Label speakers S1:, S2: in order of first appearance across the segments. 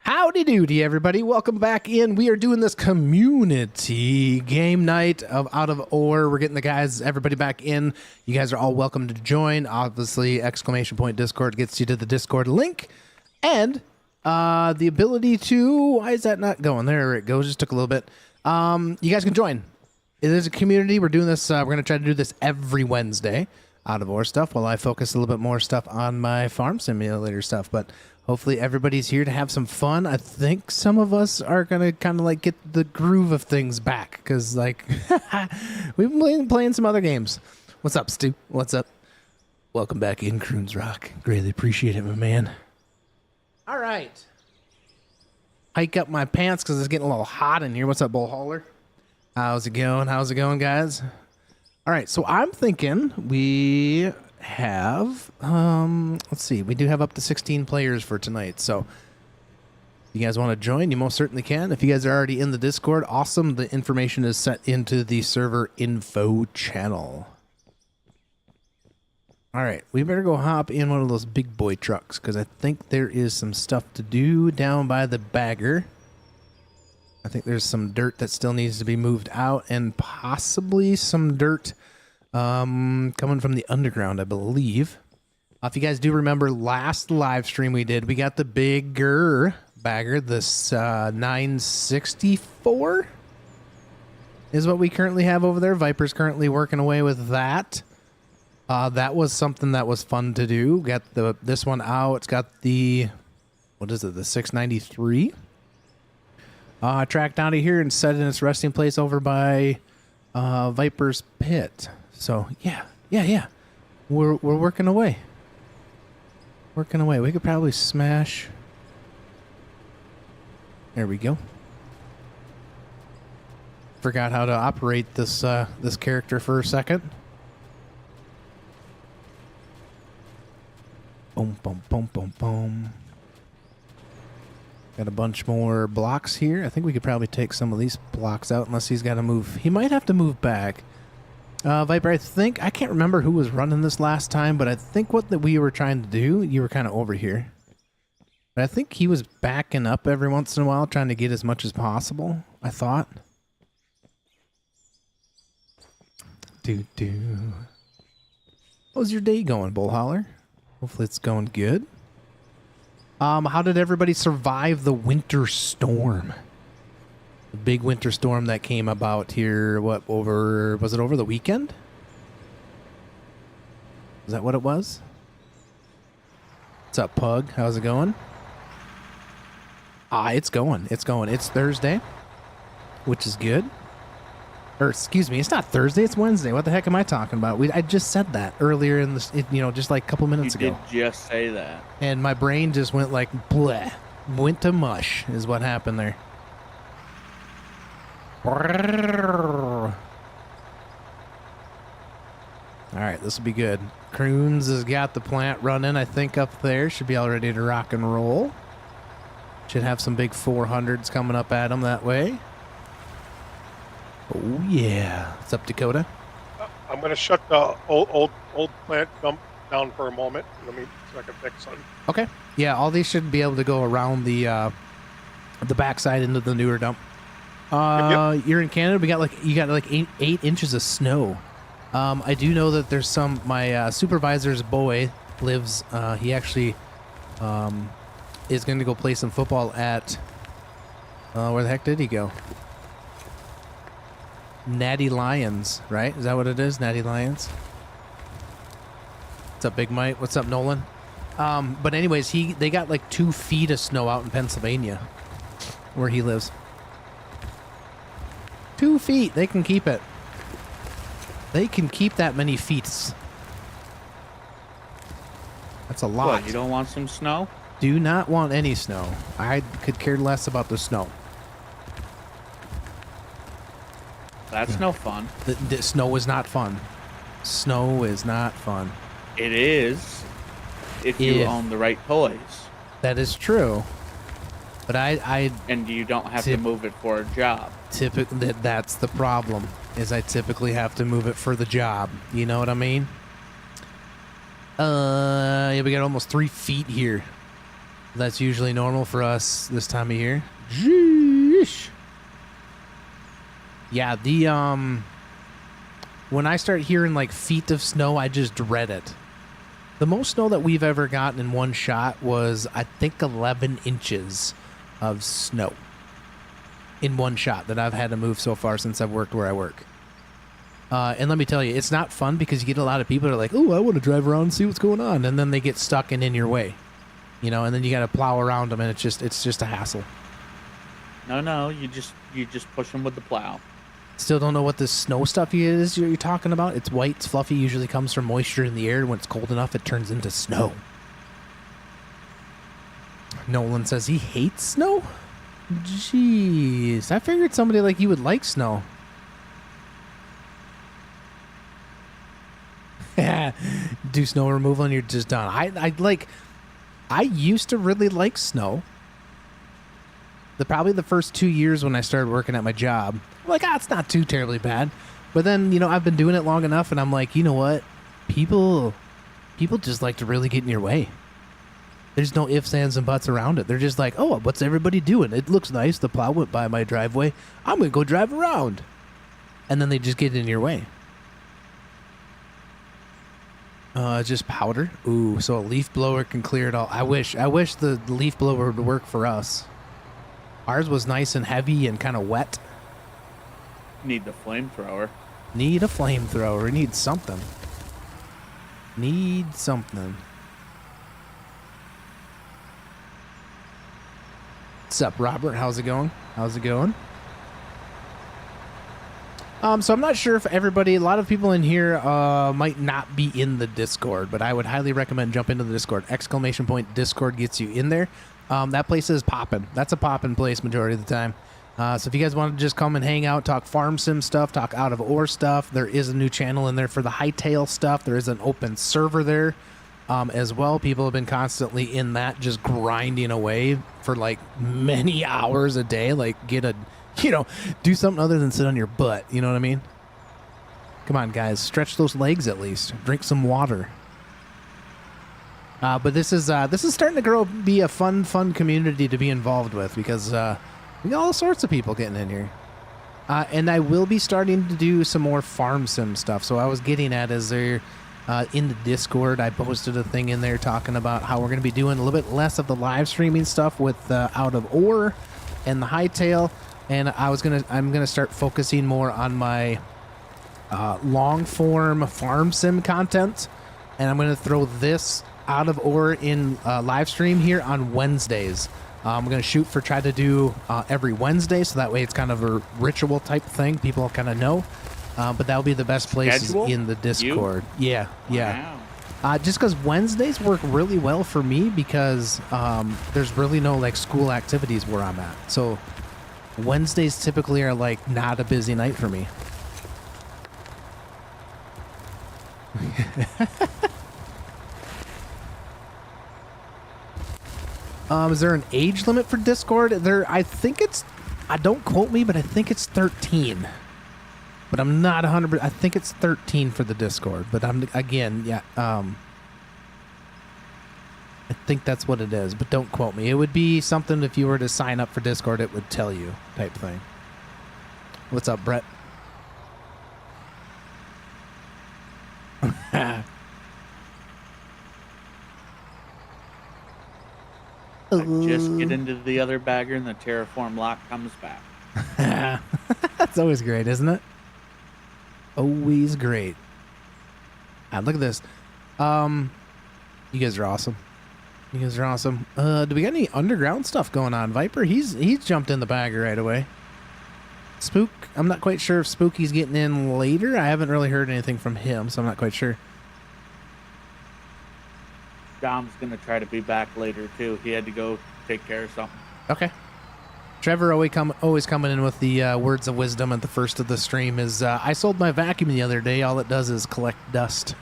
S1: Howdy doody, everybody. Welcome back in. We are doing this community game night of Out of Ore. We're getting the guys, everybody back in. You guys are all welcome to join. Obviously, ! Discord gets you to the Discord link. And the ability to... Why is that not going? There it goes. Just took a little bit. You guys can join. It is a community. We're doing this. We're going to try to do this every Wednesday. Out of Ore stuff while I focus a little bit more stuff on my farm simulator stuff. But... hopefully everybody's here to have some fun. I think some of us are going to kind of like get the groove of things back because like we've been playing some other games. What's up, Stu? What's up? Welcome back in, Croons Rock. Greatly appreciate it, my man. All right. Hike up my pants because it's getting a little hot in here. What's up, Bull Hauler? How's it going? How's it going, guys? All right, so I'm thinking we... have let's see, we do have up to 16 players for tonight, so if you guys want to join, you most certainly can. If you guys are already in the Discord, awesome. The information is set into the server info channel. All right, we better go hop in one of those big boy trucks because I think there is some stuff to do down by the bagger. I think there's some dirt that still needs to be moved out and possibly some dirt coming from the underground, I believe. If you guys do remember last live stream we did, we got the bigger bagger, this 964 is what we currently have over there. Viper's currently working away with that. That was something that was fun to do. Got this one out. It's got the, what is it, the 693. Tracked out of here and set in its resting place over by Viper's pit. So, yeah. We're working away. Working away. We could probably smash... There we go. Forgot how to operate this this character for a second. Boom, boom, boom, boom, boom. Got a bunch more blocks here. I think we could probably take some of these blocks out unless he's got to move. He might have to move back. Viper, I can't remember who was running this last time, but I think what we were trying to do, you were kind of over here. But I think he was backing up every once in a while, trying to get as much as possible, I thought. How's your day going, Bull Holler? Hopefully it's going good. How did everybody survive the winter storm? The big winter storm that came about here, was it over the weekend? Is that what it was? What's up, Pug? How's it going? It's going. It's Thursday, which is good. Or, excuse me, it's not Thursday, it's Wednesday. What the heck am I talking about? I just said that earlier in this, just like a couple minutes ago.
S2: You did just say that.
S1: And my brain just went like, bleh. Went to mush is what happened there. All right, this will be good. Croons has got the plant running, I think, up there. Should be all ready to rock and roll. Should have some big 400s coming up at him that way. Oh, yeah. What's up, Dakota?
S3: I'm going to shut the old plant dump down for a moment. So I can fix something.
S1: Okay. Yeah, all these should be able to go around the backside into the newer dump.
S3: Yep.
S1: You're in Canada. You got like 8 inches of snow. I do know that there's some. My supervisor's boy lives. He actually is going to go play some football at. Where the heck did he go? Natty Lions, right? Is that what it is? Natty Lions. What's up, Big Mike? What's up, Nolan? But anyways, they got like 2 feet of snow out in Pennsylvania, where he lives. 2 feet. They can keep it. They can keep that many feet. That's a lot.
S2: What, you don't want some snow?
S1: Do not want any snow. I could care less about the snow.
S2: That's no fun.
S1: The snow is not fun. Snow is not fun.
S2: It is if you own the right toys.
S1: That is true. But
S2: and you don't have to move it for a job.
S1: Typically, that's the problem. Is I typically have to move it for the job. You know what I mean? Yeah, we got almost 3 feet here. That's usually normal for us this time of year. Jeesh. Yeah, when I start hearing like feet of snow, I just dread it. The most snow that we've ever gotten in one shot was, I think, 11 inches of snow in one shot that I've had to move so far since I've worked where I work. And let me tell you, it's not fun because you get a lot of people that are like, oh, I want to drive around and see what's going on. And then they get stuck and in your way, you know, and then you got to plow around them, and it's just a hassle.
S2: No, you just push them with the plow.
S1: Still don't know what this snow stuff is you're talking about. It's white, it's fluffy, usually comes from moisture in the air. When it's cold enough, it turns into snow. Nolan says he hates snow? Jeez, I figured somebody like you would like snow. Do snow removal and you're just done. I used to really like snow. Probably the first 2 years when I started working at my job, I'm like, it's not too terribly bad. But then, you know, I've been doing it long enough, and I'm like, you know what? People just like to really get in your way. There's no ifs, ands, and buts around it. They're just like, oh, what's everybody doing? It looks nice. The plow went by my driveway. I'm going to go drive around. And then they just get in your way. Just powder. Ooh, so a leaf blower can clear it all. I wish the leaf blower would work for us. Ours was nice and heavy and kind of wet.
S2: Need the flamethrower.
S1: Need a flamethrower. Need something. Need something. What's up, Robert? How's it going? How's it going? So I'm not sure if a lot of people in here might not be in the Discord, but I would highly recommend jump into the Discord. ! Discord gets you in there. That place is popping. That's a popping place majority of the time. So if you guys want to just come and hang out, talk farm sim stuff, talk out of ore stuff, there is a new channel in there for the hightail stuff. There is an open server there as well. People have been constantly in that, just grinding away for like many hours a day. Like do something other than sit on your butt. You know what I mean? Come on, guys, stretch those legs at least. Drink some water. But this is starting to be a fun community to be involved with because we got all sorts of people getting in here. And I will be starting to do some more farm sim stuff. So I was getting at is there in the Discord, I posted a thing in there talking about how we're going to be doing a little bit less of the live streaming stuff with out of ore and the hightail. And I'm gonna start focusing more on my long form farm sim content, and I'm gonna throw this out of ore in live stream here on Wednesdays. I'm gonna try to do every Wednesday, so that way it's kind of a ritual type thing. People kind of know, but that'll be the best places in the Discord. Yeah. Wow. Just because Wednesdays work really well for me because there's really no like school activities where I'm at, so Wednesdays typically are like not a busy night for me. Is there an age limit for Discord? Don't quote me, but I think it's 13. But I'm not 100%. I think it's 13 for the Discord. But I think that's what it is, but don't quote me. It would be something if you were to sign up for Discord, it would tell you type thing. What's up, Brett?
S2: I just get into the other bagger and the terraform lock comes back.
S1: That's always great, isn't it? Always great. Look at this. You guys are awesome. You guys are awesome. Do we got any underground stuff going on? Viper, he's jumped in the bagger right away. Spook, I'm not quite sure if Spooky's getting in later. I haven't really heard anything from him, so I'm not quite sure.
S2: Dom's gonna try to be back later too. He had to go take care of something.
S1: Okay. Trevor always coming in with the words of wisdom at the first of the stream is, I sold my vacuum the other day. All it does is collect dust.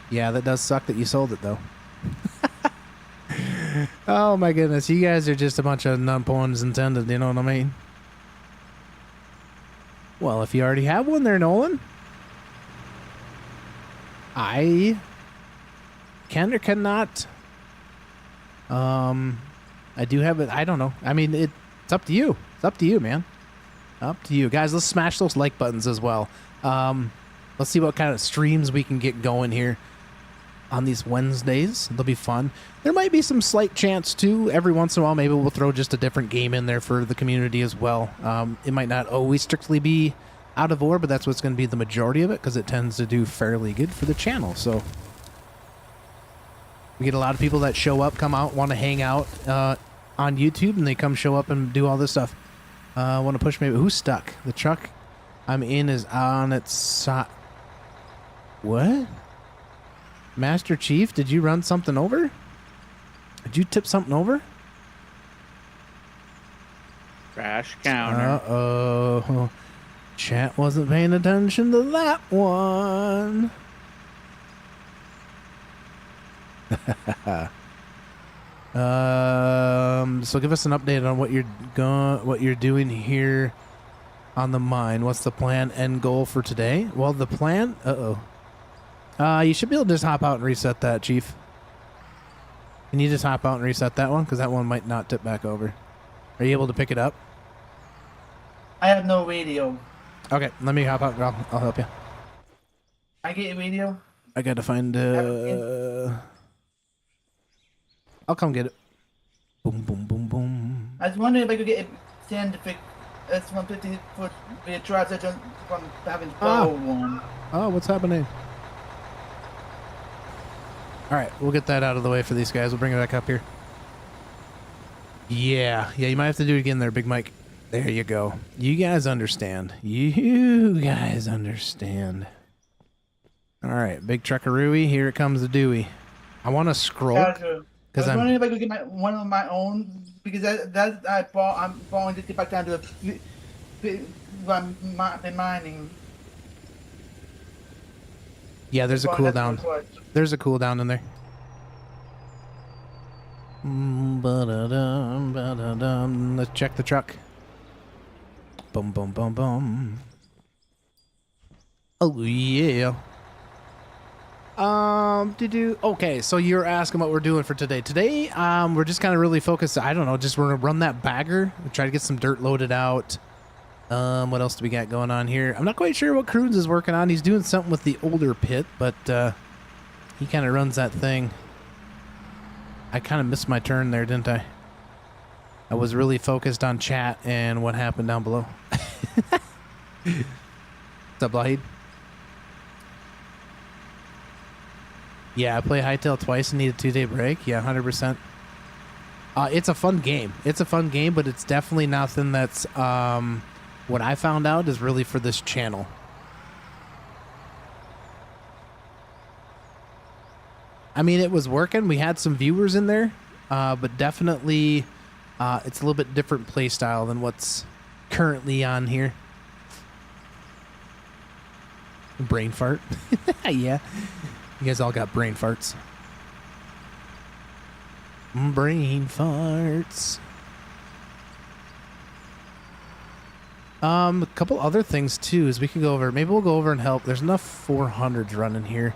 S1: Yeah, that does suck that you sold it, though. Oh, my goodness. You guys are just a bunch of non-puns intended, you know what I mean? Well, if you already have one there, Nolan, I can or cannot I do have it. I don't know. I mean, it's up to you. It's up to you, man. Up to you. Guys, let's smash those like buttons as well. Let's see what kind of streams we can get going here on these Wednesdays. They'll be fun. There might be some slight chance, too. Every once in a while, maybe we'll throw just a different game in there for the community as well. It might not always strictly be out of War, but that's what's going to be the majority of it because it tends to do fairly good for the channel. So we get a lot of people that show up, come out, want to hang out on YouTube, and they come show up and do all this stuff. Want to push maybe. Who's stuck? The truck I'm in is on its side. What? Master Chief, did you run something over? Did you tip something over?
S2: Crash counter.
S1: Uh-oh. Chat wasn't paying attention to that one. So give us an update on what you're doing here on the mine. What's the plan and goal for today? Well, the plan. You should be able to just hop out and reset that, Chief. Can you just hop out and reset that one? Because that one might not tip back over. Are you able to pick it up?
S4: I have no radio.
S1: Okay, let me hop out. I'll help you.
S4: I get a radio.
S1: I gotta find. I'll come get it. Boom, boom, boom, boom.
S4: I was wondering if I could get a scientific S-150 foot with a tri-section from having to borrow one.
S1: Oh, what's happening? All right, we'll get that out of the way for these guys. We'll bring it back up here. Yeah, you might have to do it again there, Big Mike. There you go. You guys understand. You guys understand. All right, big truckarooey. Here it comes the Dewey. I want to scroll.
S4: I was wondering if I could get one of my own because I'm falling to get back down to the mining.
S1: Yeah, there's a cooldown. There's a cooldown in there. Let's check the truck. Boom, boom, boom, boom. Oh, yeah. Okay, so you're asking what we're doing for today. Today, we're just kind of really focused. I don't know, just we're gonna run that bagger, try to get some dirt loaded out. What else do we got going on here? I'm not quite sure what Croons is working on. He's doing something with the older pit, but he kind of runs that thing. I kind of missed my turn there, didn't I? I was really focused on chat and what happened down below. What's up, Lahid? Yeah, I play Hightail twice and need a 2-day break. Yeah, 100%. It's a fun game. It's a fun game, but it's definitely nothing that's... what I found out is really for this channel. I mean, it was working. We had some viewers in there, but definitely it's a little bit different play style than what's currently on here. Brain fart. Yeah. You guys all got brain farts. Brain farts. A couple other things too is we can go over. Maybe we'll go over and help. There's enough 400s running here.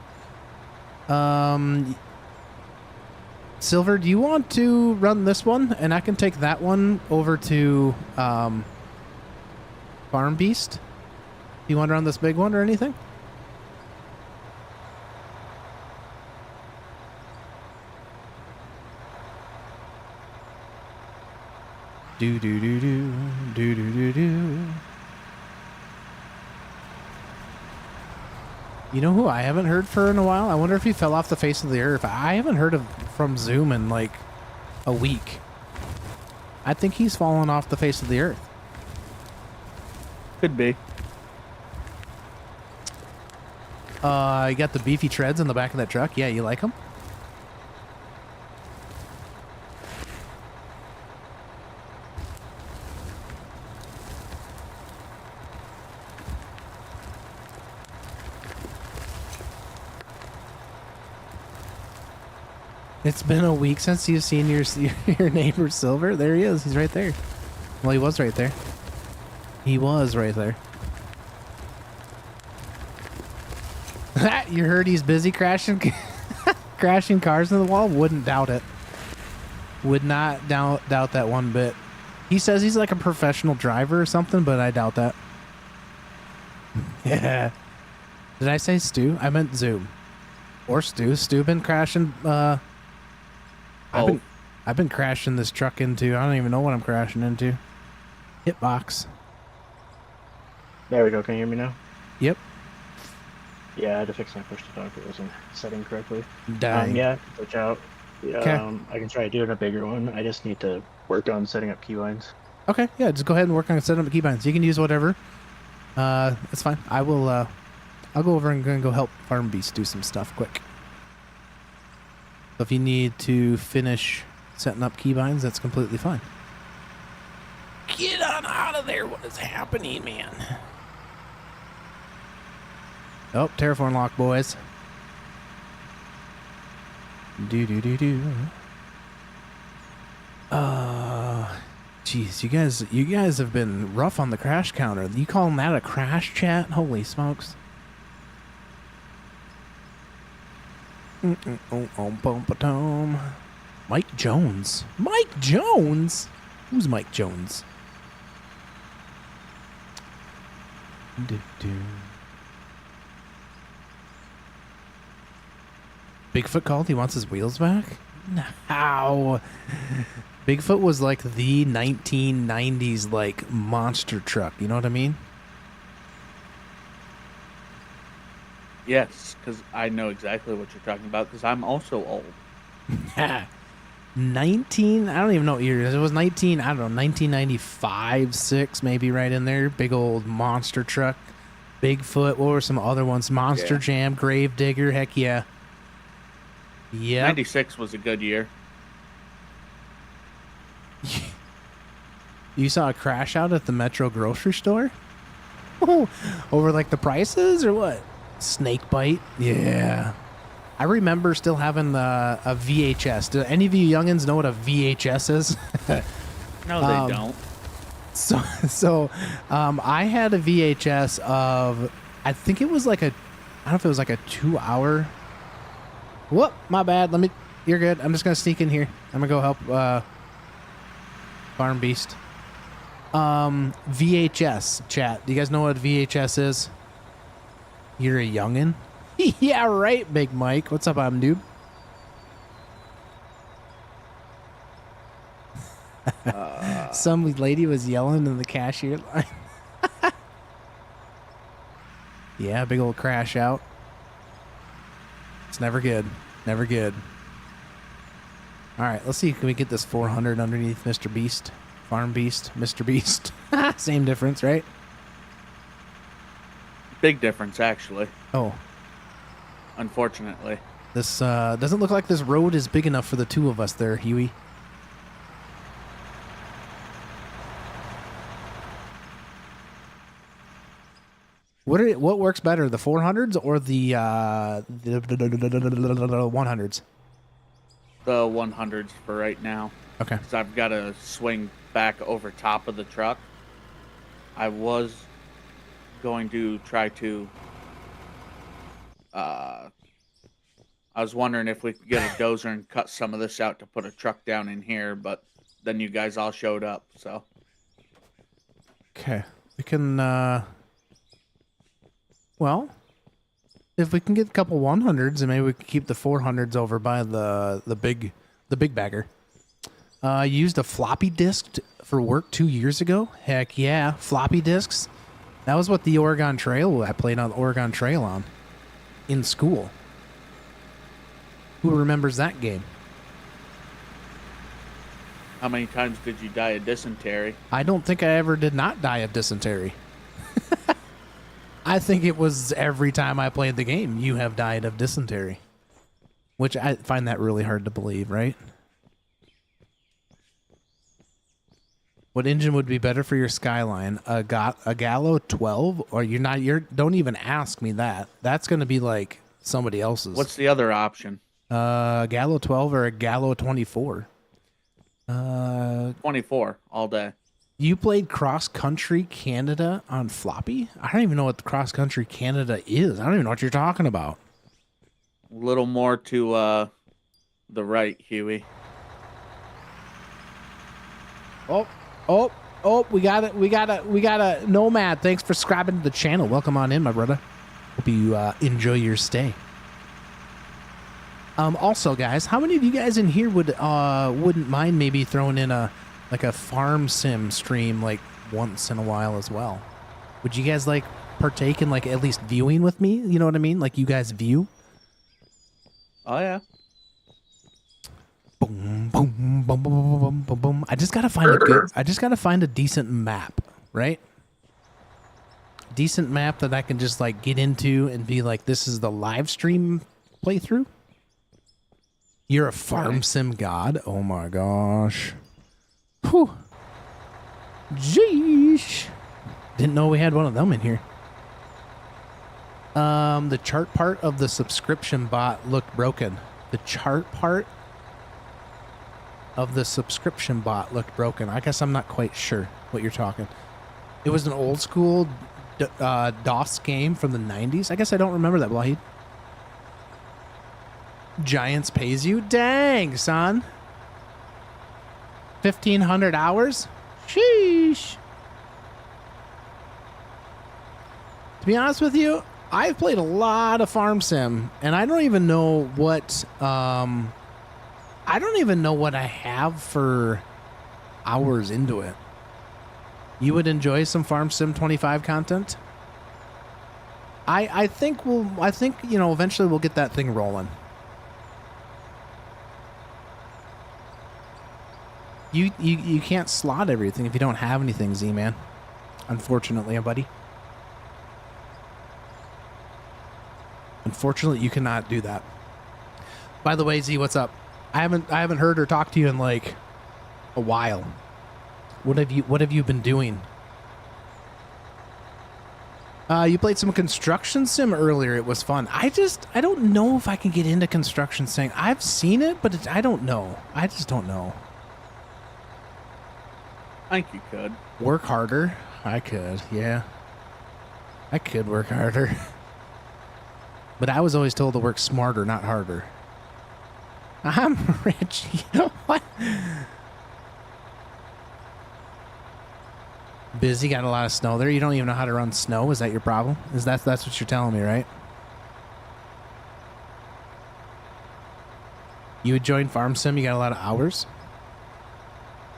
S1: Silver, do you want to run this one? And I can take that one over to Farm Beast. Do you want to run this big one or anything? Do do do do do do do do. You know who I haven't heard for in a while? I wonder if he fell off the face of the earth. I haven't heard from Zoom in like a week. I think he's fallen off the face of the earth.
S2: Could be.
S1: You got the beefy treads in the back of that truck. Yeah, you like them? It's been a week since you've seen your neighbor Silver. There he is. He's right there. Well, he was right there. He was right there. You heard he's busy crashing crashing cars in the wall? Wouldn't doubt it. Would not doubt that one bit. He says he's like a professional driver or something, but I doubt that. Yeah. Did I say Stu? I meant Zoom. Or Stu. Stu been crashing. I've been crashing this truck into. I don't even know what I'm crashing into. Hitbox.
S5: There we go. Can you hear me now?
S1: Yep.
S5: Yeah, I had to fix my push to talk. It wasn't setting correctly.
S1: Dang.
S5: Yeah, switch out. Yeah, I can try doing a bigger one. I just need to work on setting up keybinds.
S1: Okay, yeah, just go ahead and work on setting up the keybinds. You can use whatever. It's fine. I will. I'll go over and go help Farm Beast do some stuff quick. So if you need to finish setting up keybinds, that's completely fine. Get on out of there! What is happening, man? Oh, terraform lock, boys. Do. Jeez, you guys have been rough on the crash counter. You calling that a crash chat? Holy smokes! Mike Jones. Mike Jones. Who's Mike Jones? Bigfoot called. He wants his wheels back. How? Bigfoot was like the 1990s like monster truck. You know what I mean?
S2: Yes, because I know exactly what you're talking about, because I'm also old.
S1: 19, I don't even know what year it is. It was 19, I don't know, 1995, 6, maybe right in there. Big old monster truck. Bigfoot, what were some other ones? Monster Jam, Gravedigger, heck yeah. Yeah.
S2: 96 was a good year.
S1: You saw a crash out at the Metro grocery store? Oh, over like the prices or what? Snake bite? Yeah. I remember still having a VHS. Do any of you youngins know what a VHS is?
S2: No, they don't.
S1: I had a VHS of, I think it was like I don't know if it was like a 2-hour. Whoop, my bad. You're good. I'm just going to sneak in here. I'm going to go help Farm Beast. VHS, chat. Do you guys know what VHS is? You're a youngin'? Yeah, right, Big Mike. What's up, dude? Some lady was yelling in the cashier line. Yeah, big old crash out. It's never good. Never good. All right, let's see. Can we get this 400 underneath Mr. Beast? Farm Beast, Mr. Beast. Same difference, right?
S2: Big difference, actually.
S1: Oh.
S2: Unfortunately.
S1: This doesn't look like this road is big enough for the two of us there, Huey. What works better, the 400s or the 100s?
S2: The 100s for right now.
S1: Okay.
S2: Because I've got to swing back over top of the truck. I was going to try to... I was wondering if we could get a dozer and cut some of this out to put a truck down in here, but then you guys all showed up, so...
S1: Okay. We can, well, if we can get a couple 100s, and maybe we can keep the 400s over by the big bagger. You used a floppy disk for work 2 years ago? Heck yeah, floppy disks. That was what the Oregon Trail, I played on the Oregon Trail on in school. Who remembers that game?
S2: How many times did you die of dysentery?
S1: I don't think I ever did not die of dysentery. I think it was every time I played the game, you have died of dysentery. Which I find that really hard to believe, right? What engine would be better for your Skyline? A Gallo 12? Or don't even ask me that. That's going to be like somebody else's.
S2: What's the other option?
S1: A Gallo 12 or a Gallo 24?
S2: 24 all day.
S1: You played Cross Country Canada on floppy? I don't even know what Cross Country Canada is. I don't even know what you're talking about.
S2: A little more to the right, Huey.
S1: Oh, we got a Nomad. Thanks for subscribing to the channel. Welcome on in, my brother. Hope you enjoy your stay. Also, guys, how many of you guys in here wouldn't mind maybe throwing in a farm sim stream like once in a while as well? Would you guys like partake in like at least viewing with me? You know what I mean? Like you guys view?
S2: Oh yeah.
S1: Boom, boom, boom, boom, boom, boom, boom, boom. I just gotta find a decent map, right? Decent map that I can just like get into and be like, this is the live stream playthrough. You're a farm sim god. Oh my gosh. Whew. Jeesh. Didn't know we had one of them in here. The chart part of the subscription bot looked broken. The chart part of the subscription bot looked broken. I guess I'm not quite sure what you're talking. It was an old school DOS game from the 90s. I guess I don't remember that, Wahid. Giants pays you? Dang, son. 1,500 hours? Sheesh. To be honest with you, I've played a lot of farm sim, and I don't even know what I have for hours into it. You would enjoy some Farm Sim 25 content? I think you know, eventually we'll get that thing rolling. You can't slot everything if you don't have anything, Z-Man. Unfortunately, buddy. Unfortunately, you cannot do that. By the way, Z, what's up? I haven't heard or talked to you in like a while. What have you been doing? You played some construction sim earlier. It was fun. I don't know if I can get into construction sim. I've seen it, but I don't know. I just don't know.
S2: I think you could.
S1: Work harder. I could, yeah. I could work harder. But I was always told to work smarter, not harder. I'm rich. What? Busy, got a lot of snow there. You don't even know how to run snow. Is that your problem? That's what you're telling me, right? You would join Farm Sim, you got a lot of hours?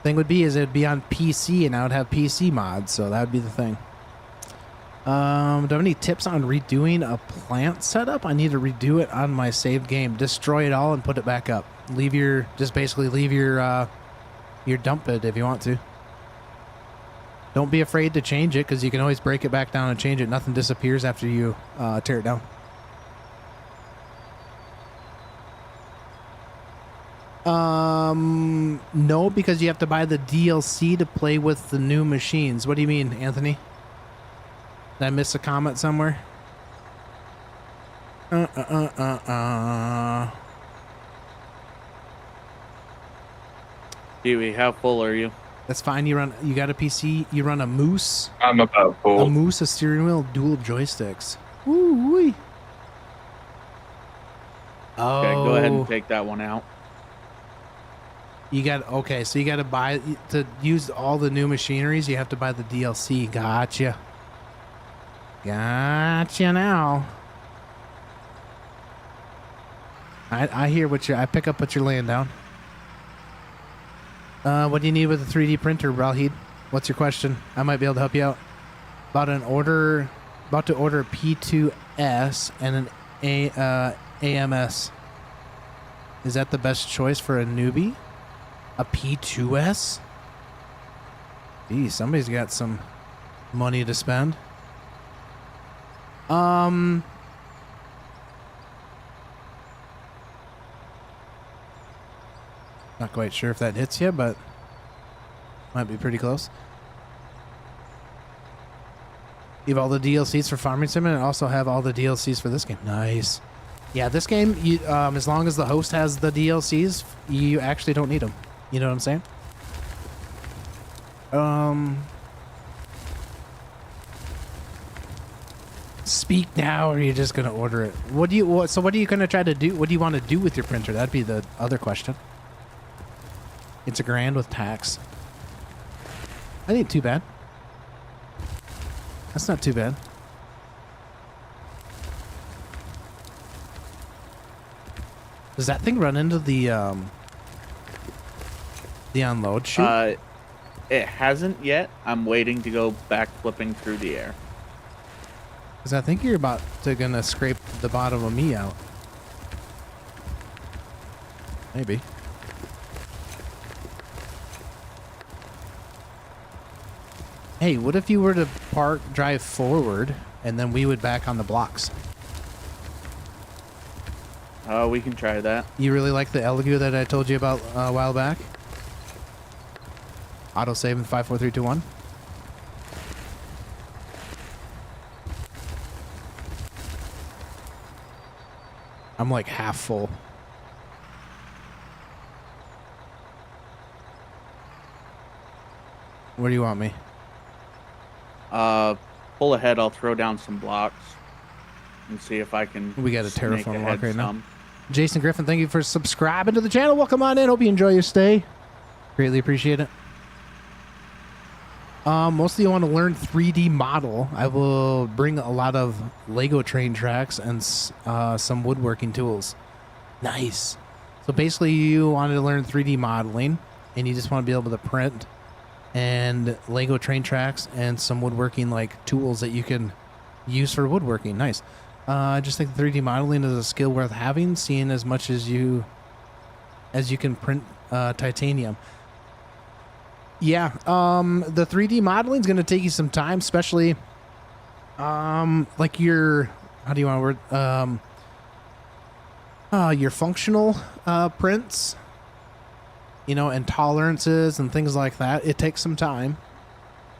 S1: Thing would be is it would be on PC and I would have PC mods, so that would be the thing. Do I have any tips on redoing a plant setup? I need to redo it on my saved game. Destroy it all and put it back up. Basically leave your dump bed if you want to. Don't be afraid to change it because you can always break it back down and change it. Nothing disappears after you tear it down. No, because you have to buy the DLC to play with the new machines. What do you mean, Anthony? Did I miss a comment somewhere?
S2: Kiwi, how full are you?
S1: That's fine. You got a PC. You run a Moose.
S6: I'm about full.
S1: A Moose, a steering wheel, dual joysticks. Woo-wee. Oh.
S2: Okay, go ahead and take that one out.
S1: So you got to buy to use all the new machineries. You have to buy the DLC. Gotcha now. I hear I pick up what you're laying down. What do you need with a 3D printer, Ralheed? What's your question? I might be able to help you out. About to order a P2S and an AMS. Is that the best choice for a newbie? A P2S? Gee, somebody's got some money to spend. Not quite sure if that hits you, but might be pretty close. You have all the DLCs for Farming Sim and also have all the DLCs for this game. Nice. Yeah, this game, as long as the host has the DLCs, you actually don't need them. You know what I'm saying? Speak now, or are you just gonna order it? So what are you gonna try to do? What do you want to do with your printer? That'd be the other question. It's $1,000 with tax. That ain't too bad. That's not too bad. Does that thing run into the unload chute?
S2: It hasn't yet. I'm waiting to go back flipping through the air.
S1: Because I think you're about to gonna scrape the bottom of me out. Maybe. Hey, what if you were to drive forward, and then we would back on the blocks?
S2: Oh, we can try that.
S1: You really like the Elegoo that I told you about a while back? Auto save in 5, 4, 3, 2, 1. I'm like half full. Where do you want me?
S2: Pull ahead. I'll throw down some blocks and see if I can.
S1: We got a
S2: snake
S1: terraform
S2: ahead
S1: lock right now.
S2: some.
S1: Jason Griffin, thank you for subscribing to the channel. Welcome on in. Hope you enjoy your stay. Greatly appreciate it. Mostly I want to learn 3D model. I will bring a lot of Lego train tracks and some woodworking tools. Nice. So basically you wanted to learn 3D modeling and you just want to be able to print and Lego train tracks and some woodworking like tools that you can use for woodworking. Nice. I just think 3D modeling is a skill worth having, seeing as much as you can print titanium. Yeah, the 3D modeling is going to take you some time, especially like your, how do you want to word, your functional prints, you know, and tolerances and things like that. It takes some time.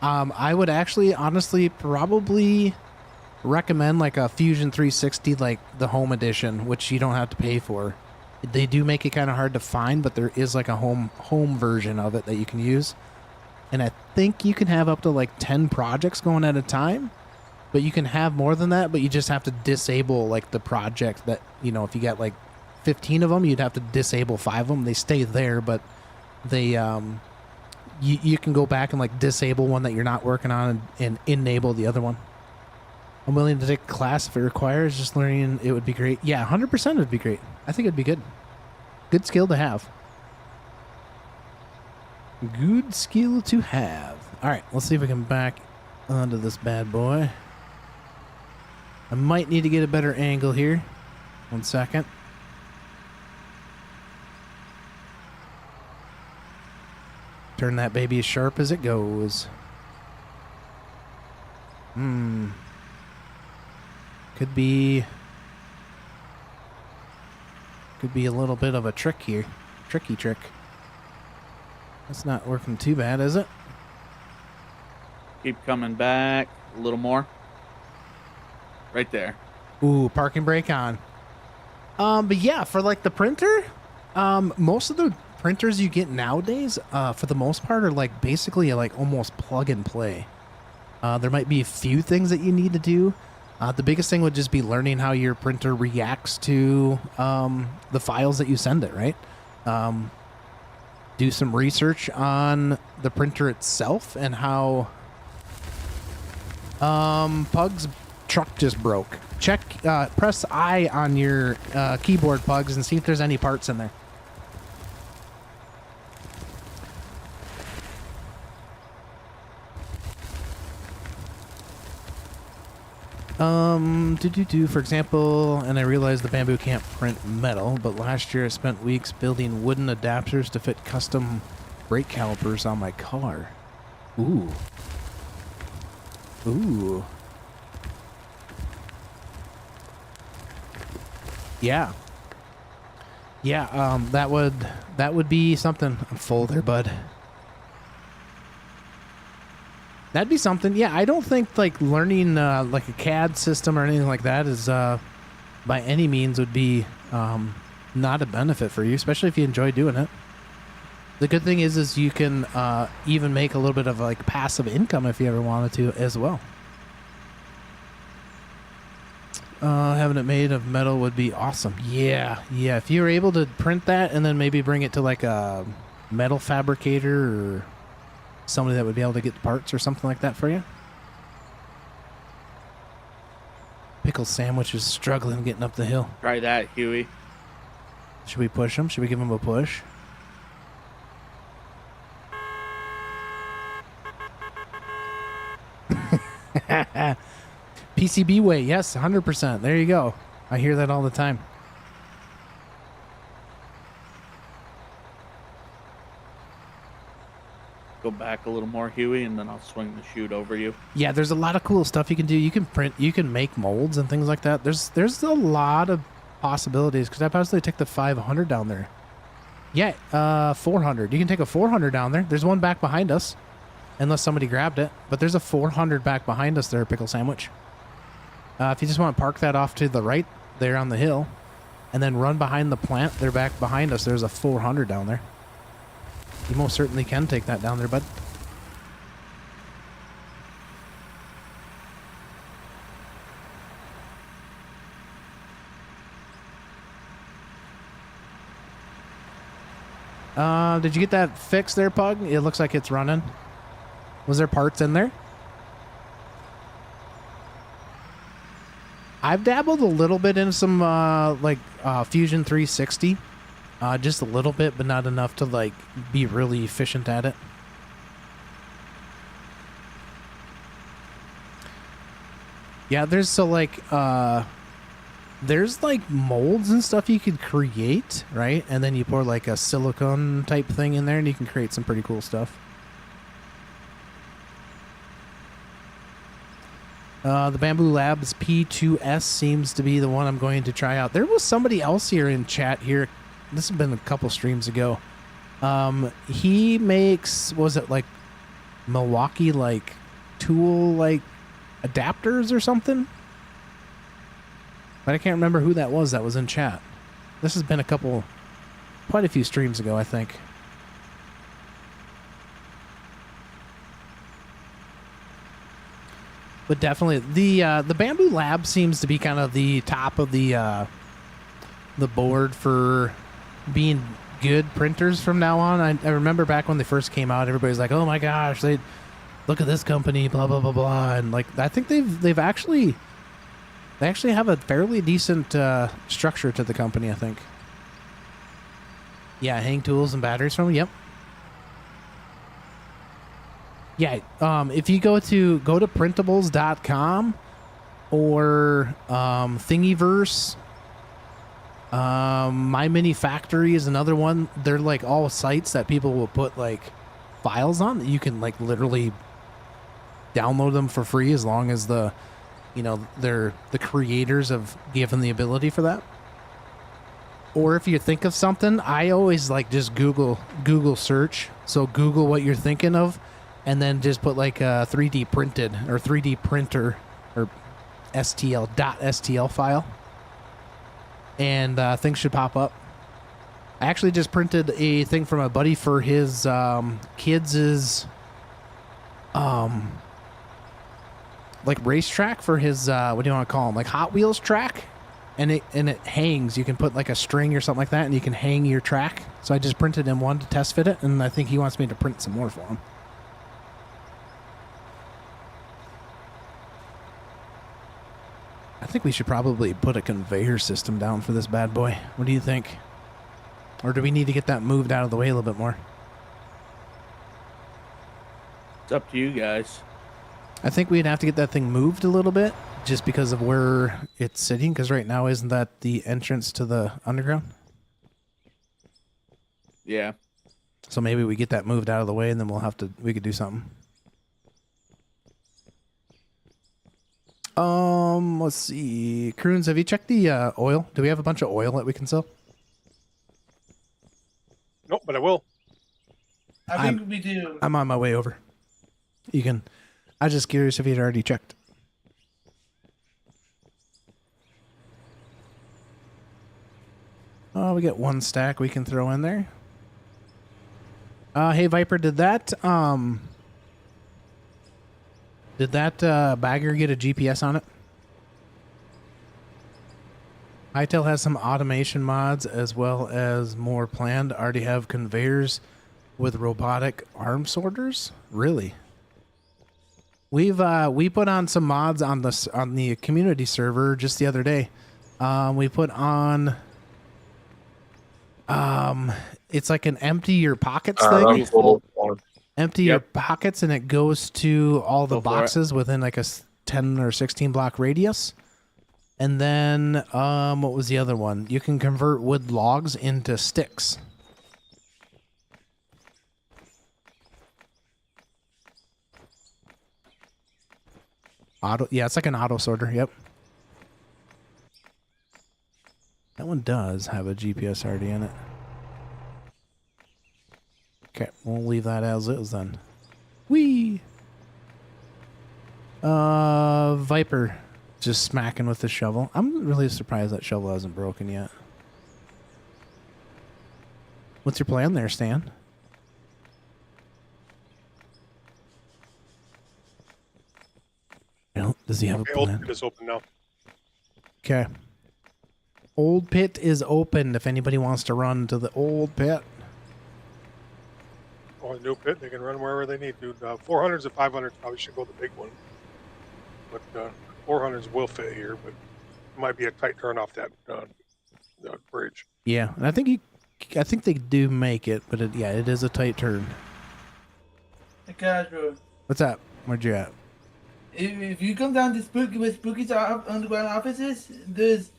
S1: I would actually honestly probably recommend like a Fusion 360, like the home edition, which you don't have to pay for. They do make it kind of hard to find, but there is like a home version of it that you can use. And I think you can have up to like 10 projects going at a time, but you can have more than that, but you just have to disable like the project that, you know, if you got like 15 of them, you'd have to disable 5 of them. They stay there, but they, you can go back and like disable one that you're not working on and enable the other one. I'm willing to take a class if it requires. Just learning it would be great. Yeah, 100% would be great. I think it'd be good. Good skill to have. Good skill to have. All right, let's see if we can back onto this bad boy. I might need to get a better angle here. 1 second. Turn that baby as sharp as it goes. Could be a little bit of a trick here. Tricky trick. That's not working too bad, is it?
S2: Keep coming back a little more. Right there.
S1: Ooh, parking brake on. But yeah, for like the printer, most of the printers you get nowadays, for the most part, are like basically like almost plug and play. There might be a few things that you need to do. The biggest thing would just be learning how your printer reacts to the files that you send it, right? Do some research on the printer itself and how Pug's truck just broke. Press I on your keyboard, Pugs, and see if there's any parts in there. For example, and I realized the bamboo can't print metal, but last year I spent weeks building wooden adapters to fit custom brake calipers on my car. Ooh. Ooh. Yeah. Yeah, that would be something. I'm full there, bud. That'd be something. Yeah, I don't think like learning like a CAD system or anything like that is by any means would be not a benefit for you, especially if you enjoy doing it. The good thing is you can even make a little bit of like passive income if you ever wanted to as well. Having it made of metal would be awesome. Yeah, if you were able to print that and then maybe bring it to like a metal fabricator or somebody that would be able to get the parts or something like that for you. Pickle sandwich is struggling getting up the hill.
S2: Try that, Huey.
S1: Should we push him? Should we give him a push? PCB way, yes, 100%. There you go. I hear that all the time.
S2: Go back a little more, Huey, and then I'll swing the chute over you.
S1: Yeah, there's a lot of cool stuff you can do. You can print, you can make molds and things like that. There's a lot of possibilities because I possibly take the 500 down there. Yeah, 400. You can take a 400 down there. There's one back behind us, unless somebody grabbed it. But there's a 400 back behind us there, Pickle Sandwich. If you just want to park that off to the right there on the hill, and then run behind the plant, they're back behind us. There's a 400 down there. You most certainly can take that down there, bud. Did you get that fixed there, Pug? It looks like it's running. Was there parts in there? I've dabbled a little bit in some Fusion 360. Just a little bit, but not enough to like be really efficient at it. Yeah, there's like molds and stuff you could create, right? And then you pour like a silicone type thing in there and you can create some pretty cool stuff. The Bamboo Labs P2S seems to be the one I'm going to try out. There was somebody else here in chat here. This has been a couple streams ago. He makes, was it like Milwaukee like tool like adapters or something? But I can't remember who that was in chat. This has been quite a few streams ago, I think. But definitely, the Bamboo Lab seems to be kind of the top of the board for being good printers from now on. I remember back when they first came out, everybody's like, "Oh my gosh, they look at this company, blah blah blah blah," and like I think they actually have a fairly decent structure to the company. I think. Yeah, hang tools and batteries from them. Yep. Yeah, if you go to printables.com or Thingiverse, My Mini Factory is another one. They're like all sites that people will put like files on that you can like literally download them for free as long as the creators have given the ability for that. Or if you think of something, I always like just Google search. So Google what you're thinking of, and then just put like a 3D printed or 3D printer or STL file. And things should pop up. I actually just printed a thing from a buddy for his kids' like racetrack for his what do you want to call them, like Hot Wheels track, and it hangs. You can put like a string or something like that, and you can hang your track. So I just printed him one to test fit it, and I think he wants me to print some more for him. I think we should probably put a conveyor system down for this bad boy. What do you think? Or do we need to get that moved out of the way a little bit more?
S2: It's up to you guys.
S1: I think we'd have to get that thing moved a little bit just because of where it's sitting, because right now isn't that the entrance to the underground?
S2: Yeah.
S1: So maybe we get that moved out of the way and then we could do something. Let's see. Croons, have you checked the oil? Do we have a bunch of oil that we can sell?
S3: Nope, but I will.
S4: I think we do.
S1: I'm on my way over. You can. I was just curious if you'd already checked. Oh, we got one stack we can throw in there. Hey Viper, did that bagger get a GPS on it? Hightail has some automation mods as well as more planned. Already have conveyors with robotic arm sorters? Really? We put on some mods on the community server just the other day. We put on it's like an empty your pockets thing.
S6: That's cool.
S1: Empty your pockets and it goes to all the
S2: Go for
S1: boxes within like a 10 or 16 block radius. And then what was the other one? You can convert wood logs into sticks. Yeah, it's like an auto sorter. Yep. That one does have a GPS already in it. Okay, we'll leave that as is then. Whee! Viper just smacking with the shovel. I'm really surprised that shovel hasn't broken yet. What's your plan there, Stan? Does he have a
S3: Old
S1: plan?
S3: pit is open now.
S1: Okay. Old pit is open if anybody wants to run to the old pit.
S3: Or the new pit, they can run wherever they need to. 400s and 500s probably should go the big one. But 400s will fit here, but it might be a tight turn off that bridge.
S1: Yeah, and I think they do make it, but it is a tight turn.
S4: The Castro.
S1: What's up? Where'd you at?
S4: If you come down to Spooky's underground offices, there's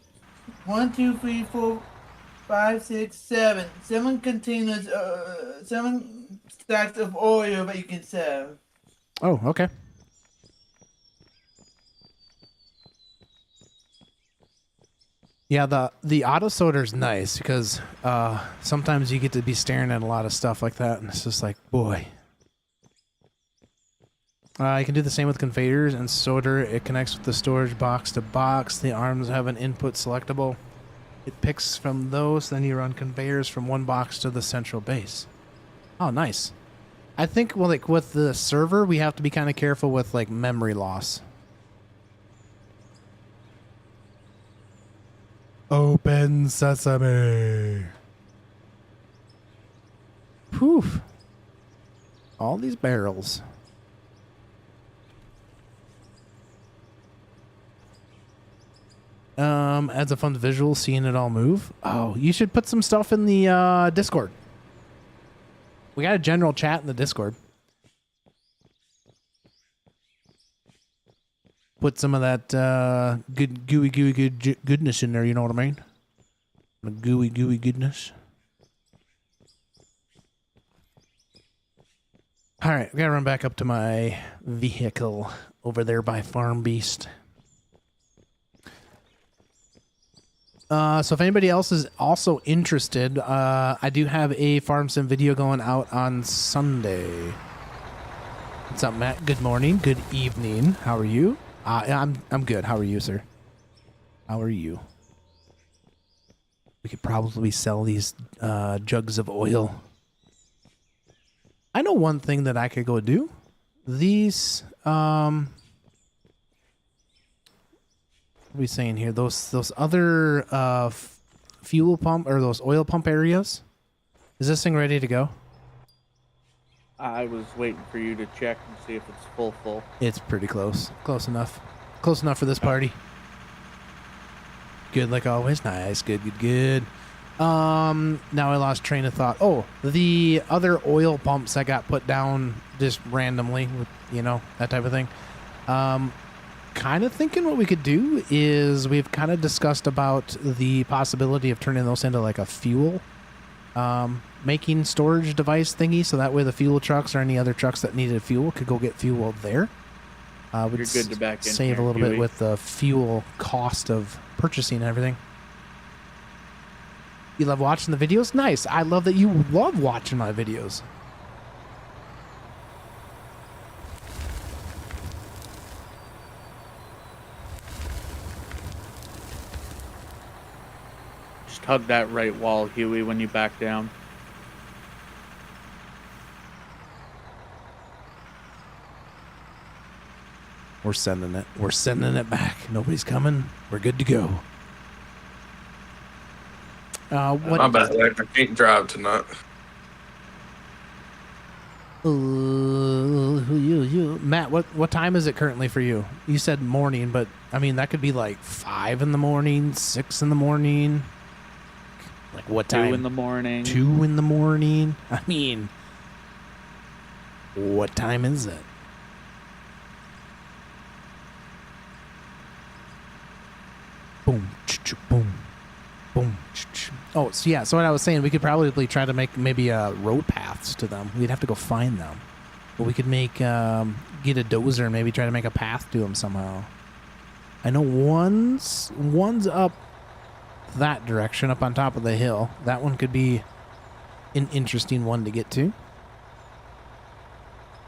S4: 1, 2, 3, 4, 5, 6, 7. 7 containers, 7 stacks of oil that you can sell.
S1: Oh, okay. Yeah, the auto sorter is nice because sometimes you get to be staring at a lot of stuff like that, and it's just like, boy. You can do the same with conveyors and sorter. It connects with the storage box to box. The arms have an input selectable. It picks from those, then you run conveyors from one box to the central base. Oh, nice. I think, well, like with the server, we have to be kind of careful with like memory loss. Open sesame. Poof. All these barrels. Adds a fun visual seeing it all move. Oh, you should put some stuff in the Discord. We got a general chat in the Discord. Put some of that good gooey goodness in there, you know what I mean? The gooey goodness. All right, we gotta run back up to my vehicle over there by Farm Beast. So if anybody else is also interested, I do have a Farm Sim video going out on Sunday. What's up, Matt? Good morning. Good evening. How are you? I'm good. How are you, sir? How are you? We could probably sell these jugs of oil. I know one thing that I could go do. These what are we saying here? Those other fuel pump or those oil pump areas. Is this thing ready to go?
S2: I was waiting for you to check and see if it's full.
S1: It's pretty close. Close enough. Close enough for this party. Good like always. Nice. Good. Now I lost train of thought. Oh, the other oil pumps that got put down just randomly with, that type of thing. Kind of thinking what we could do is we've kind of discussed about the possibility of turning those into like a fuel making storage device thingy, so that way the fuel trucks or any other trucks that needed fuel could go get fuel there. Would
S2: You're good to back in
S1: save
S2: here,
S1: a little bit
S2: Huey.
S1: with the fuel cost of purchasing and everything. You love watching the videos? Nice. I love that you love watching my videos.
S2: Just hug that right wall, Huey, when you back down.
S1: We're sending it. We're sending it back. Nobody's coming. We're good to go.
S6: My bad. I can't drive tonight.
S1: Matt, what time is it currently for you? You said morning, but I mean that could be like 5 in the morning, 6 in the morning. Like what time?
S2: 2 in the morning.
S1: 2 in the morning. I mean, what time is it? Boom, boom, boom. Oh, so yeah. So what I was saying, we could probably try to make maybe road paths to them. We'd have to go find them, but we could make get a dozer and maybe try to make a path to them somehow. I know one's up that direction, up on top of the hill. That one could be an interesting one to get to.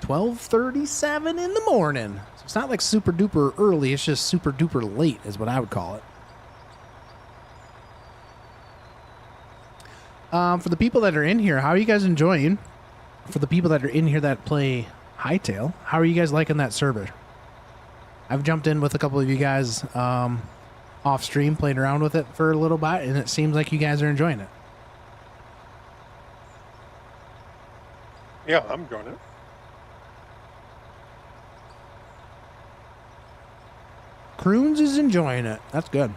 S1: 12:37 in the morning. So it's not like super duper early. It's just super duper late, is what I would call it. For the people that are in here, how are you guys enjoying? For the people that are in here that play Hightail, how are you guys liking that server? I've jumped in with a couple of you guys off stream, played around with it for a little bit, and it seems like you guys are enjoying it.
S3: Yeah, I'm enjoying it.
S1: Croons is enjoying it. That's good.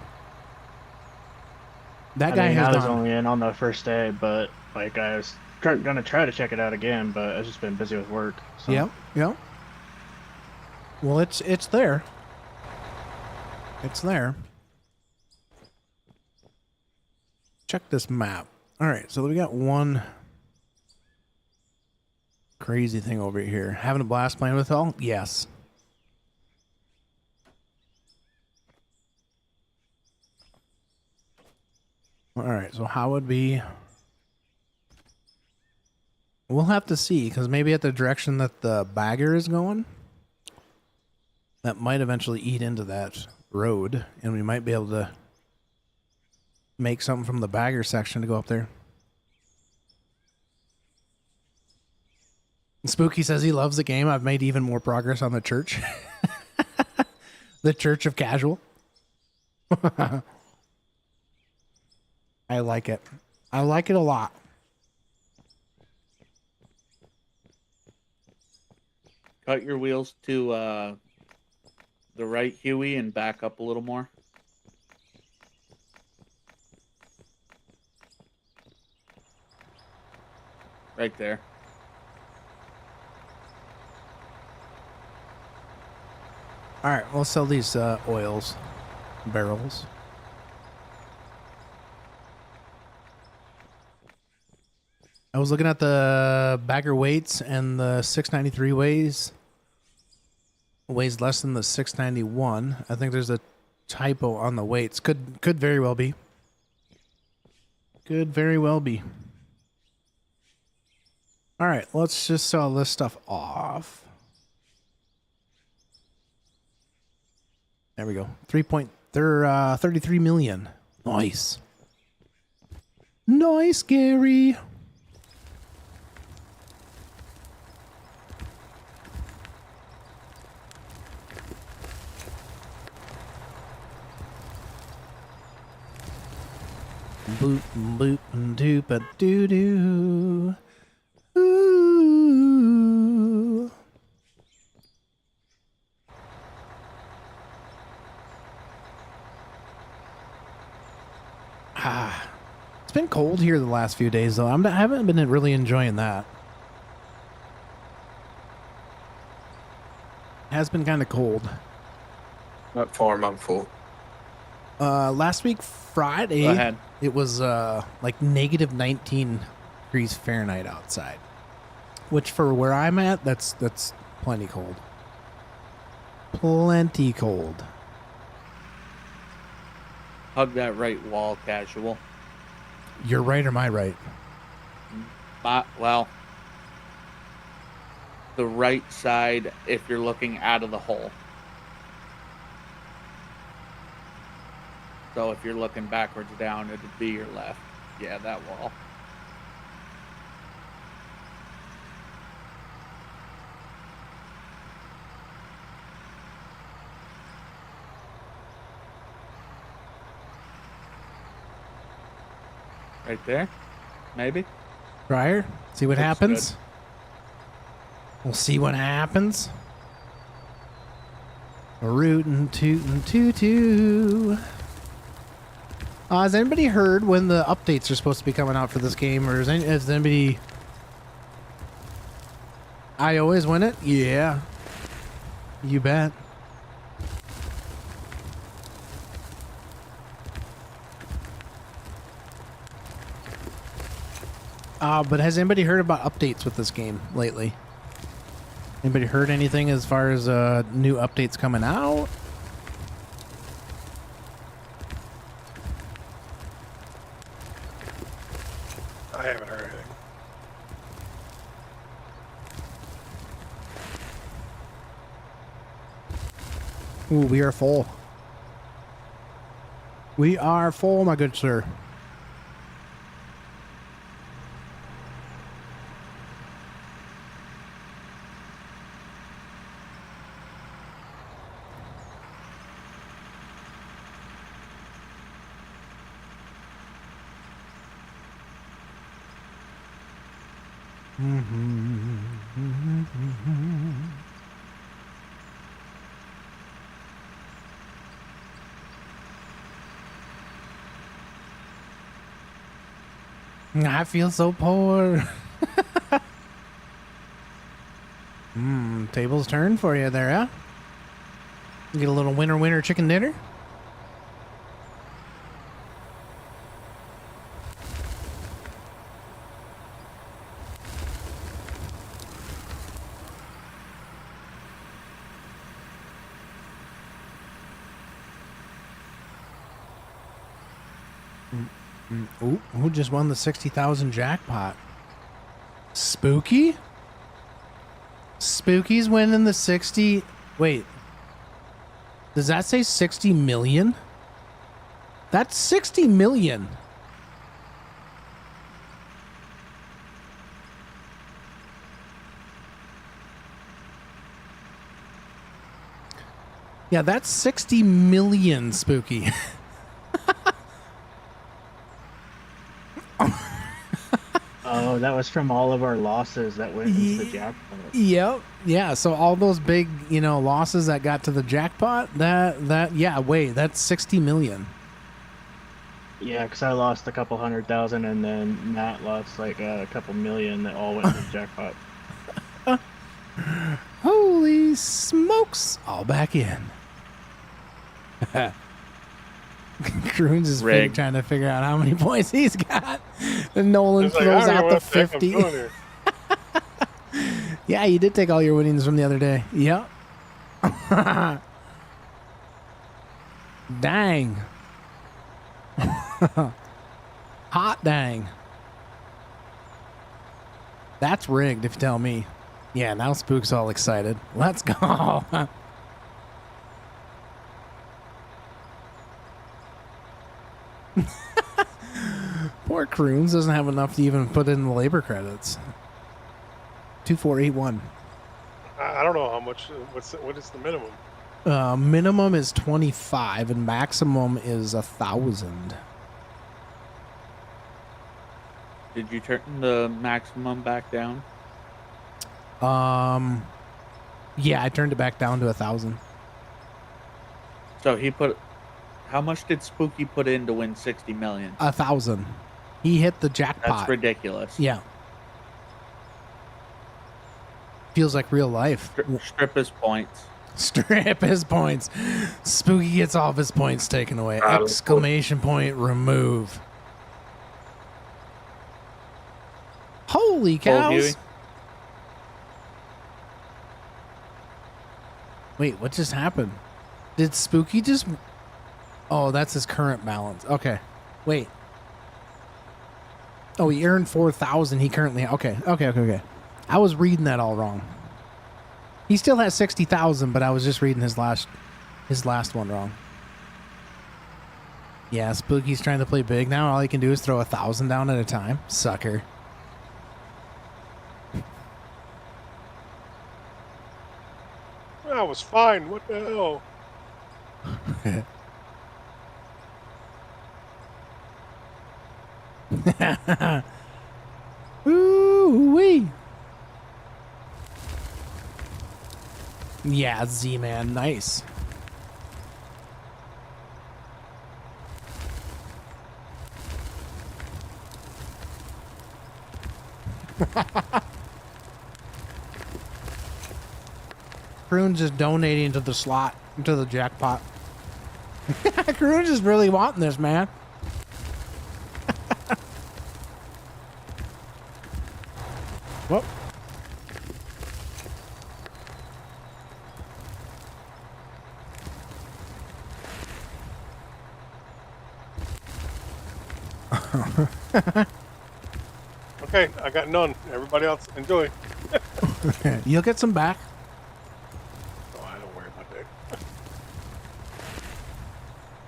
S1: That guy has
S5: I was
S1: gone.
S5: only in on the first day, but like I was gonna try to check it out again, but I've just been busy with work. So.
S1: Yep. Well, it's there. It's there. Check this map. All right, so we got one crazy thing over here. Having a blast playing with all? Yes. All right, so how would we... We'll have to see, because maybe at the direction that the bagger is going, that might eventually eat into that road, and we might be able to make something from the bagger section to go up there. Spooky says he loves the game. I've made even more progress on the church. The Church of Casual. I like it. I like it a lot.
S2: Cut your wheels to the right, Huey, and back up a little more. Right there.
S1: All right, we'll sell these oils, barrels. I was looking at the bagger weights, and the 693 weighs less than the 691. I think there's a typo on the weights. Could very well be. Could very well be. All right, let's just sell this stuff off. There we go. 33 million. Nice. Nice, Gary. Boop, boop, doop, a doo doo. Ooh. It's been cold here the last few days, though. I haven't been really enjoying that. It has been kind of cold.
S6: What farm I'm full.
S1: Last week, Friday,
S2: Go ahead.
S1: it was like negative 19 degrees Fahrenheit outside, which for where I'm at, that's plenty cold. Plenty cold.
S2: Hug that right wall, Casual.
S1: You're right, or am I right?
S2: Well, the right side if you're looking out of the hole. So if you're looking backwards down, it'd be your left. Yeah, that wall. Right there, maybe.
S1: Fryer, see what
S2: Looks
S1: happens. We'll see what happens. Rootin' tootin' toot. Has anybody heard when the updates are supposed to be coming out for this game, or has anybody? I always win it. Yeah, you bet. But has anybody heard about updates with this game lately? Anybody heard anything as far as new updates coming out?
S3: I haven't heard anything.
S1: Ooh, we are full. We are full, my good sir. I feel so poor. Tables turn for you there, huh? Get a little winner chicken dinner. Ooh, who just won the 60,000 jackpot? Spooky? Spooky's winning the 60. Wait. Does that say 60 million? That's 60 million. Yeah, that's 60 million, Spooky.
S5: Oh, that was from all of our losses that went into the jackpot.
S1: Yep. Yeah. So all those big, losses that got to the jackpot, that's 60 million.
S5: Yeah, because I lost a couple 100,000, and then Matt lost like a couple million that all went to the jackpot.
S1: Holy smokes! All back in. Croons is trying to figure out how many points he's got. And Nolan throws out the 50. Yeah, you did take all your winnings from the other day. Yep. Dang. Hot dang. That's rigged, if you tell me. Yeah, now Spook's all excited. Let's go. Poor Croons doesn't have enough to even put in the labor credits. 2481.
S3: I don't know how much. What is the minimum?
S1: Minimum is 25 and maximum is 1,000.
S2: Did you turn the maximum back down?
S1: Yeah, I turned it back down to 1,000.
S2: So he put. How much did Spooky put in to win 60 million?
S1: 1,000. He hit the jackpot.
S2: That's ridiculous.
S1: Yeah. Feels like real life.
S2: Strip his points.
S1: Strip his points. Spooky gets all of his points taken away. Exclamation point remove. Holy cows. Wait, what just happened? Did Spooky just... Oh, that's his current balance. Okay. Wait. Oh, he earned 4,000. He currently... Okay. I was reading that all wrong. He still has 60,000, but I was just reading his last one wrong. Yeah, Spooky's trying to play big now. All he can do is throw 1,000 down at a time. Sucker.
S3: That was fine. What the hell?
S1: Ooh-wee. Yeah, Z-Man. Nice. Croon's just donating to the slot, to the jackpot. Croon's just really wanting this, man. Whoop.
S3: Okay, I got none. Everybody else, enjoy.
S1: You'll get some back.
S3: Oh, I don't worry about that.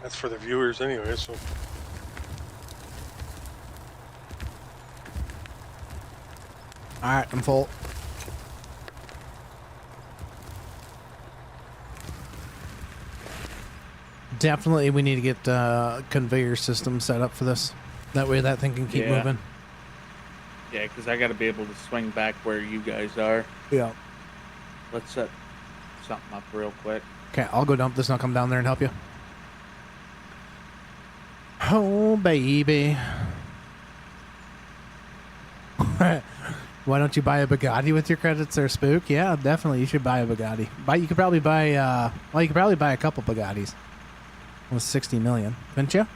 S3: That's for the viewers anyway, so.
S1: All right, I'm full. Definitely, we need to get conveyor system set up for this. That way, that thing can keep
S2: Yeah.
S1: moving.
S2: Yeah, because I got to be able to swing back where you guys are.
S1: Yeah.
S2: Let's set something up real quick.
S1: Okay, I'll go dump this and I'll come down there and help you. Oh, baby. Why don't you buy a Bugatti with your credits there, Spook? Yeah, definitely. You should buy a Bugatti. You could probably buy, well, you could probably buy a couple Bugattis with 60 million, couldn't you?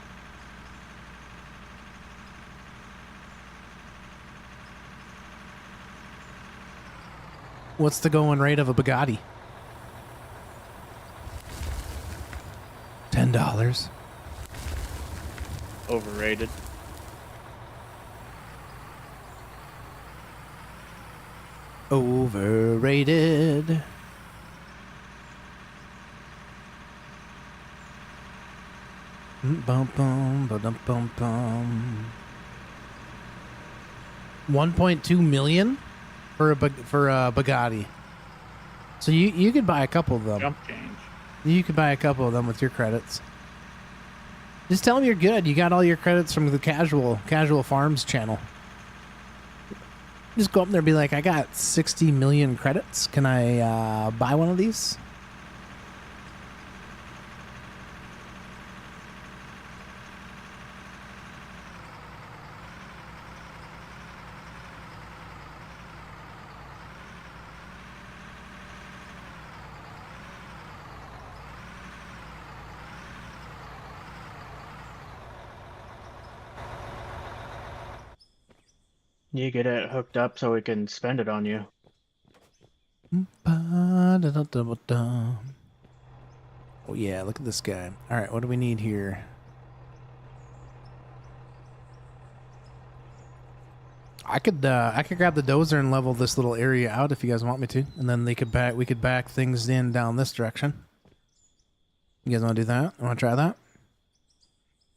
S1: What's the going rate of a Bugatti? $10.
S2: Overrated.
S1: Overrated. Bum bum ba-dum bum bum. 1.2 million for a Bugatti. So you could buy a couple of them.
S2: Jump change.
S1: You could buy a couple of them with your credits. Just tell them you're good. You got all your credits from the Casual Farms channel. Just go up there and be like, I got 60 million credits. Can I buy one of these?
S5: You get it hooked up so we can spend it on you.
S1: Oh yeah, look at this guy. All right, what do we need here? I could grab the dozer and level this little area out if you guys want me to, and then we could back things in down this direction. You guys want to do that? Want to try that?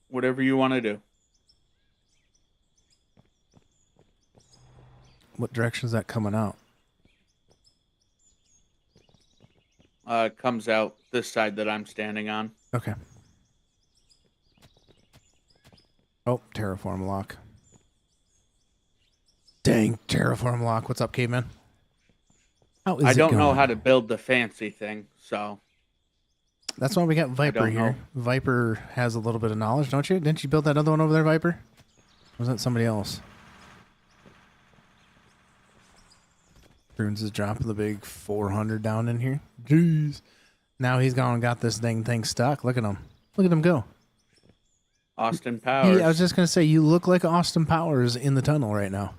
S2: Whatever you want to do.
S1: What direction is that coming out?
S2: It comes out this side that I'm standing on.
S1: Okay. Oh, terraform lock. Dang, terraform lock. What's up, caveman? How is
S2: I
S1: it
S2: don't know
S1: going?
S2: how to build the fancy thing, so
S1: That's why we got Viper
S2: don't
S1: here.
S2: know.
S1: Viper has a little bit of knowledge, don't you? Didn't you build that other one over there, Viper? Or was that somebody else? Runes is dropping the big 400 down in here. Jeez. Now he's gone and got this thing stuck. Look at him. Look at him go.
S2: Austin Powers.
S1: Yeah, I was just going to say, you look like Austin Powers in the tunnel right now.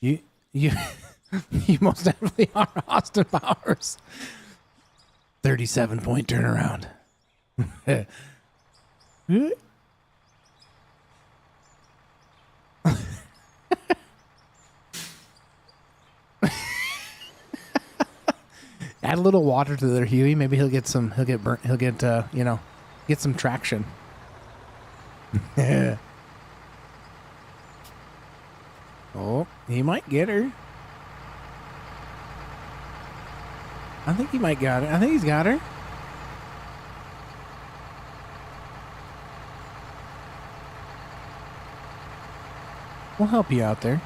S1: You you most definitely are Austin Powers. 37-point turnaround. Add a little water to their Huey. Maybe he'll get some. He'll get burnt. He'll get get some traction. Oh, he might get her. I think he might got her. I think he's got her. We'll help you out there.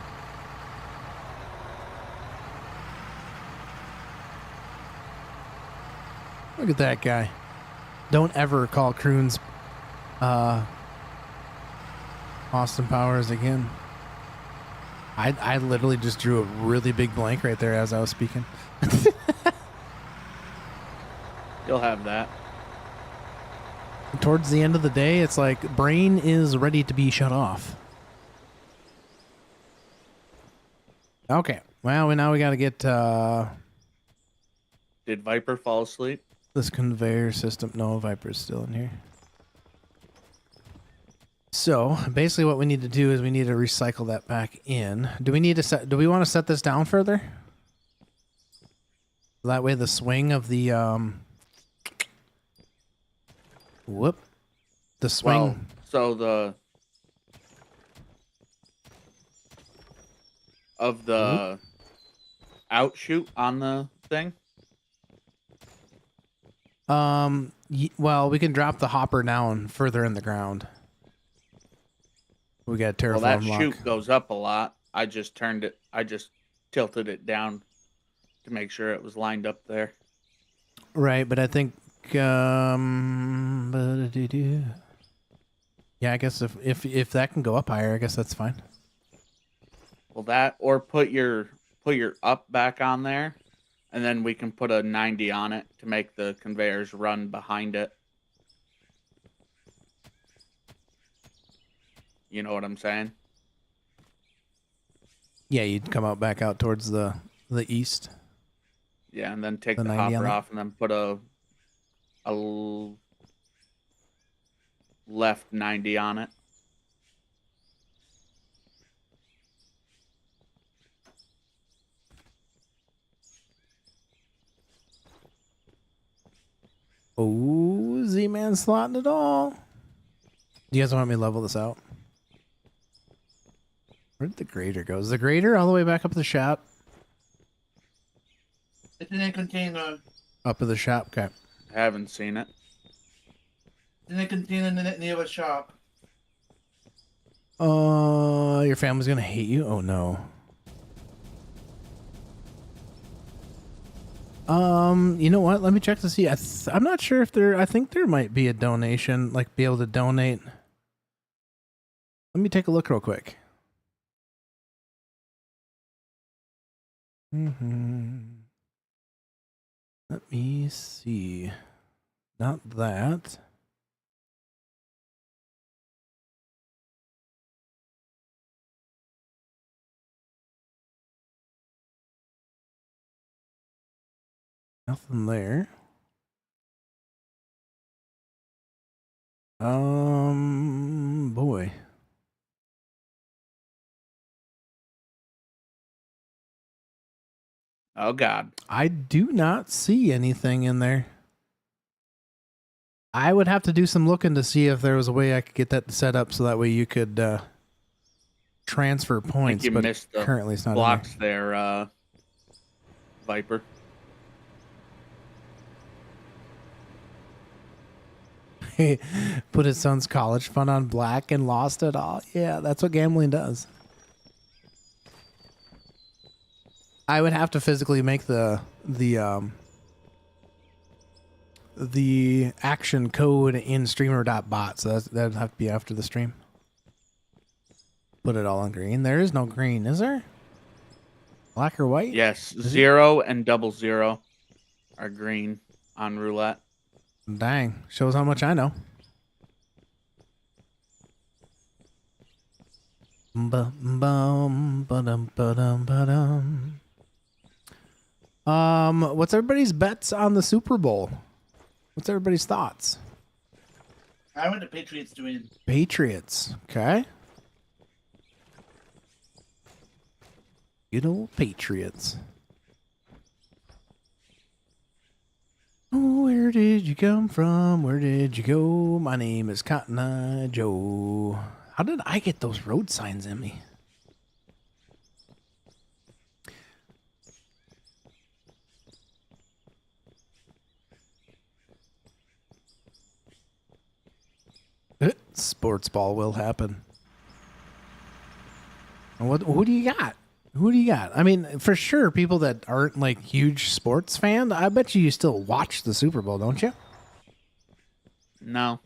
S1: Look at that guy. Don't ever call Croons Austin Powers again. I literally just drew a really big blank right there as I was speaking.
S2: You'll have that.
S1: Towards the end of the day, it's like brain is ready to be shut off. Okay. Well, now we got to get
S2: Did Viper fall asleep?
S1: this conveyor system. No, Viper's still in here. So basically, what we need to do is we need to recycle that back in. Do we need to set? Do we want to set this down further? That way, the swing of the the swing.
S2: Well, so the of the outshoot on the thing.
S1: Well, we can drop the hopper down further in the ground. We got terraform
S2: Well, that
S1: lock.
S2: chute goes up a lot. I just turned it. I just tilted it down to make sure it was lined up there.
S1: Right, but I think yeah, I guess if that can go up higher, I guess that's fine.
S2: Well, that or put your up back on there, and then we can put a 90 on it to make the conveyors run behind it. You know what I'm saying?
S1: Yeah, you'd come out back out towards the east.
S2: Yeah, and then take
S1: The
S2: the
S1: 90 on
S2: hopper
S1: it?
S2: off, and then put a left 90 on it.
S1: Oh, Z-Man slotting it all. Do you guys want me to level this out? Where did the grader go? Is the grader all the way back up the shop?
S4: It's in a container.
S1: Up to the shop? Okay.
S2: I haven't seen it.
S4: It's in a container near a shop.
S1: Your family's gonna hate you? Oh no. You know what? Let me check to see. I'm not sure if there. I think there might be a donation, like be able to donate. Let me take a look real quick. Let me see. Not that. Nothing there. Boy.
S2: Oh God.
S1: I do not see anything in there. I would have to do some looking to see if there was a way I could get that set up so that way you could transfer
S2: I think
S1: points,
S2: you
S1: but
S2: missed the
S1: currently it's not
S2: blocks there, Viper.
S1: in there. Put his son's college fund on black and lost it all. Yeah, that's what gambling does. I would have to physically make the action code in streamer.bot, so that'd have to be after the stream. Put it all on green. There is no green, is there? Black or white?
S2: Yes, 0 and 00 are green on roulette.
S1: Dang, shows how much I know. What's everybody's bets on the Super Bowl? What's everybody's thoughts?
S4: I want the Patriots to win.
S1: Patriots, okay. Good old Patriots. Oh, where did you come from? Where did you go? My name is Cotton Eye Joe. How did I get those road signs in me? Sports ball will happen. Who do you got? Who do you got? I mean, for sure, people that aren't like huge sports fan, I bet you still watch the Super Bowl, don't you?
S2: No.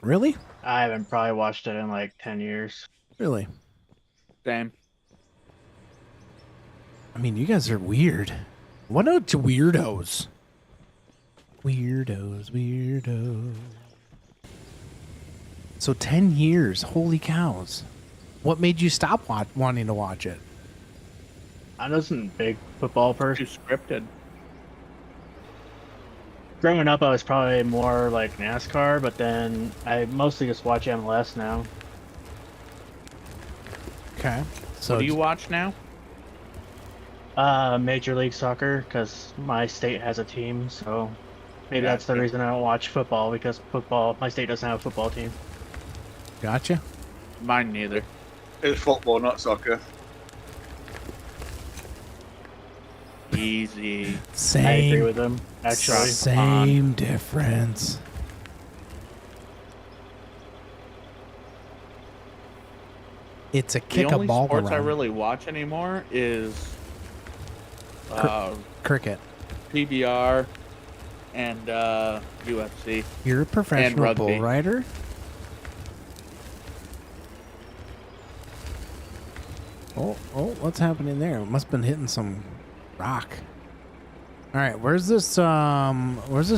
S1: Really?
S5: I haven't probably watched it in like 10 years.
S1: Really?
S2: Same.
S1: I mean, you guys are weird. What are weirdos? Weirdos. So 10 years. Holy cows. What made you stop wanting to watch it?
S5: I wasn't a big football person.
S2: Too scripted.
S5: Growing up, I was probably more like NASCAR, but then I mostly just watch MLS now.
S1: Okay. So
S2: What do you watch now?
S5: Major League Soccer, because my state has a team, so maybe that's the
S2: Gotcha.
S5: reason I don't watch football, because my state doesn't have a football team.
S1: Gotcha.
S2: Mine neither.
S7: It's football, not soccer.
S2: Easy.
S5: I agree
S1: Same.
S5: with them, actually.
S1: Same difference. It's a
S2: The
S1: kick a
S2: only
S1: ball
S2: sports I
S1: around.
S2: really watch anymore is
S1: Cricket.
S2: PBR and UFC.
S1: You're a professional
S2: rugby.
S1: bull rider? Oh, what's happening there? It must have been hitting some rock. All right, where's this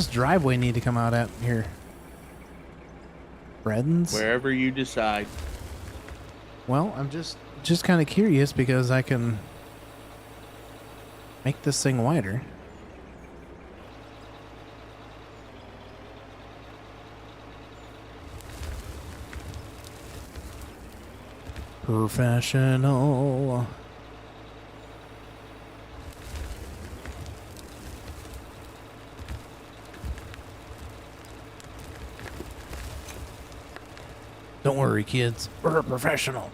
S1: driveway need to come out at here? Breddens?
S2: Wherever you decide.
S1: Well, I'm just kind of curious because I can make this thing wider. Professional. Don't worry, kids. We're a professional.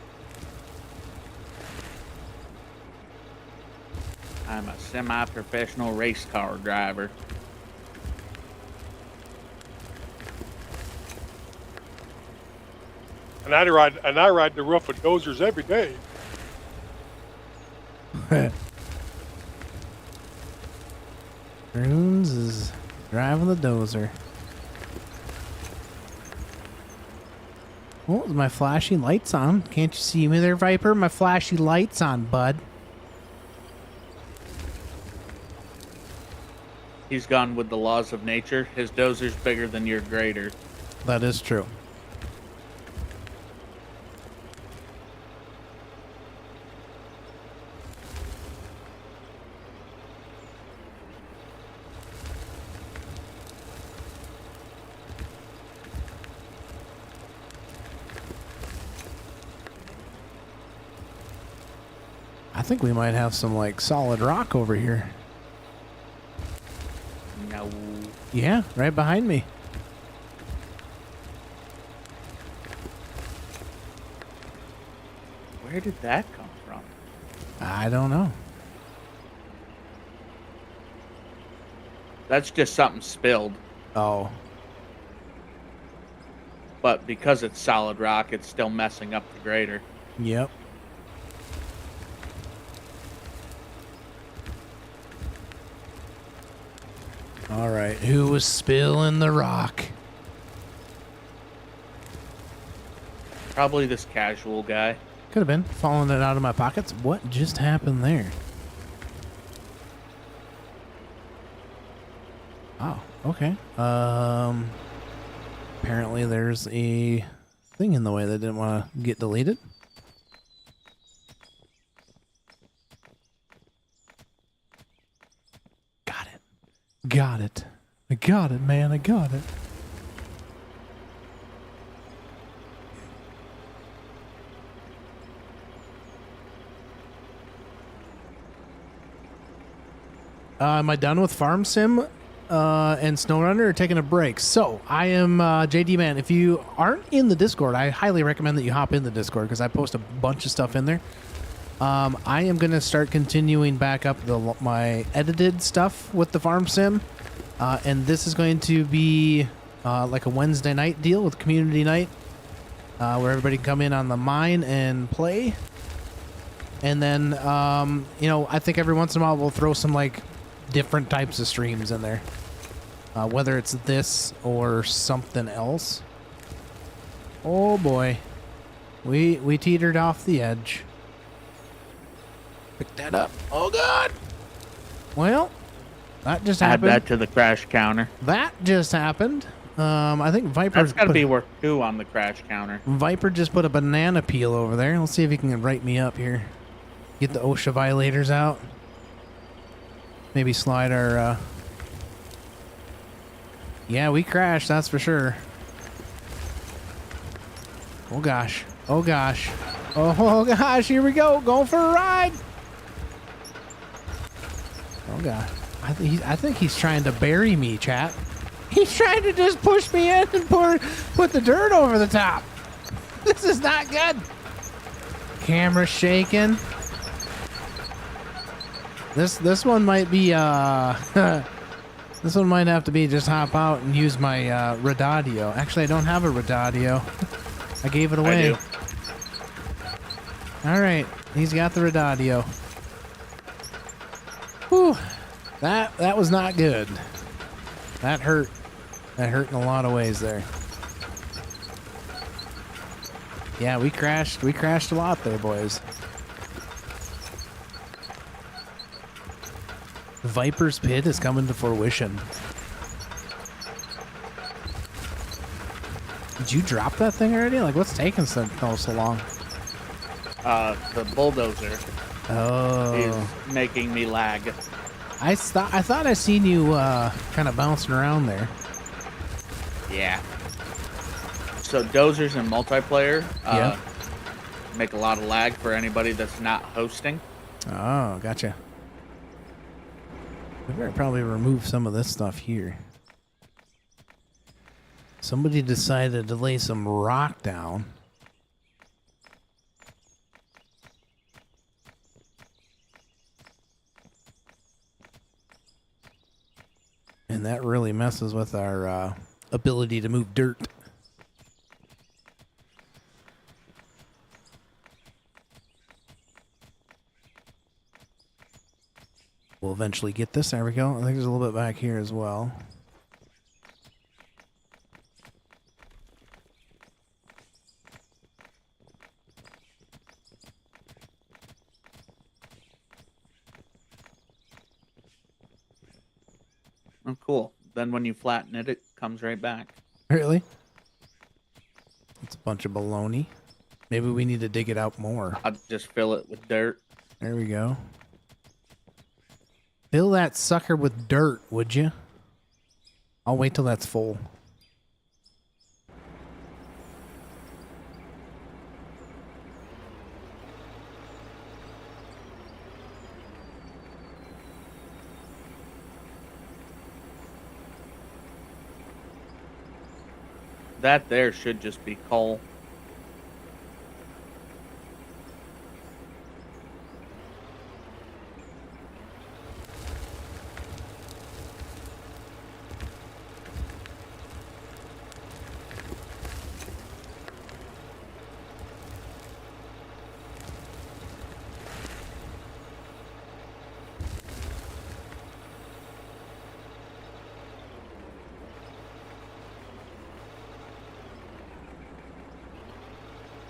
S2: I'm a semi-professional race car driver.
S3: And I ride the roof with dozers every day.
S1: Runes is driving the dozer. Oh, is my flashing lights on? Can't you see me there, Viper? My flashy lights on, bud.
S2: He's gone with the laws of nature. His dozer's bigger than your grader.
S1: That is true. I think we might have some like solid rock over here.
S2: No.
S1: Yeah, right behind me.
S2: Where did that come from?
S1: I don't know.
S2: That's just something spilled.
S1: Oh,
S2: But because it's solid rock, it's still messing up the grader.
S1: yep. All right, who was spilling the rock?
S2: Probably this casual guy.
S1: Could have been falling it out of my pockets. What just happened there? Oh, okay. Apparently there's a thing in the way that didn't want to get deleted. Got it. Got it. I got it, man. I got it. Am I done with Farm Sim and SnowRunner or taking a break? So, I am JD Man. If you aren't in the Discord, I highly recommend that you hop in the Discord because I post a bunch of stuff in there. I am going to start continuing back up my edited stuff with the Farm Sim. And this is going to be like a Wednesday night deal with community night where everybody can come in on the mine and play. And then, you know, I think every once in a while we'll throw some like different types of streams in there. Whether it's this or something else. Oh boy. We teetered off the edge. Pick that up. Oh god. Well, that just
S2: Add
S1: happened.
S2: that to the crash counter.
S1: That just happened. I think Viper's
S2: That's got to be worth 2 on the crash counter.
S1: Viper just put a banana peel over there. Let's see if he can write me up here. Get the OSHA violators out. Maybe slide our, Yeah, we crashed, that's for sure. Oh gosh. Oh gosh. Oh gosh, here we go. Going for a ride. Oh god. I think he's trying to bury me, chat. He's trying to just push me in and put the dirt over the top. This is not good. Camera shaking. This one might be this one might have to be just hop out and use my Redadio. Actually, I don't have a Redadio. I gave it away.
S2: I do.
S1: All right, he's got the Redadio. Whew. That was not good. That hurt. That hurt in a lot of ways there. Yeah, we crashed. We crashed a lot there, boys. Viper's Pit is coming to fruition. Did you drop that thing already? Like, what's taking so long?
S2: The bulldozer
S1: Oh.
S2: is making me lag.
S1: I thought I seen you kind of bouncing around there.
S2: Yeah. So dozers and multiplayer
S1: Yeah.
S2: make a lot of lag for anybody that's not hosting.
S1: Oh, gotcha. We better probably remove some of this stuff here. Somebody decided to lay some rock down. And that really messes with our ability to move dirt. We'll eventually get this. There we go. I think there's a little bit back here as well.
S2: Oh, cool. Then when you flatten it, it comes right back.
S1: Really? It's a bunch of baloney. Maybe we need to dig it out more.
S2: I'll just fill it with dirt.
S1: There we go. Fill that sucker with dirt, would you? I'll wait till that's full.
S2: That there should just be coal.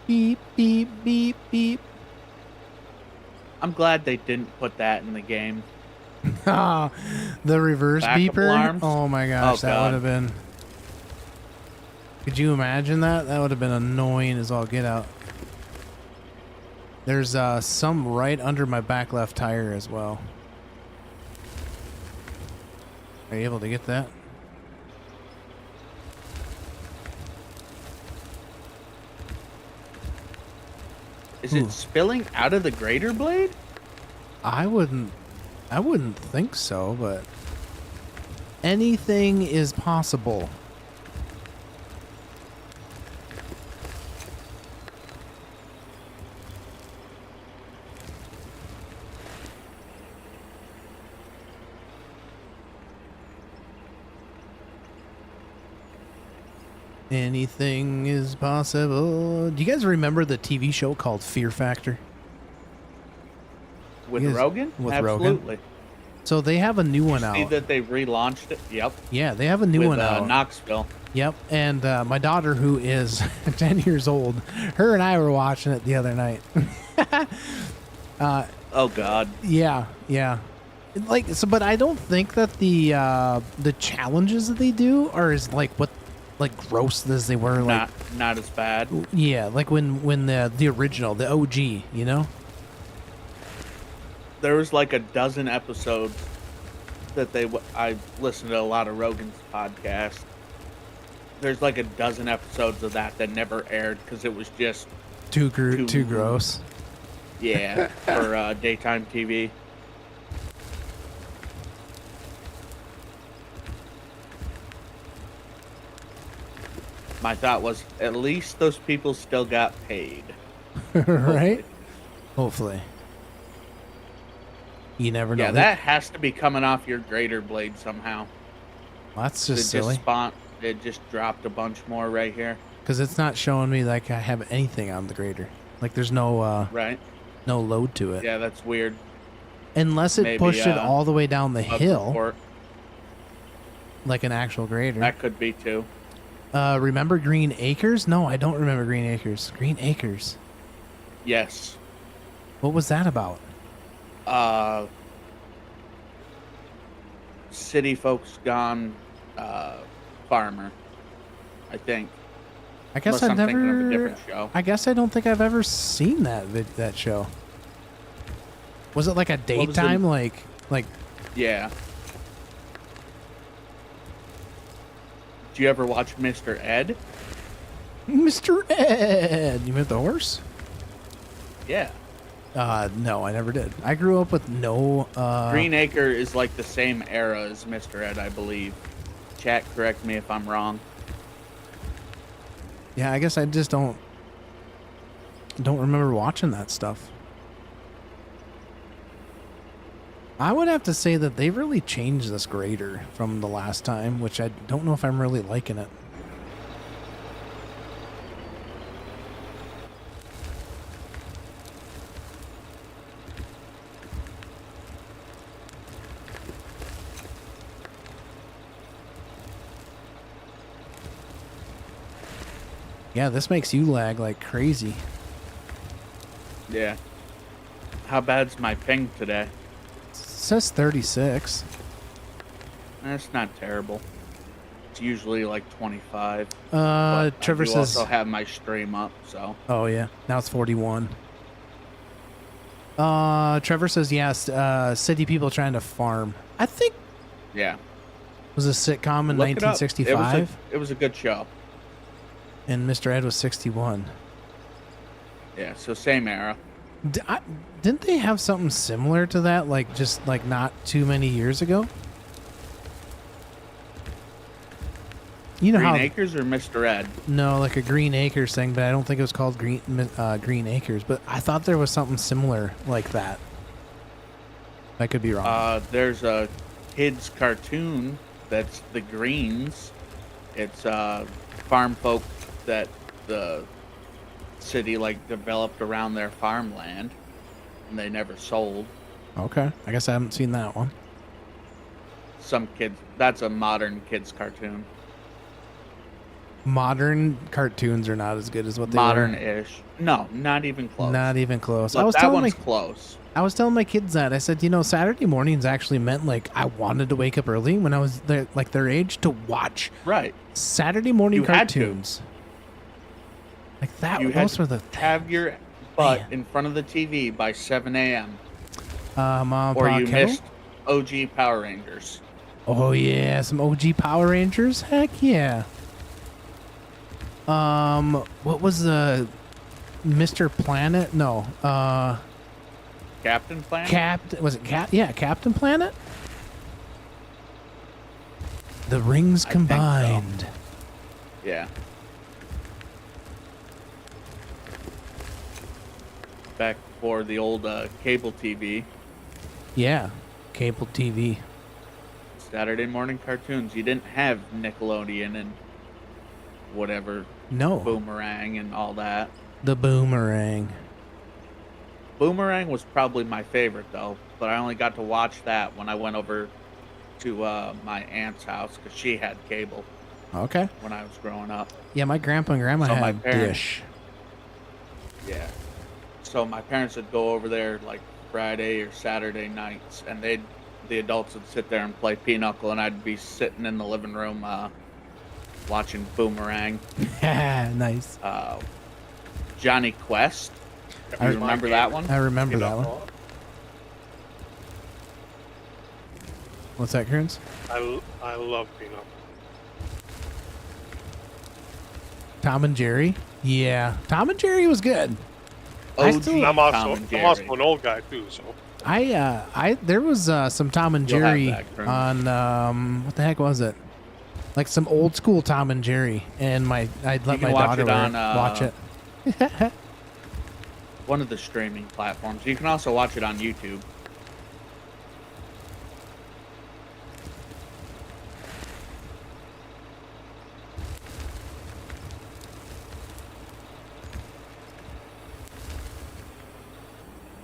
S1: Beep, beep, beep, beep.
S2: I'm glad they didn't put that in the game.
S1: Ah, the reverse
S2: Backup
S1: beeper.
S2: alarms?
S1: Oh my gosh,
S2: Oh,
S1: that
S2: God.
S1: would have been. Could you imagine that? That would have been annoying as all get out. There's some right under my back left tire as well. Are you able to get that?
S2: Is
S1: Ooh.
S2: it spilling out of the grater blade?
S1: I wouldn't think so, but anything is possible. Anything is possible. Do you guys remember the TV show called Fear Factor?
S2: With
S1: You guys-
S2: Rogan?
S1: with Rogan?
S2: Absolutely.
S1: So they have a new one
S2: See
S1: out.
S2: that they relaunched it? Yep.
S1: Yeah, they have a new
S2: With
S1: one out.
S2: Knoxville.
S1: Yep, and my daughter, who is 10 years old, her and I were watching it the other night.
S2: Oh God.
S1: Yeah. Like so, but I don't think that the challenges that they do are as like gross as they were. Like
S2: Not as bad.
S1: yeah, like when the original, the OG, you know.
S2: There was like a dozen episodes that I listened to a lot of Rogan's podcast. There's like a dozen episodes of that never aired because it was just
S1: Too gross.
S2: yeah for daytime TV. My thought was at least those people still got paid.
S1: Right? Hopefully. You never know.
S2: Yeah, that has to be coming off your grater blade somehow.
S1: That's just silly.
S2: It just dropped a bunch more right here.
S1: Because it's not showing me like I have anything on the grader. Like there's no
S2: Right.
S1: no load to it.
S2: Yeah, that's weird.
S1: Unless it
S2: Maybe,
S1: pushed it all the way down the
S2: Bug
S1: hill,
S2: report.
S1: like an actual grader.
S2: That could be too.
S1: Remember Green Acres? No, I don't remember Green Acres. Green Acres.
S2: Yes.
S1: What was that about?
S2: City folks gone farmer, I think.
S1: I guess
S2: Unless
S1: I've
S2: I'm thinking of a
S1: never.
S2: different show.
S1: I guess I don't think I've ever seen that show. Was it like a
S2: was the-
S1: daytime like?
S2: Yeah. Do you ever watch Mr. Ed?
S1: Mr. Ed? You meant the horse?
S2: Yeah.
S1: No, I never did. I grew up with no.
S2: Green Acre is like the same era as Mr. Ed, I believe. Chat, correct me if I'm wrong.
S1: Yeah, I guess I just don't remember watching that stuff. I would have to say that they really changed this grader from the last time, which I don't know if I'm really liking it. Yeah, this makes you lag like crazy.
S2: Yeah. How bad's my ping today?
S1: It says 36.
S2: That's not terrible. It's usually like 25.
S1: Trevor
S2: I do
S1: says.
S2: also have my stream up, so.
S1: Oh yeah, now it's 41. Trevor says yes. City people trying to farm. I think
S2: Yeah.
S1: it was a sitcom in
S2: Look it up.
S1: 1965,
S2: It was a good show.
S1: and Mr. Ed was 61.
S2: Yeah, so same era.
S1: Didn't they have something similar to that, like just like not too many years ago? You know
S2: Green
S1: how
S2: Acres or Mr. Ed?
S1: no, like a Green Acres thing, but I don't think it was called Green Acres. But I thought there was something similar like that. I could be wrong.
S2: There's a kids cartoon that's the Greens. It's farm folk that the city like developed around their farmland, and they never sold.
S1: Okay, I guess I haven't seen that one.
S2: Some kids. That's a modern kids cartoon.
S1: Modern cartoons are not as good as what they were.
S2: Modern-ish. No, not even close.
S1: Not even close.
S2: Look,
S1: I was
S2: that
S1: telling
S2: one's
S1: my
S2: close.
S1: I was telling my kids that. I said, you know, Saturday mornings actually meant like I wanted to wake up early when I was their age to watch
S2: Right.
S1: Saturday morning
S2: You had to.
S1: cartoons. Like that.
S2: You had
S1: Those
S2: to
S1: were the
S2: have your butt
S1: Man.
S2: in front of the TV by 7 a.m.
S1: Mom,
S2: or
S1: Pa,
S2: you
S1: Kendall?
S2: missed OG Power Rangers.
S1: Oh yeah, some OG Power Rangers. Heck yeah. What was the Mr. Planet? No.
S2: Captain Planet?
S1: Was it Captain Planet? The rings
S2: I think so.
S1: combined.
S2: Yeah. Back for the old cable TV,
S1: Yeah, cable TV.
S2: Saturday morning cartoons. You didn't have Nickelodeon and whatever,
S1: No,
S2: Boomerang and all that.
S1: the boomerang.
S2: Boomerang was probably my favorite though, but I only got to watch that when I went over to my aunt's house because she had cable
S1: Okay.
S2: when I was growing up.
S1: Yeah, my grandpa and grandma
S2: So my
S1: had
S2: parents-
S1: Dish.
S2: Yeah. So my parents would go over there like Friday or Saturday nights, and the adults would sit there and play pinochle, and I'd be sitting in the living room watching Boomerang.
S1: Nice.
S2: Johnny Quest.
S1: I
S2: You remember that one?
S1: I remember that one.
S3: Pinochle.
S1: What's that, Kearns?
S3: I love Pinochle.
S1: Tom and Jerry. Yeah, Tom and Jerry was good. I
S2: OG
S1: still-
S3: I'm
S2: Tom
S3: also
S2: and
S3: I'm also
S2: Jerry.
S3: an old guy too, so
S1: There was some Tom and
S2: You'll have
S1: Jerry
S2: that, Kearns.
S1: on what the heck was it? Like some old school Tom and Jerry, and I'd let
S2: You can
S1: my
S2: watch
S1: daughter
S2: it on,
S1: watch it.
S2: one of the streaming platforms. You can also watch it on YouTube.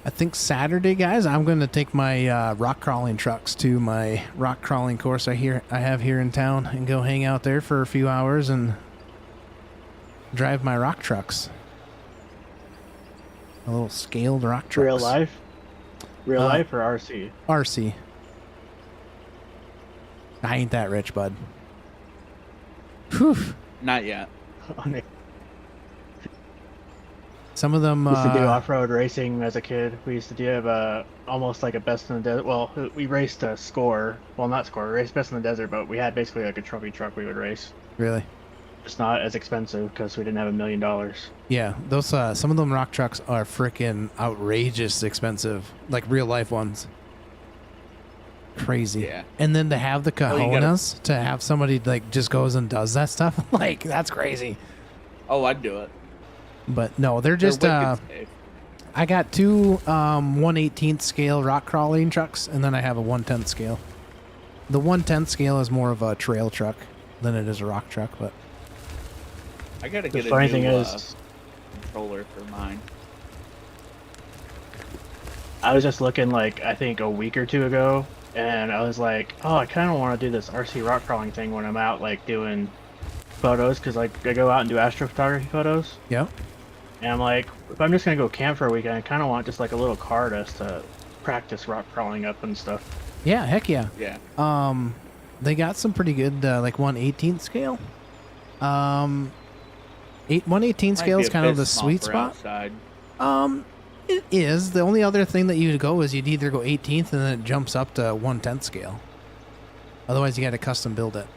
S1: I think Saturday, guys, I'm going to take my rock crawling trucks to my rock crawling course I have here in town and go hang out there for a few hours and drive my rock trucks. A little scaled rock trucks.
S5: Real life? Real life or RC?
S1: RC. I ain't that rich, bud. Whew.
S2: Not yet.
S5: I
S1: Some of them.
S5: used to do off-road racing as a kid. We used to do almost like a best in the desert. Well, we raced a score. Well, not score. We raced best in the desert, but we had basically like a trophy truck we would race.
S1: Really?
S5: It's not as expensive because we didn't have $1 million.
S1: Yeah, those some of them rock trucks are freaking outrageous expensive, like real life ones. Crazy.
S2: Yeah.
S1: And then to have the
S2: Well, you gotta-
S1: cojones to have somebody like just goes and does that stuff, like that's crazy.
S2: Oh, I'd do it.
S1: But no, they're
S2: They're
S1: just
S2: wicked safe.
S1: I got two 1/18th scale rock crawling trucks, and then I have a 1/10th scale. The 1/10th scale is more of a trail truck than it is a rock truck, but
S2: I gotta
S5: The
S2: get
S5: funny
S2: a new
S5: thing is,
S2: controller for mine.
S5: I was just looking like I think a week or two ago, and I was like, oh, I kind of want to do this RC rock crawling thing when I'm out like doing photos, because like I go out and do astrophotography photos,
S1: yeah.
S5: and I'm like, if I'm just gonna go camp for a weekend, I kind of want just like a little car just to practice rock crawling up and stuff.
S1: Yeah, heck yeah.
S2: Yeah.
S1: They got some pretty good like 1/18th scale. 1/18th scale is kind of the sweet spot.
S2: Outside.
S1: It is. The only other thing that you'd go is you'd either go 18th and then it jumps up to 1/10th scale. Otherwise, you got to custom build it.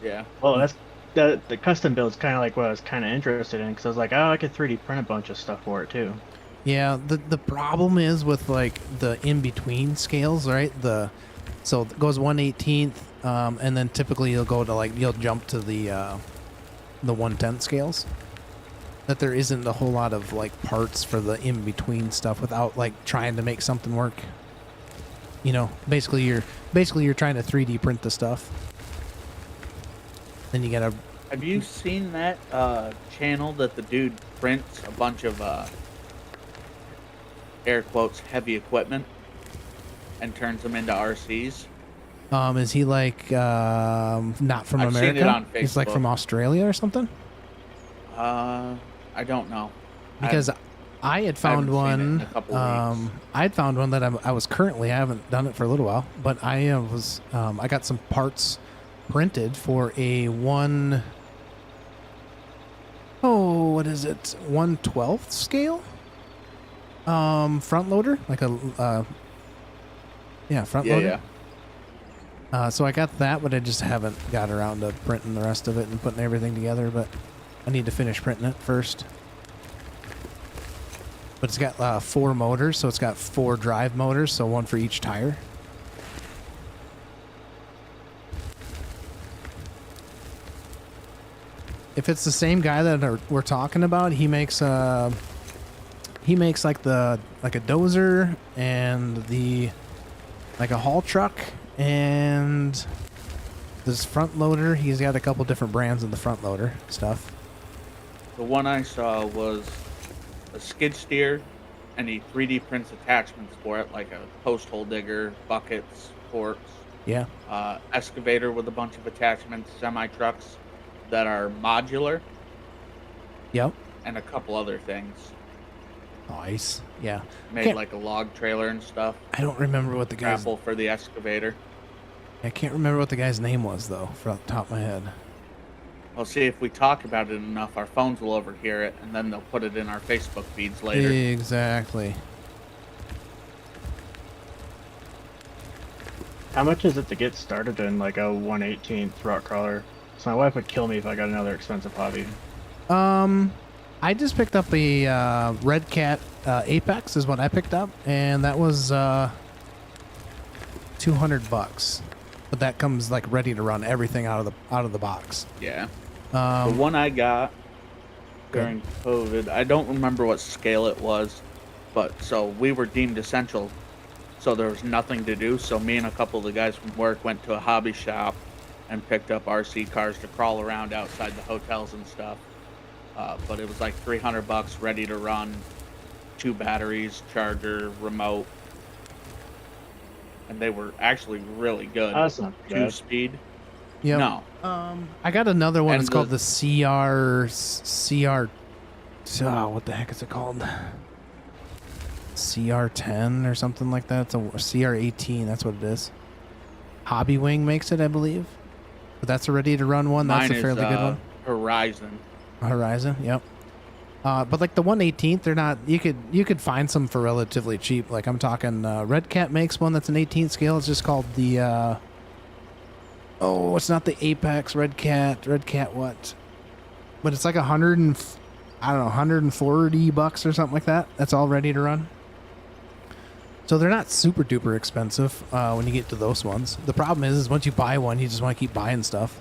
S2: Yeah.
S5: Well, that's the custom build's kind of like what I was kind of interested in, because I was like, oh, I could 3D print a bunch of stuff for it too.
S1: Yeah. The problem is with like the in between scales, right? So it goes 1/18th, and then typically you'll go to you'll jump to the 1/10th scales. That there isn't a whole lot of like parts for the in between stuff without like trying to make something work. You know, basically you're trying to 3D print the stuff. Then you gotta.
S2: Have you seen that channel that the dude prints a bunch of air quotes heavy equipment and turns them into RCs?
S1: Is he like not from
S2: I've seen
S1: America?
S2: it on
S1: He's like
S2: Facebook.
S1: from Australia or something.
S2: I don't know.
S1: Because I had found
S2: haven't seen it in
S1: one.
S2: a couple weeks.
S1: I had found one that I was currently. I haven't done it for a little while, but I was. I got some parts printed for a one. Oh, what is it? 1/12th scale. Front loader, like a. Front
S2: Yeah,
S1: loader.
S2: yeah.
S1: So I got that, but I just haven't got around to printing the rest of it and putting everything together. But I need to finish printing it first. But it's got 4 motors, so it's got 4 drive motors, so one for each tire. If it's the same guy that we're talking about, he makes like a dozer and like a haul truck and this front loader. He's got a couple different brands of the front loader stuff.
S2: The one I saw was a skid steer any 3D prints attachments for it, like a post hole digger, buckets, forks,
S1: Yeah.
S2: excavator with a bunch of attachments, semi trucks that are modular,
S1: Yep.
S2: and a couple other things.
S1: Nice. Yeah.
S2: Made
S1: Can't-
S2: like a log trailer and stuff.
S1: I don't remember what the guy's.
S2: Grapple for the excavator.
S1: I can't remember what the guy's name was though, from the top of my head.
S2: Well, see, if we talk about it enough, our phones will overhear it, and then they'll put it in our Facebook feeds later.
S1: Exactly.
S5: How much is it to get started in like a 1/18th rock crawler? So my wife would kill me if I got another expensive hobby.
S1: I just picked up a Red Cat Apex is what I picked up, and that was $200. But that comes like ready to run everything out of the box.
S2: Yeah. The one I got
S1: Good.
S2: during COVID, I don't remember what scale it was, but so we were deemed essential, so there was nothing to do. So me and a couple of the guys from work went to a hobby shop and picked up RC cars to crawl around outside the hotels and stuff. But it was like $300, ready to run, 2 batteries, charger, remote, and they were actually really good.
S5: That's not bad.
S2: 2-speed.
S1: Yep.
S2: No.
S1: I got another one.
S2: And
S1: It's called the CR. Oh, what the heck is it called? CR10 or something like that. It's a CR18. That's what it is. Hobby Wing makes it, I believe. But that's a ready to run one. That's
S2: Mine
S1: a fairly
S2: is,
S1: good one.
S2: Horizon.
S1: Horizon. Yep. But like the 1/18th, they're not. You could find some for relatively cheap. Like I'm talking. Red Cat makes one that's an 18th scale. It's just called the. Oh, it's not the Apex Red Cat. Red Cat what? But it's like $140 or something like that. That's all ready to run. So they're not super duper expensive when you get to those ones. The problem is once you buy one, you just want to keep buying stuff.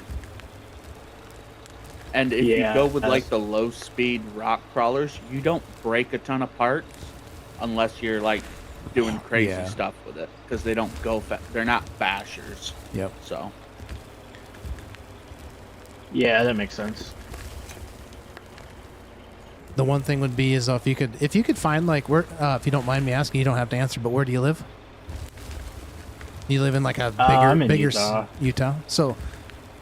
S2: And if
S5: Yeah,
S2: you go with like
S5: that's-
S2: the low speed rock crawlers, you don't break a ton of parts unless you're like doing crazy
S1: Yeah.
S2: stuff with it because they don't go they're not bashers.
S1: Yep.
S2: So
S5: Yeah, that makes sense.
S1: The one thing would be is if you could find like where if you don't mind me asking, you don't have to answer, but where do you live? You live in like a
S5: I'm in
S1: bigger
S5: Utah.
S1: So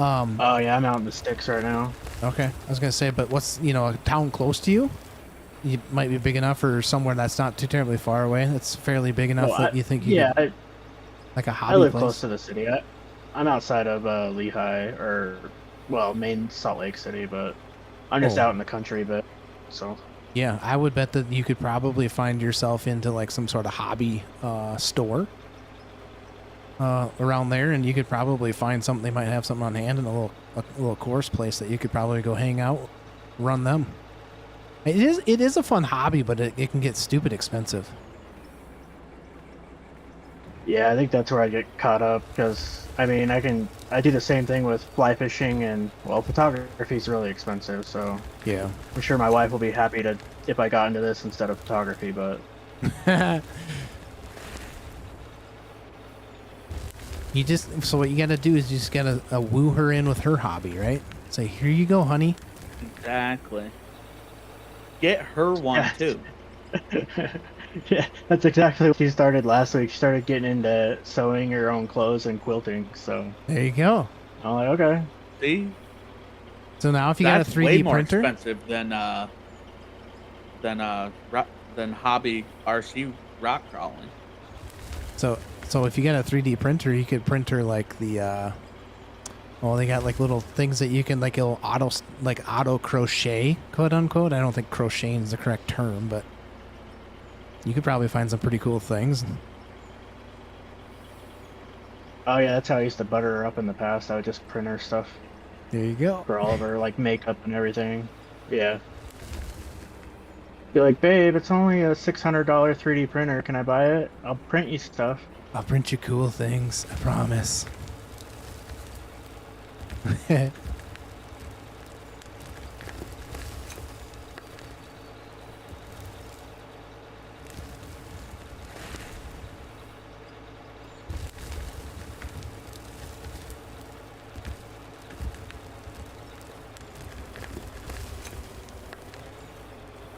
S5: Oh yeah, I'm out in the sticks right now.
S1: okay, I was gonna say, but what's a town close to you? You might be big enough, or somewhere that's not too terribly far away. That's fairly big enough
S5: Well,
S1: that you think you
S5: Yeah,
S1: could, like a hobby
S5: I live
S1: place.
S5: close to the city. I'm outside of Lehigh, or main Salt Lake City, but I'm just
S1: Oh.
S5: out in the country. But so
S1: Yeah, I would bet that you could probably find yourself into like some sort of hobby store around there, and you could probably find something. They might have something on hand in a little course place that you could probably go hang out, run them. It is a fun hobby, but it can get stupid expensive.
S5: yeah, I think that's where I get caught up because I do the same thing with fly fishing and photography is really expensive. So
S1: Yeah.
S5: I'm sure my wife will be happy if I got into this instead of photography. But
S1: So what you gotta do is you just gotta woo her in with her hobby, right? Say, here you go, honey.
S2: exactly. Get her one
S5: Yeah.
S2: too.
S5: yeah, that's exactly what she started last week. She started getting into sewing her own clothes and quilting. So
S1: There you go.
S5: I'm like, okay.
S2: See,
S1: So now if you
S2: that's
S1: got a 3D
S2: way more
S1: printer,
S2: expensive than hobby RC rock crawling.
S1: so if you got a 3D printer, you could print her like the they got like little things that you can like it'll auto crochet, quote unquote. I don't think crocheting is the correct term, but you could probably find some pretty cool things.
S5: Oh yeah, that's how I used to butter her up in the past. I would just print her stuff
S1: There you go.
S5: for all of her like makeup and everything. Yeah. Be like, babe, it's only a $600 3D printer. Can I buy it? I'll print you stuff.
S1: I'll print you cool things. I promise.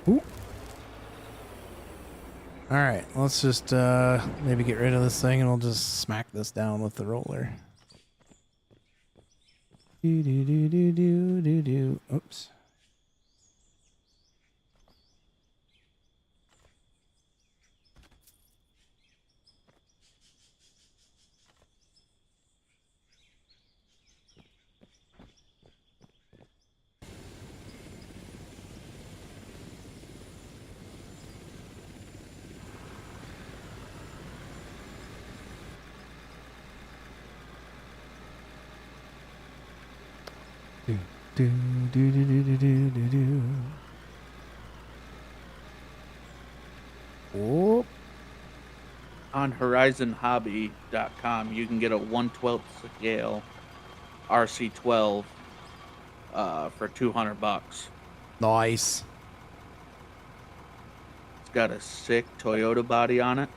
S1: Ooh. All right, let's just maybe get rid of this thing and we'll just smack this down with the roller. Do do do do do do do. Oops. Do do do do do do do do. Oh.
S2: On horizonhobby.com, you can get a 1/12 scale RC12 for $200.
S1: Nice.
S2: It's got a sick Toyota body on it.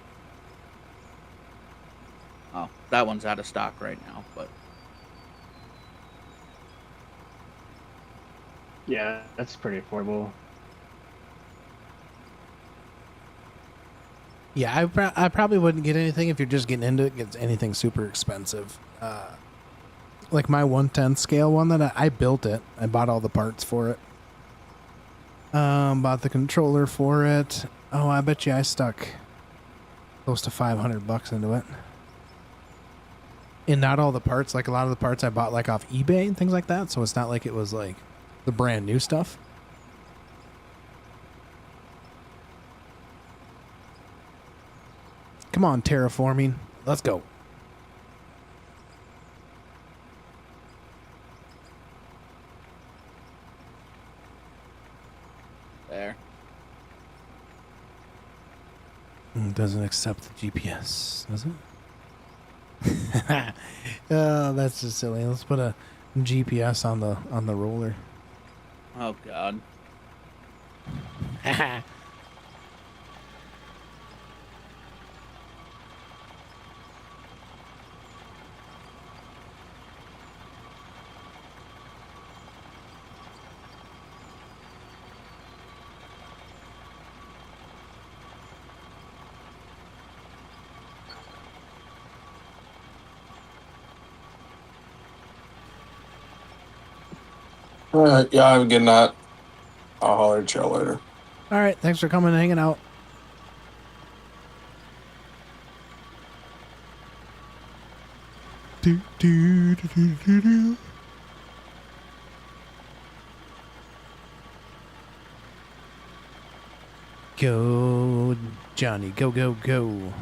S2: Oh, that one's out of stock right now, but
S5: Yeah, that's pretty affordable.
S1: Yeah, I probably wouldn't get anything if you're just getting into it. Get anything super expensive. Like my 1/10 scale one that I built it. I bought all the parts for it. Bought the controller for it. Oh, I bet you I stuck close to $500 into it. And not all the parts. Like a lot of the parts I bought like off eBay and things like that. So it's not like it was like the brand new stuff. Come on, terraforming. Let's go.
S2: there.
S1: Doesn't accept the GPS, does it? Oh, that's just silly. Let's put a GPS on the roller.
S2: Oh God.
S6: All right, yeah, I'm getting that. I'll holler at y'all later.
S1: All right, thanks for coming and hanging out. Do, do, do, do, do, do. Go, Johnny, go, go, go.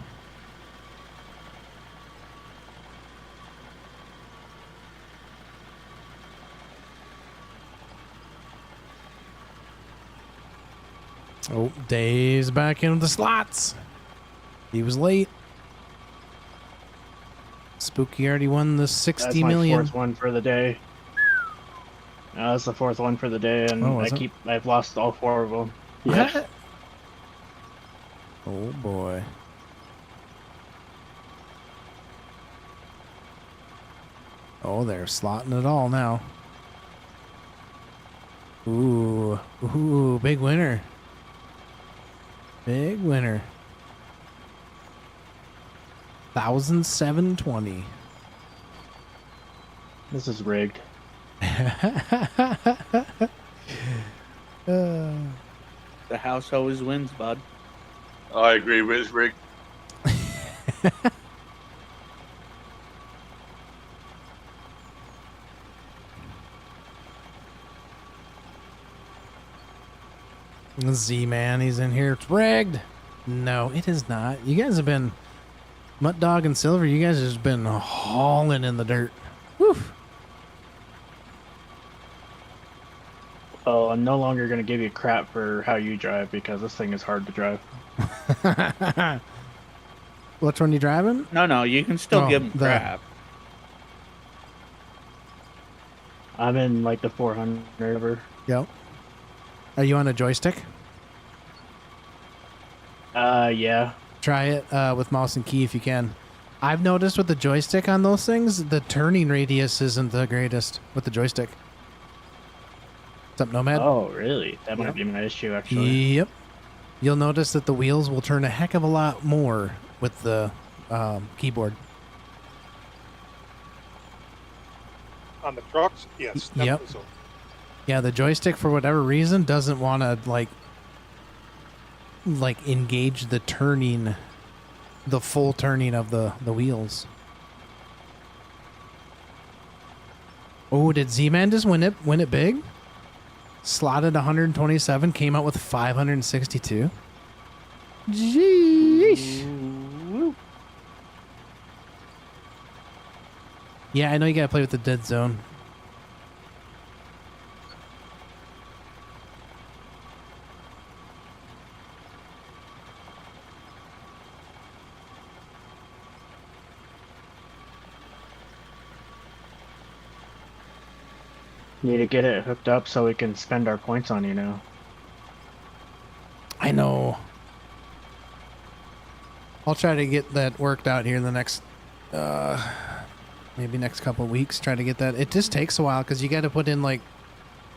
S1: Oh, Dave's back into the slots. He was late. Spooky already won the 60
S5: That's my
S1: million.
S5: fourth one for the day. That's the fourth one for the day, and
S1: Oh, is it?
S5: I've lost all four of them. Yeah.
S1: What? Oh boy. Oh, they're slotting it all now. Ooh, ooh, big winner. Big winner. 1,720.
S5: This is rigged.
S2: The house always wins, bud.
S7: I agree with Rick.
S1: Z-Man, he's in here. It's rigged. No, it is not. You guys have been, Mutt Dog and Silver, you guys have just been hauling in the dirt. Whew.
S5: Well, I'm no longer going to give you crap for how you drive because this thing is hard to drive.
S1: Which one you driving?
S2: No, you can still
S1: Oh,
S2: give him
S1: the-
S2: crap.
S5: I'm in like the 400 over.
S1: Yep. Are you on a joystick?
S5: Yeah.
S1: Try it with mouse and key if you can. I've noticed with the joystick on those things, the turning radius isn't the greatest with the joystick. What's up, Nomad?
S5: Oh, really? That might
S1: Yep.
S5: be my issue, actually.
S1: Yep. you'll notice that the wheels will turn a heck of a lot more with the keyboard.
S3: On the trucks, yes,
S1: Yep.
S3: definitely so.
S1: Yeah, the joystick for whatever reason doesn't want to like engage the turning, the full turning of the wheels. Oh, did Z-Man just win it big? Slotted 127, came out with 562. Jeez. Yeah, I know you gotta play with the dead zone.
S5: Need to get it hooked up so we can spend our points on you now.
S1: I know. I'll try to get that worked out here in the next, maybe next couple of weeks. Try to get that. It just takes a while because you got to put in like,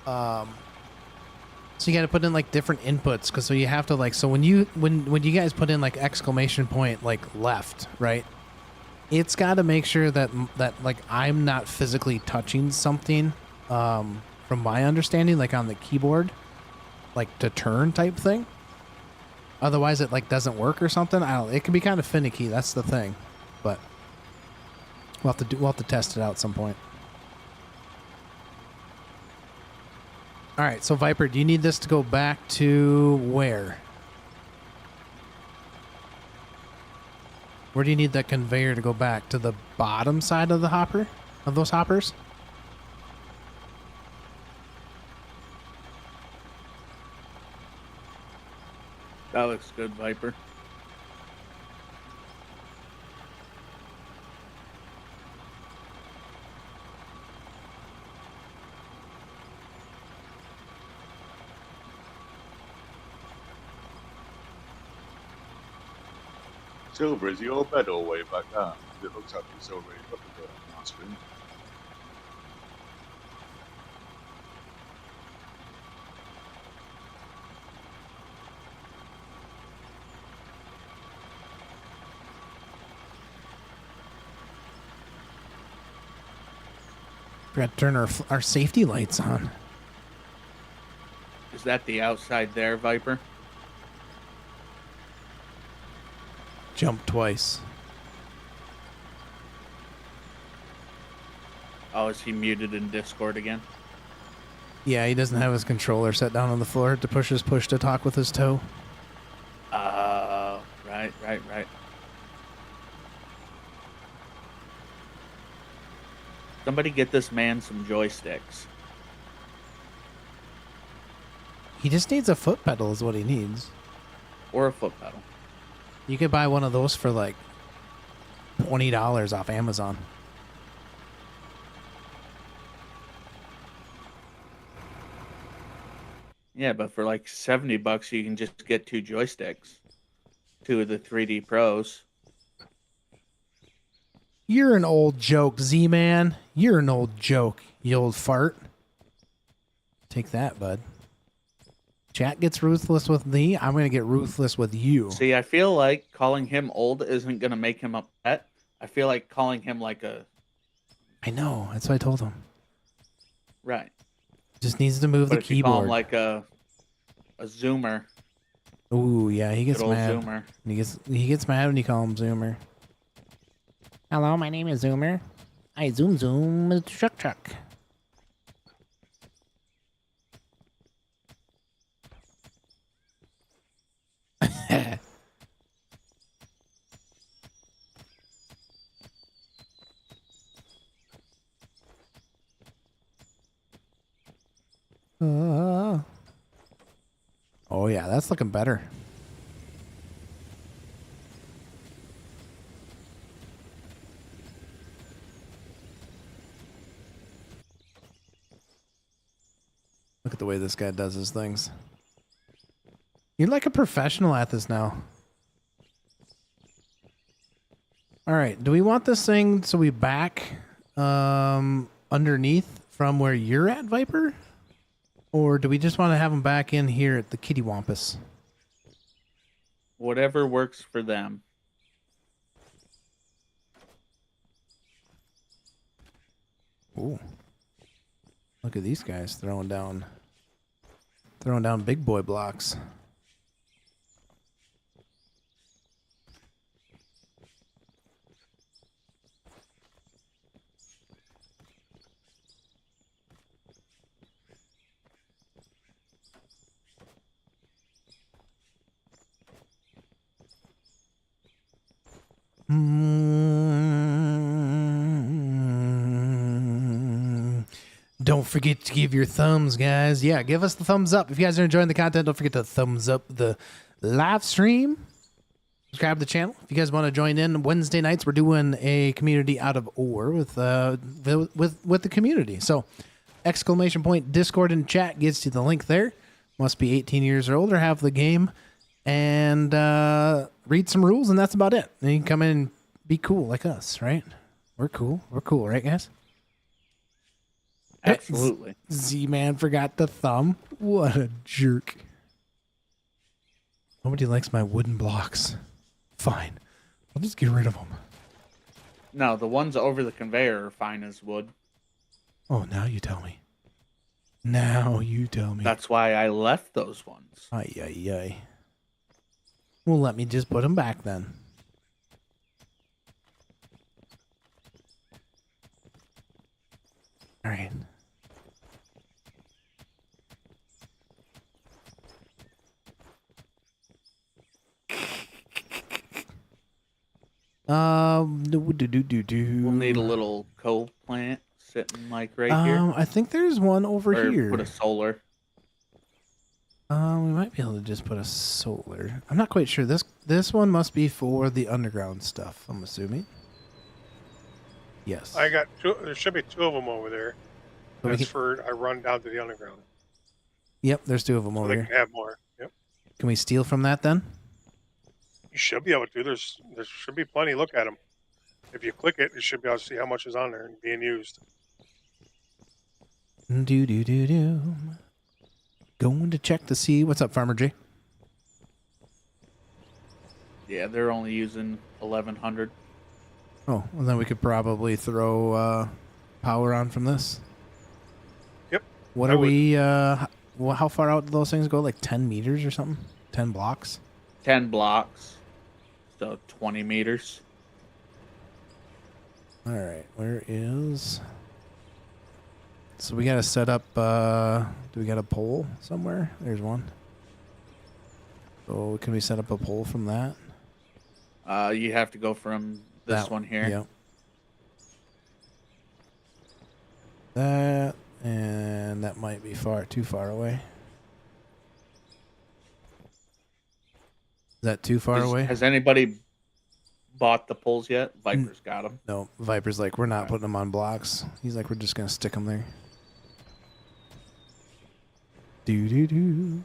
S1: so you got to put in like different inputs because so you have to like so when you guys put in like exclamation point like left, right? It's got to make sure that like I'm not physically touching something. From my understanding, like on the keyboard, like to turn type thing. Otherwise, it like doesn't work or something. I don't. It can be kind of finicky. That's the thing, but we'll have to test it out at some point. All right. So Viper, do you need this to go back to where? Where do you need that conveyor to go back to the bottom side of the hopper of those hoppers?
S2: That looks good, Viper.
S7: Silver, is your bed all the way back down? It looks like it's already up on screen.
S1: Forgot to turn our safety lights on.
S2: Is that the outside there, Viper?
S1: Jump twice.
S2: Oh, is he muted in Discord again?
S1: Yeah, he doesn't have his controller set down on the floor to push his push to talk with his toe.
S2: Right. Somebody get this man some joysticks.
S1: He just needs a foot pedal is what he needs.
S2: Or a foot pedal.
S1: You could buy one of those for like $20 off Amazon.
S2: Yeah, but for like $70 you can just get 2 joysticks. 2 of the 3D Pros.
S1: You're an old joke, Z-Man. You're an old joke, you old fart. Take that, bud. Chat gets ruthless with me. I'm going to get ruthless with you.
S2: See, I feel like calling him old isn't going to make him upset. I feel like calling him like a...
S1: I know. That's what I told him.
S2: Right.
S1: Just needs to move
S2: But
S1: the
S2: if you call
S1: keyboard.
S2: him like a zoomer.
S1: Ooh, yeah, he gets
S2: Good old
S1: mad.
S2: zoomer.
S1: He gets mad when you call him Zoomer. Hello, my name is Zoomer. I zoom with truck. Oh yeah, that's looking better. Look at the way this guy does his things. You're like a professional at this now. All right, do we want this thing so we back underneath from where you're at, Viper? Or do we just want to have him back in here at the Kitty Wampus?
S2: Whatever works for them.
S1: Ooh. Look at these guys throwing down big boy blocks. Don't forget to give your thumbs, guys. Yeah, give us the thumbs up. If you guys are enjoying the content, don't forget to thumbs up the live stream. Subscribe to the channel. If you guys want to join in, Wednesday nights we're doing a community out of Ore with the community. So, exclamation point Discord and chat gets you the link there. Must be 18 years or older, have the game, and read some rules, and that's about it. And you can come in and be cool like us, right? We're cool. We're cool, right, guys?
S2: Absolutely.
S1: Z-Man forgot the thumb. What a jerk. Nobody likes my wooden blocks. Fine. I'll just get rid of them.
S2: No, the ones over the conveyor are fine as wood.
S1: Oh, now you tell me. Now you tell me.
S2: That's why I left those ones.
S1: Ay, ay, ay. Well, let me just put them back then. All right.
S2: We'll need a little coal plant sitting like right here.
S1: I think there's one over
S2: Or
S1: here.
S2: put a solar.
S1: We might be able to just put a solar. I'm not quite sure. This one must be for the underground stuff, I'm assuming. Yes.
S3: I got two. There should be two of them over there.
S1: So we
S3: That's
S1: can-
S3: for I run down to the underground.
S1: Yep, there's two of them
S3: So
S1: over
S3: they
S1: here.
S3: can have more. Yep.
S1: Can we steal from that then?
S3: You should be able to. There should be plenty. Look at them. If you click it, you should be able to see how much is on there and being used.
S1: Do. Going to check to see what's up, Farmer J.
S2: Yeah, they're only using 1100.
S1: Oh, well then we could probably throw power on from this.
S3: Yep.
S1: What
S3: I
S1: are
S3: would.
S1: we? Well, how far out do those things go? Like 10 meters or something? 10 blocks?
S2: 10 blocks. So 20 meters.
S1: All right, where is? So we gotta set up. Do we got a pole somewhere? There's one. So can we set up a pole from that?
S2: You have to go from this one here.
S1: Yep. That and that might be too far away. Is that too far away?
S2: Has anybody bought the poles yet? Viper's got them.
S1: No, Viper's like, we're not putting them on blocks. He's like, we're just gonna stick them there. Do.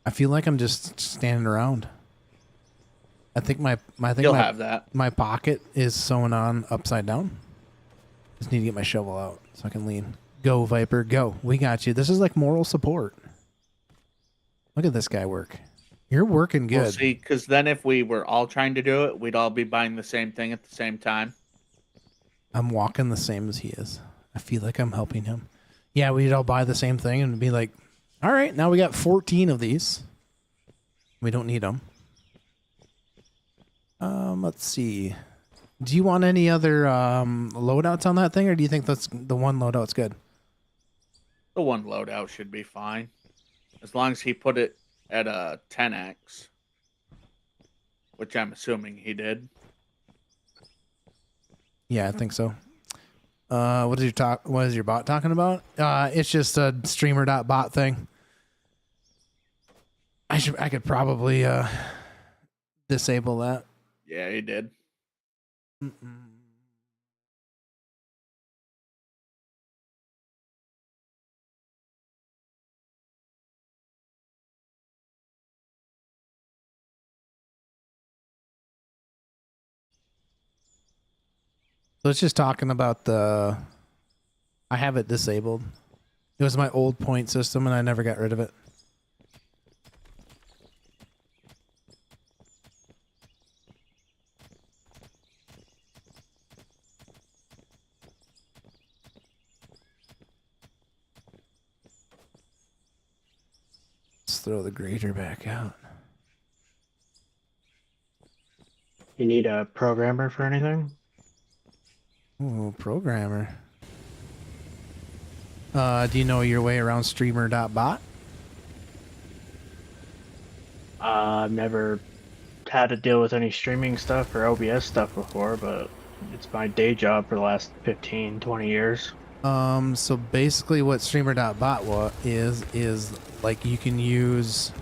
S1: I feel like I'm just standing around. I think
S2: You'll have that.
S1: my pocket is sewn on upside down. Just need to get my shovel out so I can lean. Go, Viper, go. We got you. This is like moral support. Look at this guy work. You're working good.
S2: We'll see, because then if we were all trying to do it, we'd all be buying the same thing at the same time.
S1: I'm walking the same as he is. I feel like I'm helping him. Yeah, we'd all buy the same thing and be like, all right, now we got 14 of these. We don't need them. Let's see. Do you want any other loadouts on that thing, or do you think that's the one loadout's good?
S2: The one loadout should be fine. As long as he put it at a 10x. Which I'm assuming he did.
S1: Yeah, I think so. What is your bot talking about? It's just a streamer.bot thing. I could probably disable that.
S2: Yeah, he did.
S1: So it's just talking about I have it disabled. It was my old point system and I never got rid of it. throw the grater back out.
S5: You need a programmer for anything?
S1: Ooh, programmer. Do you know your way around streamer.bot?
S5: I've never had to deal with any streaming stuff or OBS stuff before, but it's my day job for the last 15, 20 years.
S1: So basically what streamer.bot is like you can use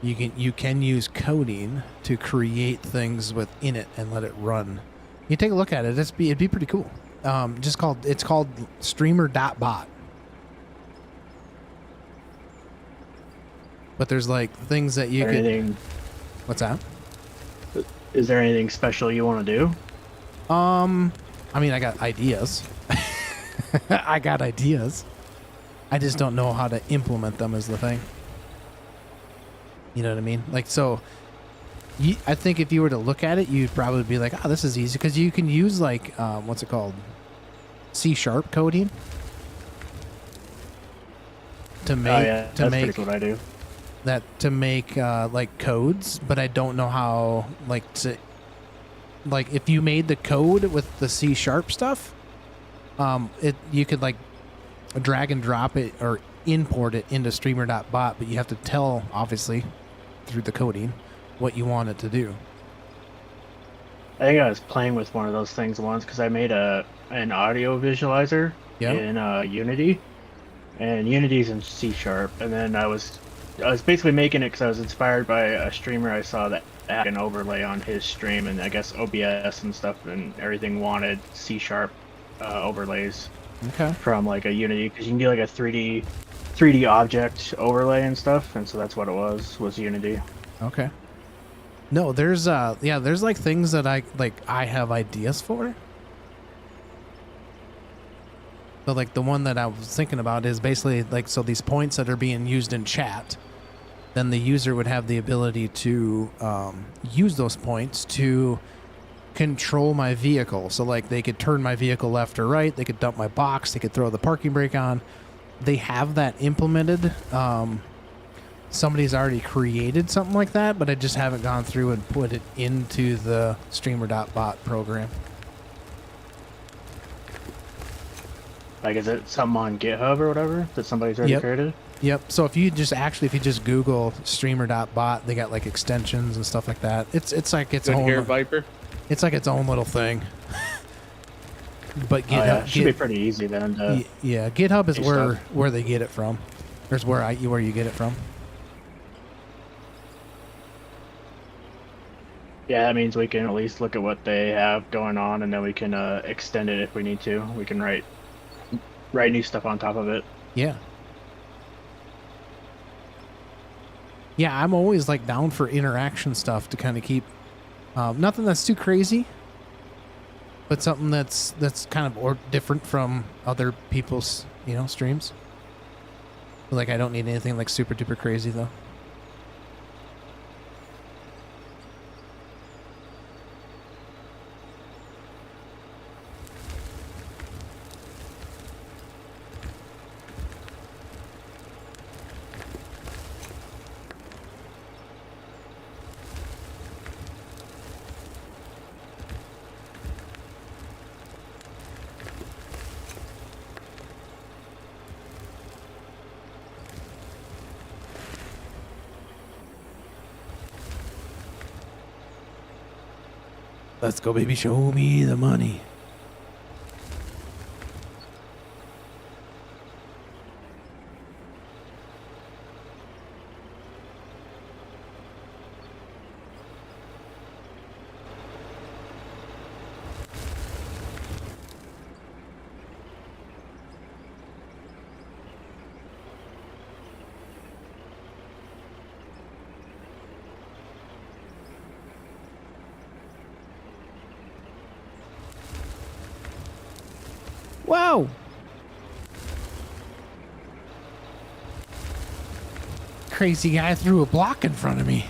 S1: you can use coding to create things within it and let it run. You take a look at it, it'd be pretty cool. It's called streamer.bot. But there's like things that you could. What's that?
S5: Is there anything special you want to do?
S1: I mean, I got ideas. I got ideas. I just don't know how to implement them is the thing. You know what I mean? Like, so I think if you were to look at it, you'd probably be like, oh, this is easy. Because you can use like, what's it called? C# coding. To make,
S5: that's pretty cool what I do.
S1: To make like codes, but I don't know how if you made the code with the C# stuff, you could like drag and drop it or import it into streamer.bot, but you have to tell obviously through the coding what you want it to do.
S5: I think I was playing with one of those things once because I made an audio visualizer in Unity, and Unity's in C#, and then I was basically making it because I was inspired by a streamer I saw that had an overlay on his stream, and I guess OBS and stuff and everything wanted C# overlays.
S1: Okay.
S5: From like a Unity, because you can do like a 3D object overlay and stuff, and so that's what it was Unity.
S1: Okay. No, there's there's like things that I have ideas for. But like the one that I was thinking about is basically like, so these points that are being used in chat, then the user would have the ability to use those points to control my vehicle. So like they could turn my vehicle left or right, they could dump my box, they could throw the parking brake on. They have that implemented. Somebody's already created something like that, but I just haven't gone through and put it into the streamer.bot program.
S5: Like, is it something on GitHub or whatever that somebody's already created?
S1: Yep. So if you just Google streamer.bot, they got like extensions and stuff like that. It's like its
S2: Good
S1: own
S2: here, Viper.
S1: It's like its own little thing. But GitHub
S5: should be pretty easy then.
S1: GitHub is where they get it from. There's where you get it from.
S5: Yeah, that means we can at least look at what they have going on, and then we can extend it if we need to. We can write new stuff on top of it.
S1: Yeah. Yeah, I'm always like down for interaction stuff to kind of keep nothing that's too crazy, but something that's kind of or different from other people's, streams. Like I don't need anything like super duper crazy though. Let's go, baby. Show me the money. Whoa! Crazy guy threw a block in front of me.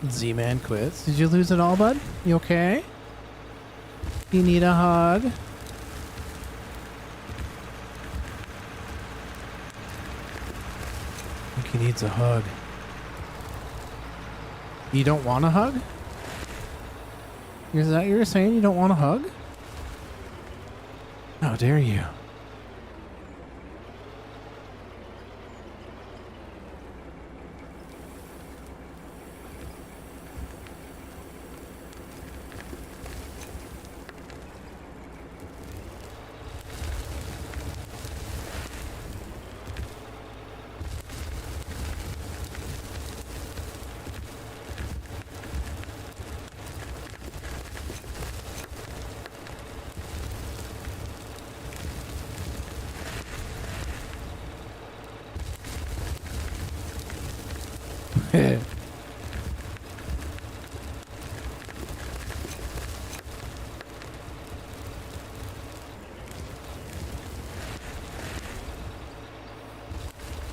S1: Z-Man quits. Did you lose it all, bud? You okay? You need a hug? I think he needs a hug. You don't want a hug? Is that what you're saying? You don't want a hug? How dare you?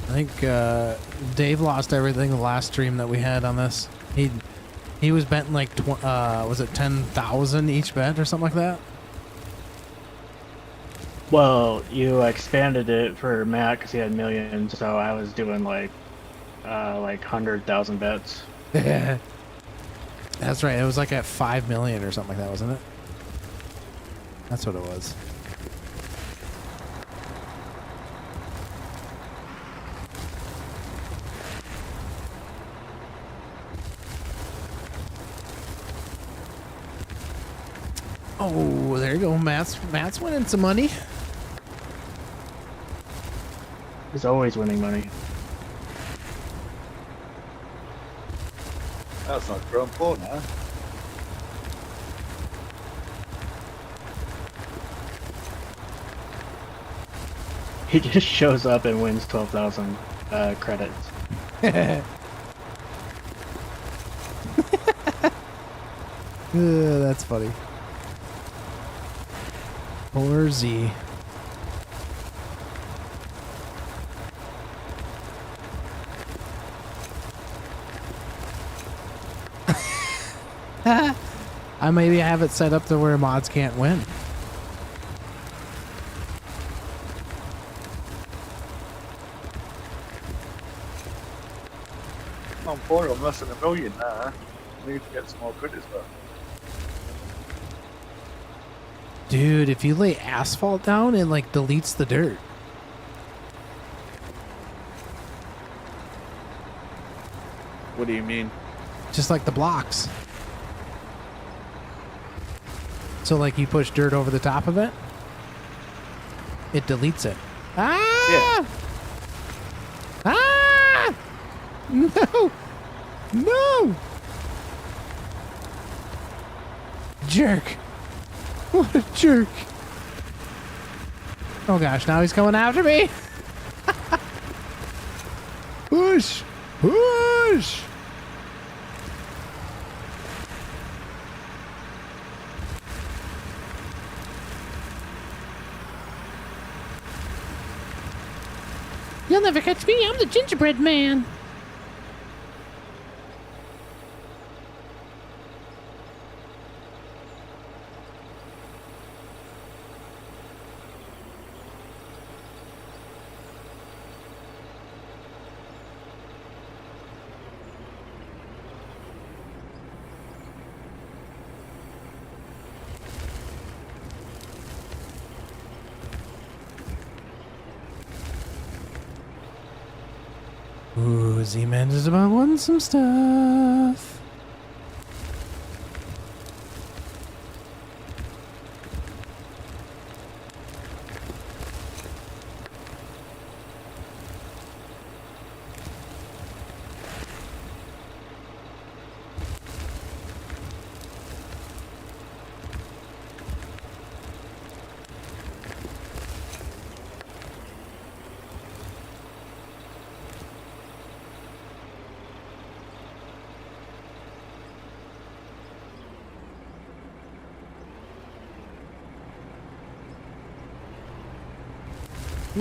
S1: I think Dave lost everything the last stream that we had on this. He was betting like was it 10,000 each bet or something like that?
S5: Well, you expanded it for Matt because he had millions, so I was doing like 100,000 bets.
S1: That's right. It was like at 5 million or something like that, wasn't it? That's what it was. Oh, there you go. Matt's winning some money.
S5: He's always winning money.
S7: That's not grown porn, huh?
S5: He just shows up and wins 12,000 credits.
S1: That's funny. Poor Z. Maybe I have it set up to where mods can't win.
S7: I'm poor, I'm less than $1 million now. I need to get some more credits though.
S1: Dude, if you lay asphalt down, it like deletes the dirt.
S2: What do you mean?
S1: Just like the blocks. So like you push dirt over the top of it, it deletes it. Ah!
S2: Yeah.
S1: Ah! No! No! Jerk. What a jerk. Oh gosh, now he's coming after me. Push! Push! You'll never catch me. I'm the gingerbread man. Ooh, Z-Man is about wanting some stuff.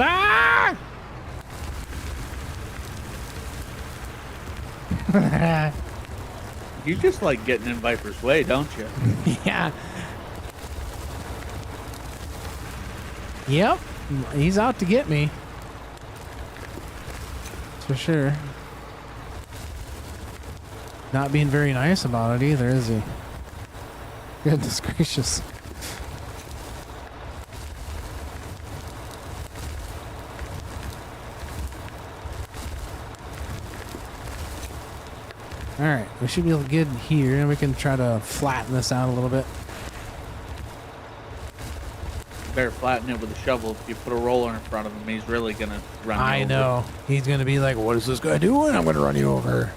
S1: Ah!
S2: You just like getting in Viper's way, don't you?
S1: Yeah. Yep. He's out to get me. For sure. Not being very nice about it either, is he? Goodness gracious. Alright, we should be able to get here and we can try to flatten this out a little bit.
S2: Better flatten it with a shovel. If you put a roller in front of him, he's really gonna run you
S1: I
S2: over.
S1: know. He's gonna be like, what is this guy doing? I'm gonna run you over.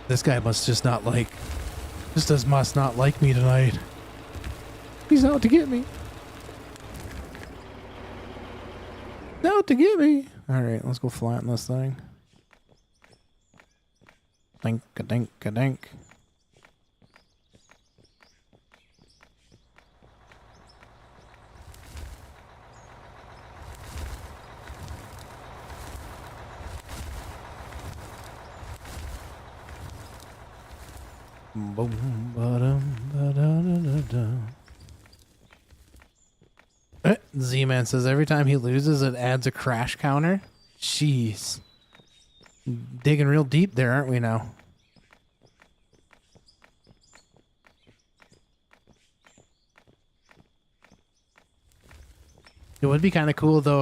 S1: This guy must just not like, must not like me tonight. He's out to get me. Out to get me. All right, let's go flatten this thing. Dink a dink a dink. Boom, ba-dum, ba-da-da-da-da. Z-Man says every time he loses, it adds a crash counter. Jeez. Digging real deep there, aren't we now? It would be kind of cool though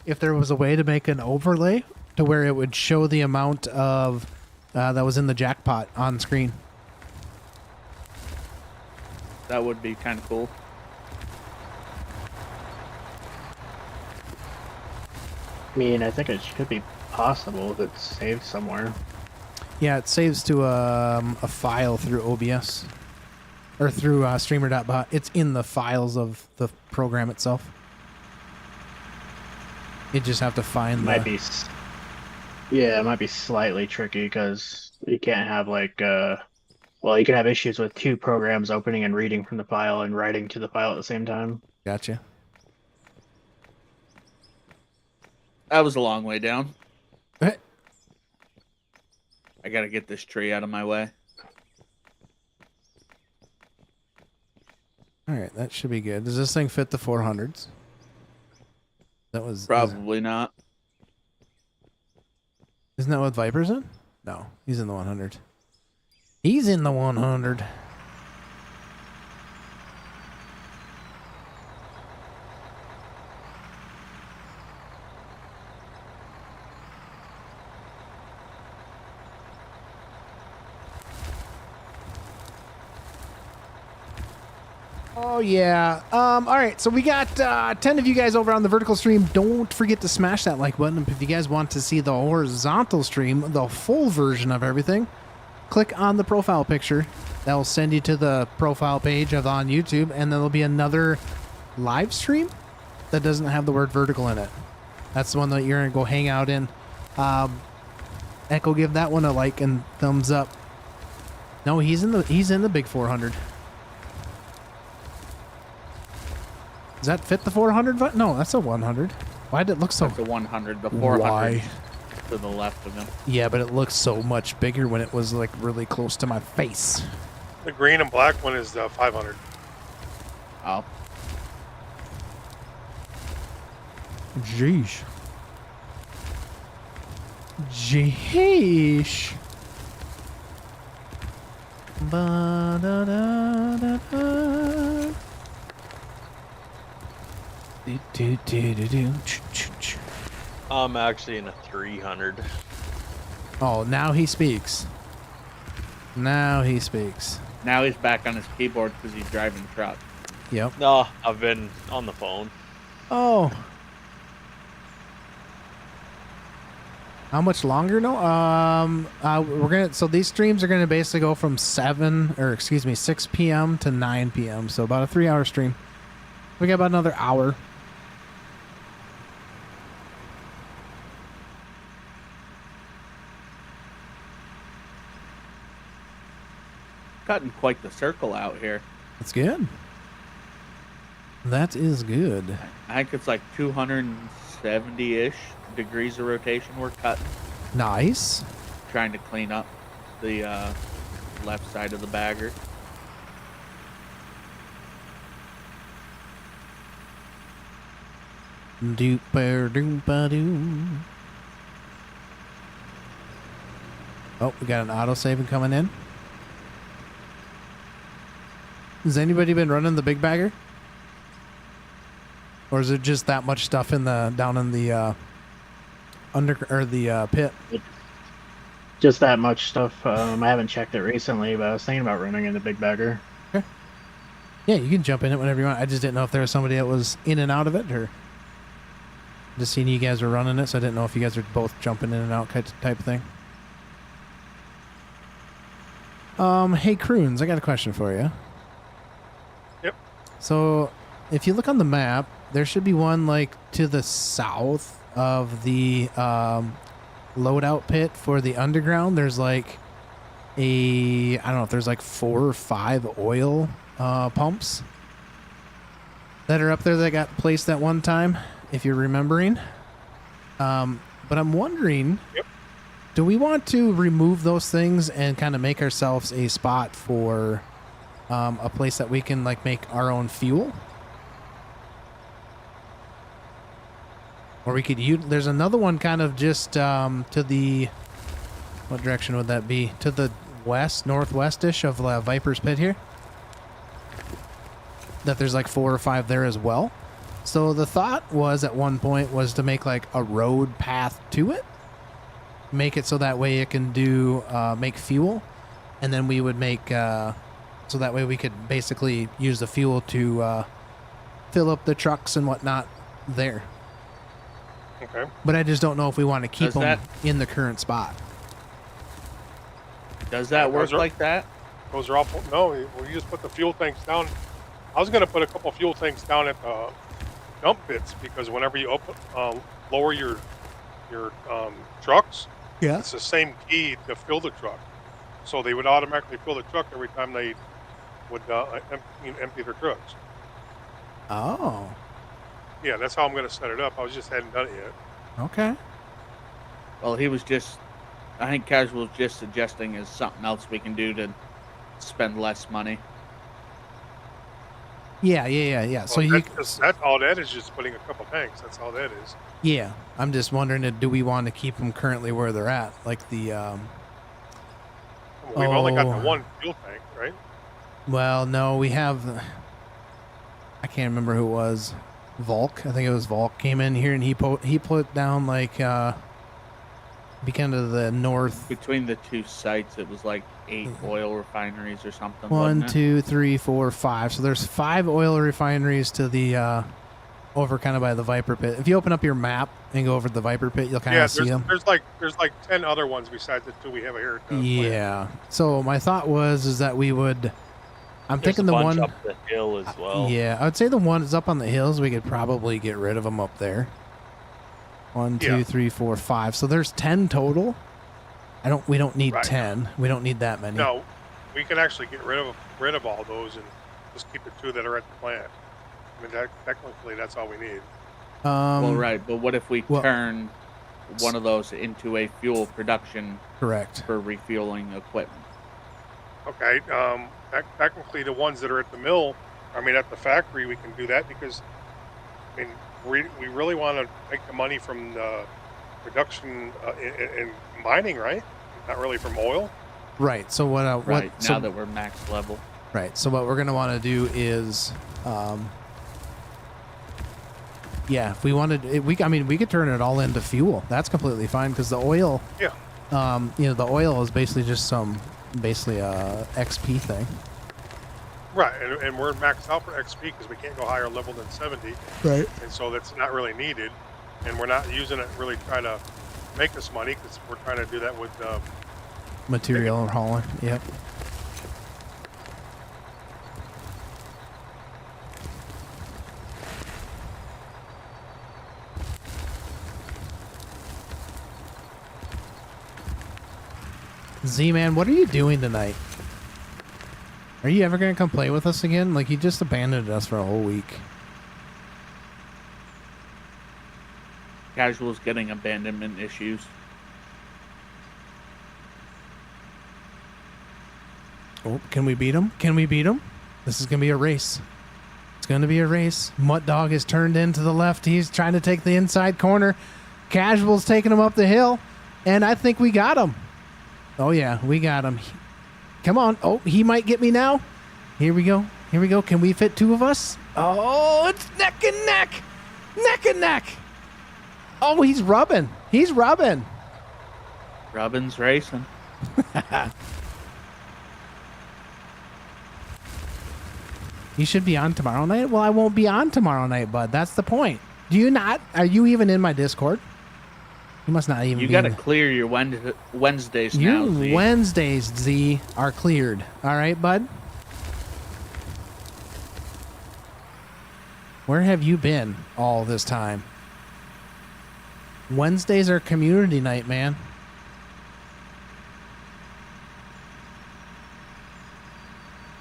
S1: if there was a way to make an overlay to where it would show the amount of that was in the jackpot on screen.
S2: That would be kind of cool.
S5: I mean, I think it should be possible if it's saved somewhere.
S1: Yeah, it saves to a file through OBS or through streamer.bot. It's in the files of the program itself. You just have to find
S5: Yeah, it might be slightly tricky because you can't have like well, you can have issues with two programs opening and reading from the file and writing to the file at the same time.
S1: Gotcha.
S2: That was a long way down.
S1: Eh.
S2: I gotta get this tree out of my way.
S1: All right, that should be good. Does this thing fit the 400s? That was
S2: Probably not.
S1: Isn't that what Viper's in? No, he's in the 100. He's in the 100. Oh yeah. All right. So we got 10 of you guys over on the vertical stream. Don't forget to smash that like button. If you guys want to see the horizontal stream, the full version of everything, click on the profile picture. That will send you to the profile page of on YouTube, and then there'll be another live stream that doesn't have the word vertical in it. That's the one that you're gonna go hang out in. Echo, give that one a like and thumbs up. No, he's in the big 400. Does that fit the 400? No, that's a 100. Why did it look so...
S2: That's a 100. The 400
S1: Why?
S2: to the left of him.
S1: Yeah, but it looks so much bigger when it was like really close to my face.
S3: The green and black one is the 500.
S2: Oh.
S1: Jeesh. Jeesh. Ba-da-da-da-da.
S8: I'm actually in a 300.
S1: Oh, now he speaks. Now he speaks.
S2: Now he's back on his keyboard because he's driving the truck.
S1: Yep.
S8: No, I've been on the phone.
S1: Oh. How much longer? No. So these streams are gonna basically go from 6 p.m. to 9 p.m. So about a 3-hour stream. We got about another hour.
S2: cutting quite the circle out here.
S1: That's good. That is good.
S2: I think it's like 270-ish degrees of rotation we're cutting,
S1: Nice.
S2: trying to clean up the left side of the bagger.
S1: Doop-a-doop-a-doo. Oh, we got an auto saving coming in. Has anybody been running the big bagger? Or is it just that much stuff in the down in the pit?
S5: Just that much stuff. I haven't checked it recently, but I was thinking about running in the big bagger.
S1: Okay. Yeah, you can jump in it whenever you want. I just didn't know if there was somebody that was in and out of it, or just seen you guys were running it, so I didn't know if you guys were both jumping in and out type thing. Hey, Croons, I got a question for you.
S3: Yep.
S1: So, if you look on the map, there should be one like to the south of the loadout pit for the underground. There's like I don't know if there's like 4 or 5 oil pumps that are up there that got placed at one time, if you're remembering. But I'm wondering,
S3: Yep.
S1: do we want to remove those things and kind of make ourselves a spot for a place that we can like make our own fuel? Or we could use, there's another one kind of just to the, what direction would that be? To the west, northwest-ish of Viper's Pit here. That there's like 4 or 5 there as well. So the thought was at one point was to make like a road path to it. Make it so that way it can do, make fuel. And then we would make, so that way we could basically use the fuel to fill up the trucks and whatnot there.
S3: Okay.
S1: But I just don't know if we want to keep
S2: Does
S1: them
S2: that-
S1: in the current spot.
S2: Does that work
S3: Those are-
S2: like that?
S3: Those are all. No, we just put the fuel tanks down. I was going to put a couple fuel tanks down at the dump pits because whenever you lower your trucks,
S1: Yeah.
S3: it's the same key to fill the truck. So they would automatically fill the truck every time they would empty their trucks.
S1: Oh.
S3: Yeah, that's how I'm going to set it up. I hadn't done it yet.
S1: Okay.
S2: Well, I think Casual was just suggesting is something else we can do to spend less money.
S1: Yeah. So
S3: Well,
S1: you.
S3: that's all that is, just putting a couple tanks. That's all that is.
S1: Yeah. I'm just wondering, do we want to keep them currently where they're at? Like the.
S3: We've only got
S1: Oh.
S3: the one fuel tank, right?
S1: Well, no, we have. I can't remember who it was. Volk. I think it was Volk came in here and he put down like be kind of the north.
S2: Between the two sites, it was like 8 oil refineries or something.
S1: 1,
S2: wasn't it?
S1: 2, 3, 4, 5. So there's 5 oil refineries to the over kind of by the Viper Pit. If you open up your map and go over to the Viper Pit, you'll kind of see them.
S3: There's like 10 other ones besides the 2 we have here. At the plant.
S1: Yeah. So my thought was that we would. I'm
S8: There's
S1: thinking
S8: a
S1: the
S8: bunch
S1: one.
S8: up the hill as well.
S1: Yeah, I would say the one that's up on the hills. We could probably get rid of them up there. 1, 2,
S3: Yeah.
S1: 3, 4, 5. So there's 10 total. We don't need
S3: Right.
S1: 10. We don't need that many.
S3: No, we can actually get rid of all those and just keep the 2 that are at the plant. I mean, technically, that's all we need.
S2: Well, right, but what if we
S1: well-
S2: turn one of those into a fuel production
S1: Correct.
S2: for refueling equipment?
S3: Okay, technically, the ones that are at the mill, at the factory, we can do that because, we really want to make the money from the production in mining, right? Not really from oil.
S1: Right. So what?
S2: Right,
S1: So,
S2: now that we're max level.
S1: right. So what we're gonna want to do is, if we wanted, we could turn it all into fuel. That's completely fine because the oil.
S3: Yeah.
S1: The oil is basically just a XP thing.
S3: Right, and we're maxed out for XP because we can't go higher level than 70.
S1: Right.
S3: And so that's not really needed, and we're not using it really trying to make us money because we're trying to do that with
S1: Material or hauling. Yep. Z-Man, what are you doing tonight? Are you ever going to come play with us again? Like, you just abandoned us for a whole week.
S2: Casual's getting abandonment issues.
S1: Oh, can we beat him? Can we beat him? This is going to be a race. It's going to be a race. Mutt Dog is turned in to the left. He's trying to take the inside corner. Casual's taking him up the hill. And I think we got him. Oh, yeah, we got him. Come on. Oh, he might get me now. Here we go. Here we go. Can we fit two of us? Oh, it's neck and neck. Neck and neck. Oh, he's rubbing. He's rubbing.
S2: Robin's racing.
S1: You should be on tomorrow night? Well, I won't be on tomorrow night, bud. That's the point. Do you not? Are you even in my Discord? You must not even
S2: You
S1: be
S2: got to
S1: in
S2: clear your Wednesdays
S1: Your
S2: now, Z.
S1: Wednesdays, Z, are cleared. All right, bud? Where have you been all this time? Wednesdays are community night, man.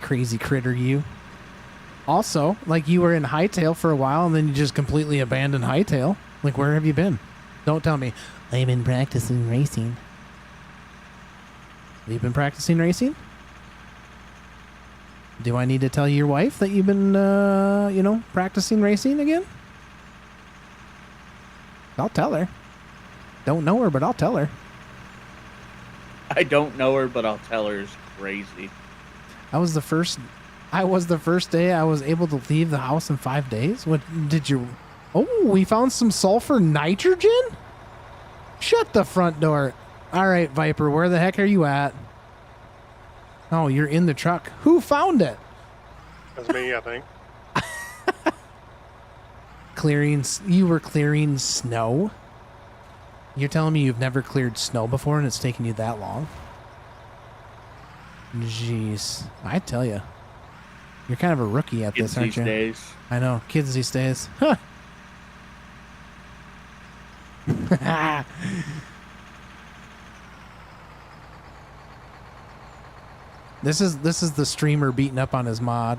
S1: Crazy critter, you. Also, like, you were in Hightail for a while and then you just completely abandoned Hightail. Like, where have you been? Don't tell me. I've been practicing racing. Have you been practicing racing? Do I need to tell your wife that you've been, practicing racing again? I'll tell her. Don't know her, but I'll tell her.
S2: I don't know her, but I'll tell her is crazy.
S1: I was the first day I was able to leave the house in 5 days. What did you? Oh, we found some sulfur nitrogen? Shut the front door. All right, Viper, where the heck are you at? Oh, you're in the truck. Who found it?
S3: That's me, I think.
S1: You were clearing snow? You're telling me you've never cleared snow before and it's taken you that long? Jeez. I tell you. You're kind of a rookie at
S2: Kids
S1: this, aren't
S2: these
S1: you?
S2: days.
S1: I know. Kids these days. Huh. This is the streamer beating up on his mod.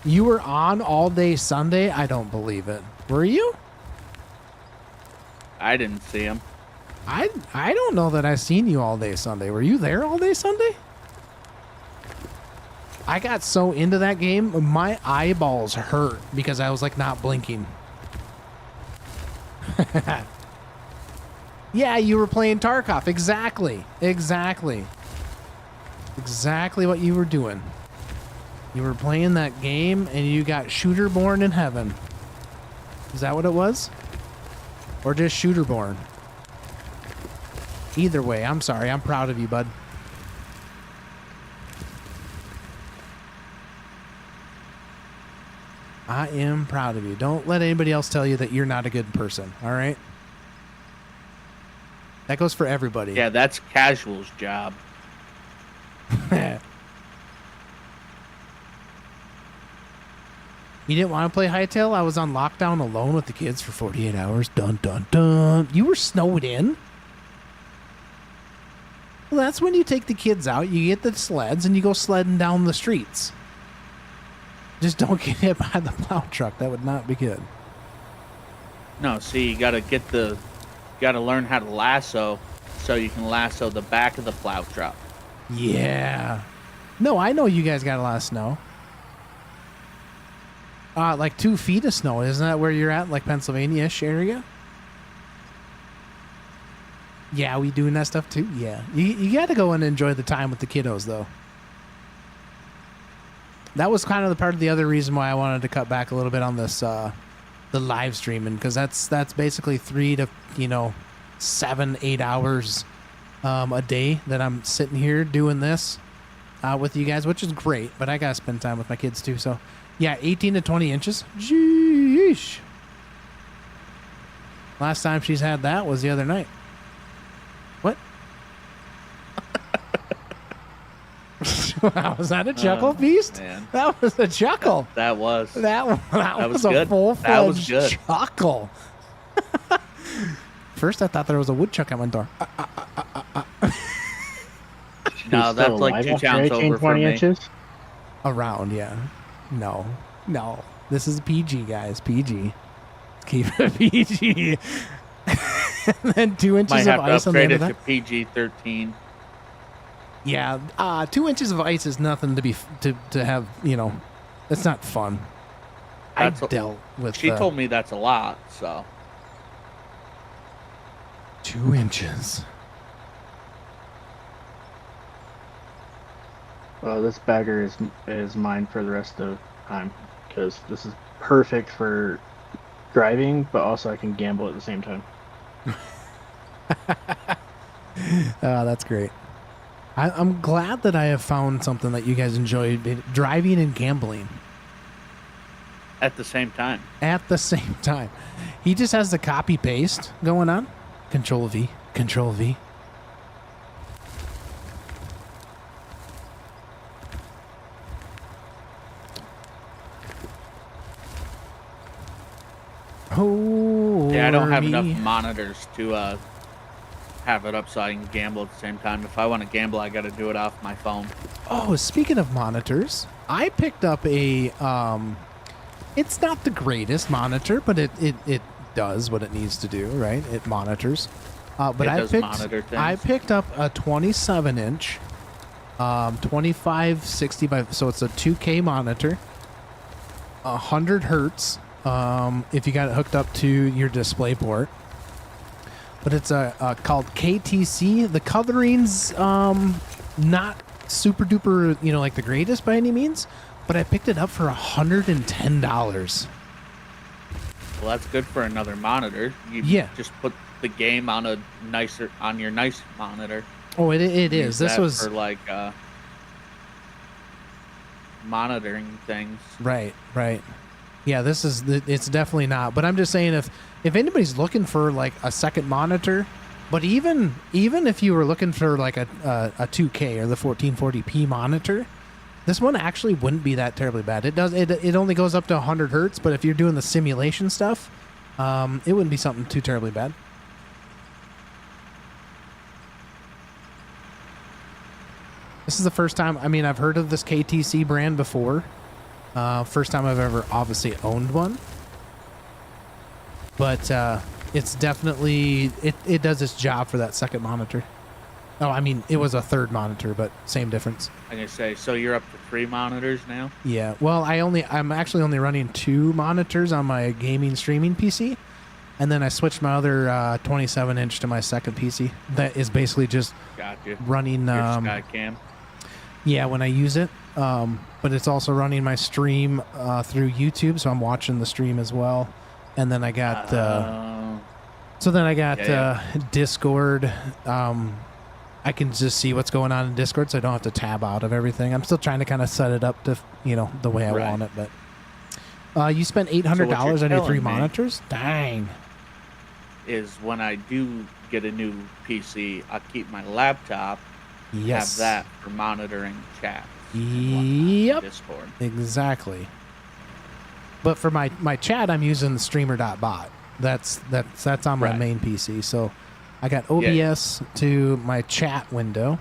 S1: You were on all day Sunday? I don't believe it. Were you?
S2: I didn't see him.
S1: I don't know that I seen you all day Sunday. Were you there all day Sunday? I got so into that game, my eyeballs hurt because I was like not blinking. Yeah, you were playing Tarkov. Exactly. Exactly what you were doing. You were playing that game and you got Shooter Born in heaven. Is that what it was? Or just Shooter Born? Either way, I'm sorry. I'm proud of you, bud. I am proud of you. Don't let anybody else tell you that you're not a good person, all right? That goes for everybody.
S2: Yeah, that's Casual's job.
S1: You didn't want to play Hightail? I was on lockdown alone with the kids for 48 hours. Dun, dun, dun. You were snowed in? Well, that's when you take the kids out, you get the sleds, and you go sledding down the streets. Just don't get hit by the plow truck. That would not be good.
S2: No, see, you gotta learn how to lasso so you can lasso the back of the plow truck.
S1: Yeah. No, I know you guys got a lot of snow. Like 2 feet of snow. Isn't that where you're at? Like Pennsylvania-ish area? Yeah, we doing that stuff too? Yeah. You got to go and enjoy the time with the kiddos, though. That was kind of the part of the other reason why I wanted to cut back a little bit on this, the live streaming, because that's basically 3 to 7, 8 hours a day that I'm sitting here doing this with you guys, which is great. But I gotta spend time with my kids too. So yeah, 18 to 20 inches. Jeez. Last time she's had that was the other night. What? Was that a chuckle, Beast?
S2: Man.
S1: That was a chuckle.
S2: That was.
S1: That was
S2: good.
S1: a full-fledged
S2: That
S1: chuckle. First, I thought there was a woodchuck at my door.
S2: No,
S5: who's
S2: that's
S5: still
S2: like
S5: alive
S2: 2
S5: after
S2: towns
S5: 18,
S2: over for
S5: 20
S2: me.
S5: inches.
S1: Around, yeah. No. This is PG, guys. PG. Keep it PG. And then 2 inches
S2: Might
S1: of
S2: have to
S1: ice on the
S2: upgrade
S1: end
S2: it
S1: of
S2: to
S1: that.
S2: PG-13.
S1: Yeah, 2 inches of ice is nothing to have. It's not fun.
S2: That's
S1: I dealt with.
S2: She told me that's a lot, so
S1: 2 inches.
S5: Well, this bagger is mine for the rest of the time because this is perfect for driving, but also I can gamble at the same time.
S1: That's great. I'm glad that I have found something that you guys enjoy: driving and gambling
S2: at the same time.
S1: at the same time. He just has the copy paste going on. Control V. Control V. Oh,
S2: Yeah, I don't have enough monitors to have it up so I can gamble at the same time. If I want to gamble, I got to do it off my phone.
S1: Oh, speaking of monitors, I picked up a it's not the greatest monitor, but it does what it needs to do, right? It monitors. But
S2: It
S1: I
S2: does monitor things.
S1: I picked up a 27-inch 2560 by, so it's a 2K monitor. 100 hertz if you got it hooked up to your display port. But it's called KTC. The coloring's not super duper, like the greatest by any means, but I picked it up for $110.
S2: Well, that's good for another monitor. You
S1: Yeah.
S2: just put the game on your nice monitor.
S1: Oh, it
S2: Use
S1: is. This
S2: that
S1: was
S2: for like monitoring things.
S1: right. Yeah, it's definitely not. But I'm just saying, if anybody's looking for like a second monitor, but even if you were looking for like a 2K or the 1440p monitor, this one actually wouldn't be that terribly bad. It only goes up to 100 hertz, but if you're doing the simulation stuff, it wouldn't be something too terribly bad. This is the first time. I mean, I've heard of this KTC brand before. First time I've ever obviously owned one. But it's definitely it does its job for that second monitor. Oh, I mean, it was a third monitor, but same difference.
S2: I'm gonna say, so you're up to 3 monitors now.
S1: Yeah. Well, I'm actually only running 2 monitors on my gaming streaming PC, and then I switched my other 27-inch to my second PC. That is basically just
S2: Gotcha.
S1: running.
S2: Your Skycam.
S1: Yeah, when I use it. But it's also running my stream through YouTube, so I'm watching the stream as well. And then I got Discord. I can just see what's going on in Discord, so I don't have to tab out of everything. I'm still trying to kind of set it up to the way I want it. But you spent $800 on your 3 monitors? Dang.
S2: Is when I do get a new PC, I'll keep my laptop.
S1: Yes.
S2: Have that for monitoring chat.
S1: Yep.
S2: Discord.
S1: Exactly. But for my chat, I'm using the streamer.bot. That's on my main PC. So I got OBS to my chat window.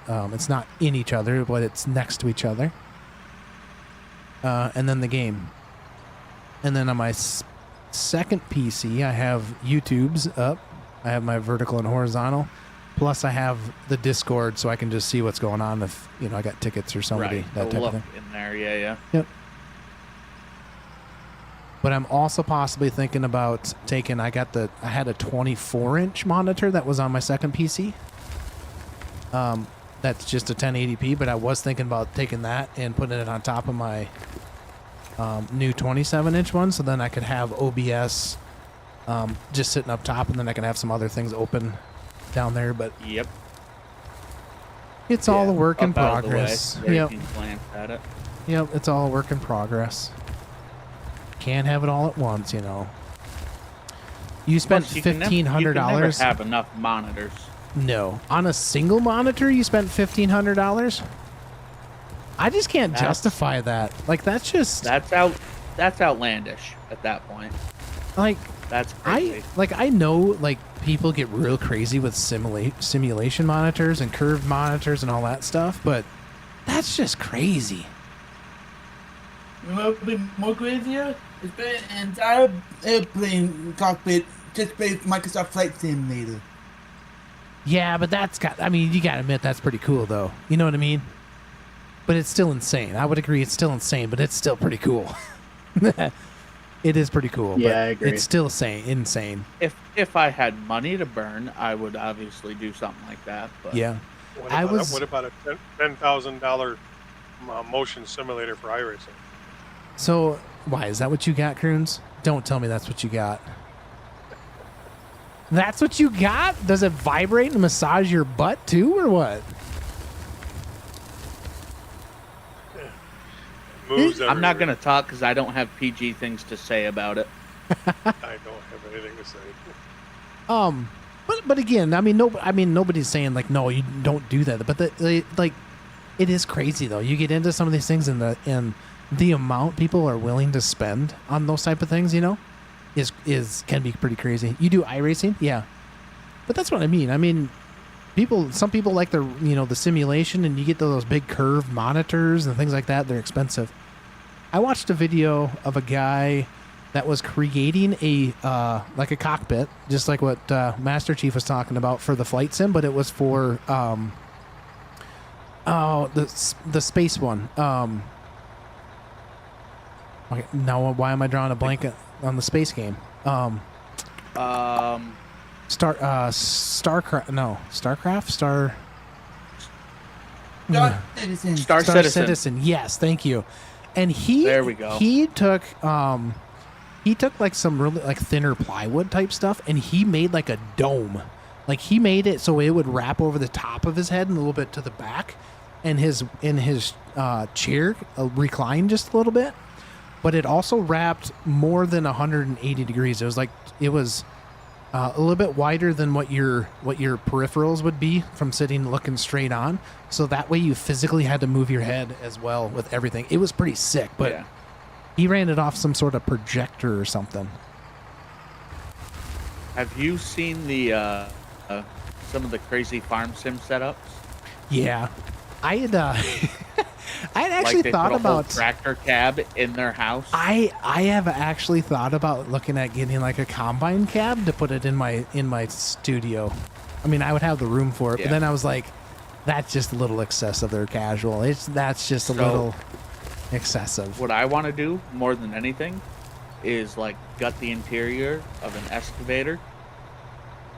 S1: It's not in each other, but it's next to each other. And then the game. And then on my second PC, I have YouTube's up. I have my vertical and horizontal. Plus, I have the Discord, so I can just see what's going on if I got tickets or somebody, that type of thing.
S2: In there, yeah.
S1: Yep. But I'm also possibly thinking about taking. I had a 24-inch monitor that was on my second PC. That's just a 1080p, but I was thinking about taking that and putting it on top of my new 27-inch one, so then I could have OBS just sitting up top, and then I can have some other things open down there. But
S2: yep,
S1: it's all a work in progress. Yep.
S2: Yep,
S1: it's all a work in progress. Can't have it all at once, You spent $1,500.
S2: You can never have enough monitors.
S1: No, on a single monitor, you spent $1,500. I just can't justify that. Like that's outlandish at that point. Like,
S2: That's crazy.
S1: I know like people get real crazy with simulation monitors and curved monitors and all that stuff, but that's just crazy.
S4: You know what would be more crazier? It's been an entire airplane cockpit just based Microsoft Flight Simulator.
S1: Yeah, but I mean, you gotta admit that's pretty cool though. You know what I mean? But it's still insane. I would agree it's still insane, but it's still pretty cool. It is pretty cool.
S5: Yeah,
S1: but
S5: I agree.
S1: It's still insane.
S2: If I had money to burn, I would obviously do something like that. But
S1: Yeah.
S3: What about a $10,000 motion simulator for iRacing?
S1: So, why? Is that what you got, Kroons? Don't tell me that's what you got. That's what you got? Does it vibrate and massage your butt too, or what?
S3: Moves
S2: I'm not
S3: everywhere.
S2: gonna talk because I don't have PG things to say about it.
S3: I don't have anything to say.
S1: But again, I mean, nobody's saying like, no, you don't do that. But like, it is crazy though. You get into some of these things, and the amount people are willing to spend on those type of things, you know, can be pretty crazy. You do iRacing, yeah, but that's what I mean. I mean, some people like the simulation, and you get those big curved monitors and things like that. They're expensive. I watched a video of a guy that was creating a cockpit, just like what Master Chief was talking about for the flight sim, but it was for the space one. Okay, now why am I drawing a blank on the space game? Starcraft.
S2: Star Citizen.
S1: Yes, thank you. And
S2: There we go.
S1: He took like some really like thinner plywood type stuff, and he made like a dome. Like he made it so it would wrap over the top of his head and a little bit to the back, and his chair reclined just a little bit. But it also wrapped more than 180 degrees. It was a little bit wider than what your peripherals would be from sitting looking straight on. So that way you physically had to move your head as well with everything. It was pretty sick, but
S2: Yeah.
S1: he ran it off some sort of projector or something.
S2: Have you seen the some of the crazy farm sim setups?
S1: Yeah, I had I had actually
S2: Like they
S1: thought
S2: put a whole
S1: about.
S2: tractor cab in their house.
S1: I have actually thought about looking at getting like a combine cab to put it in my studio. I mean, I would have the room for it, but
S2: Yeah.
S1: then I was like, that's just a little excessive. They're casual. That's just a
S2: So-
S1: little excessive.
S2: What I want to do more than anything is like gut the interior of an excavator,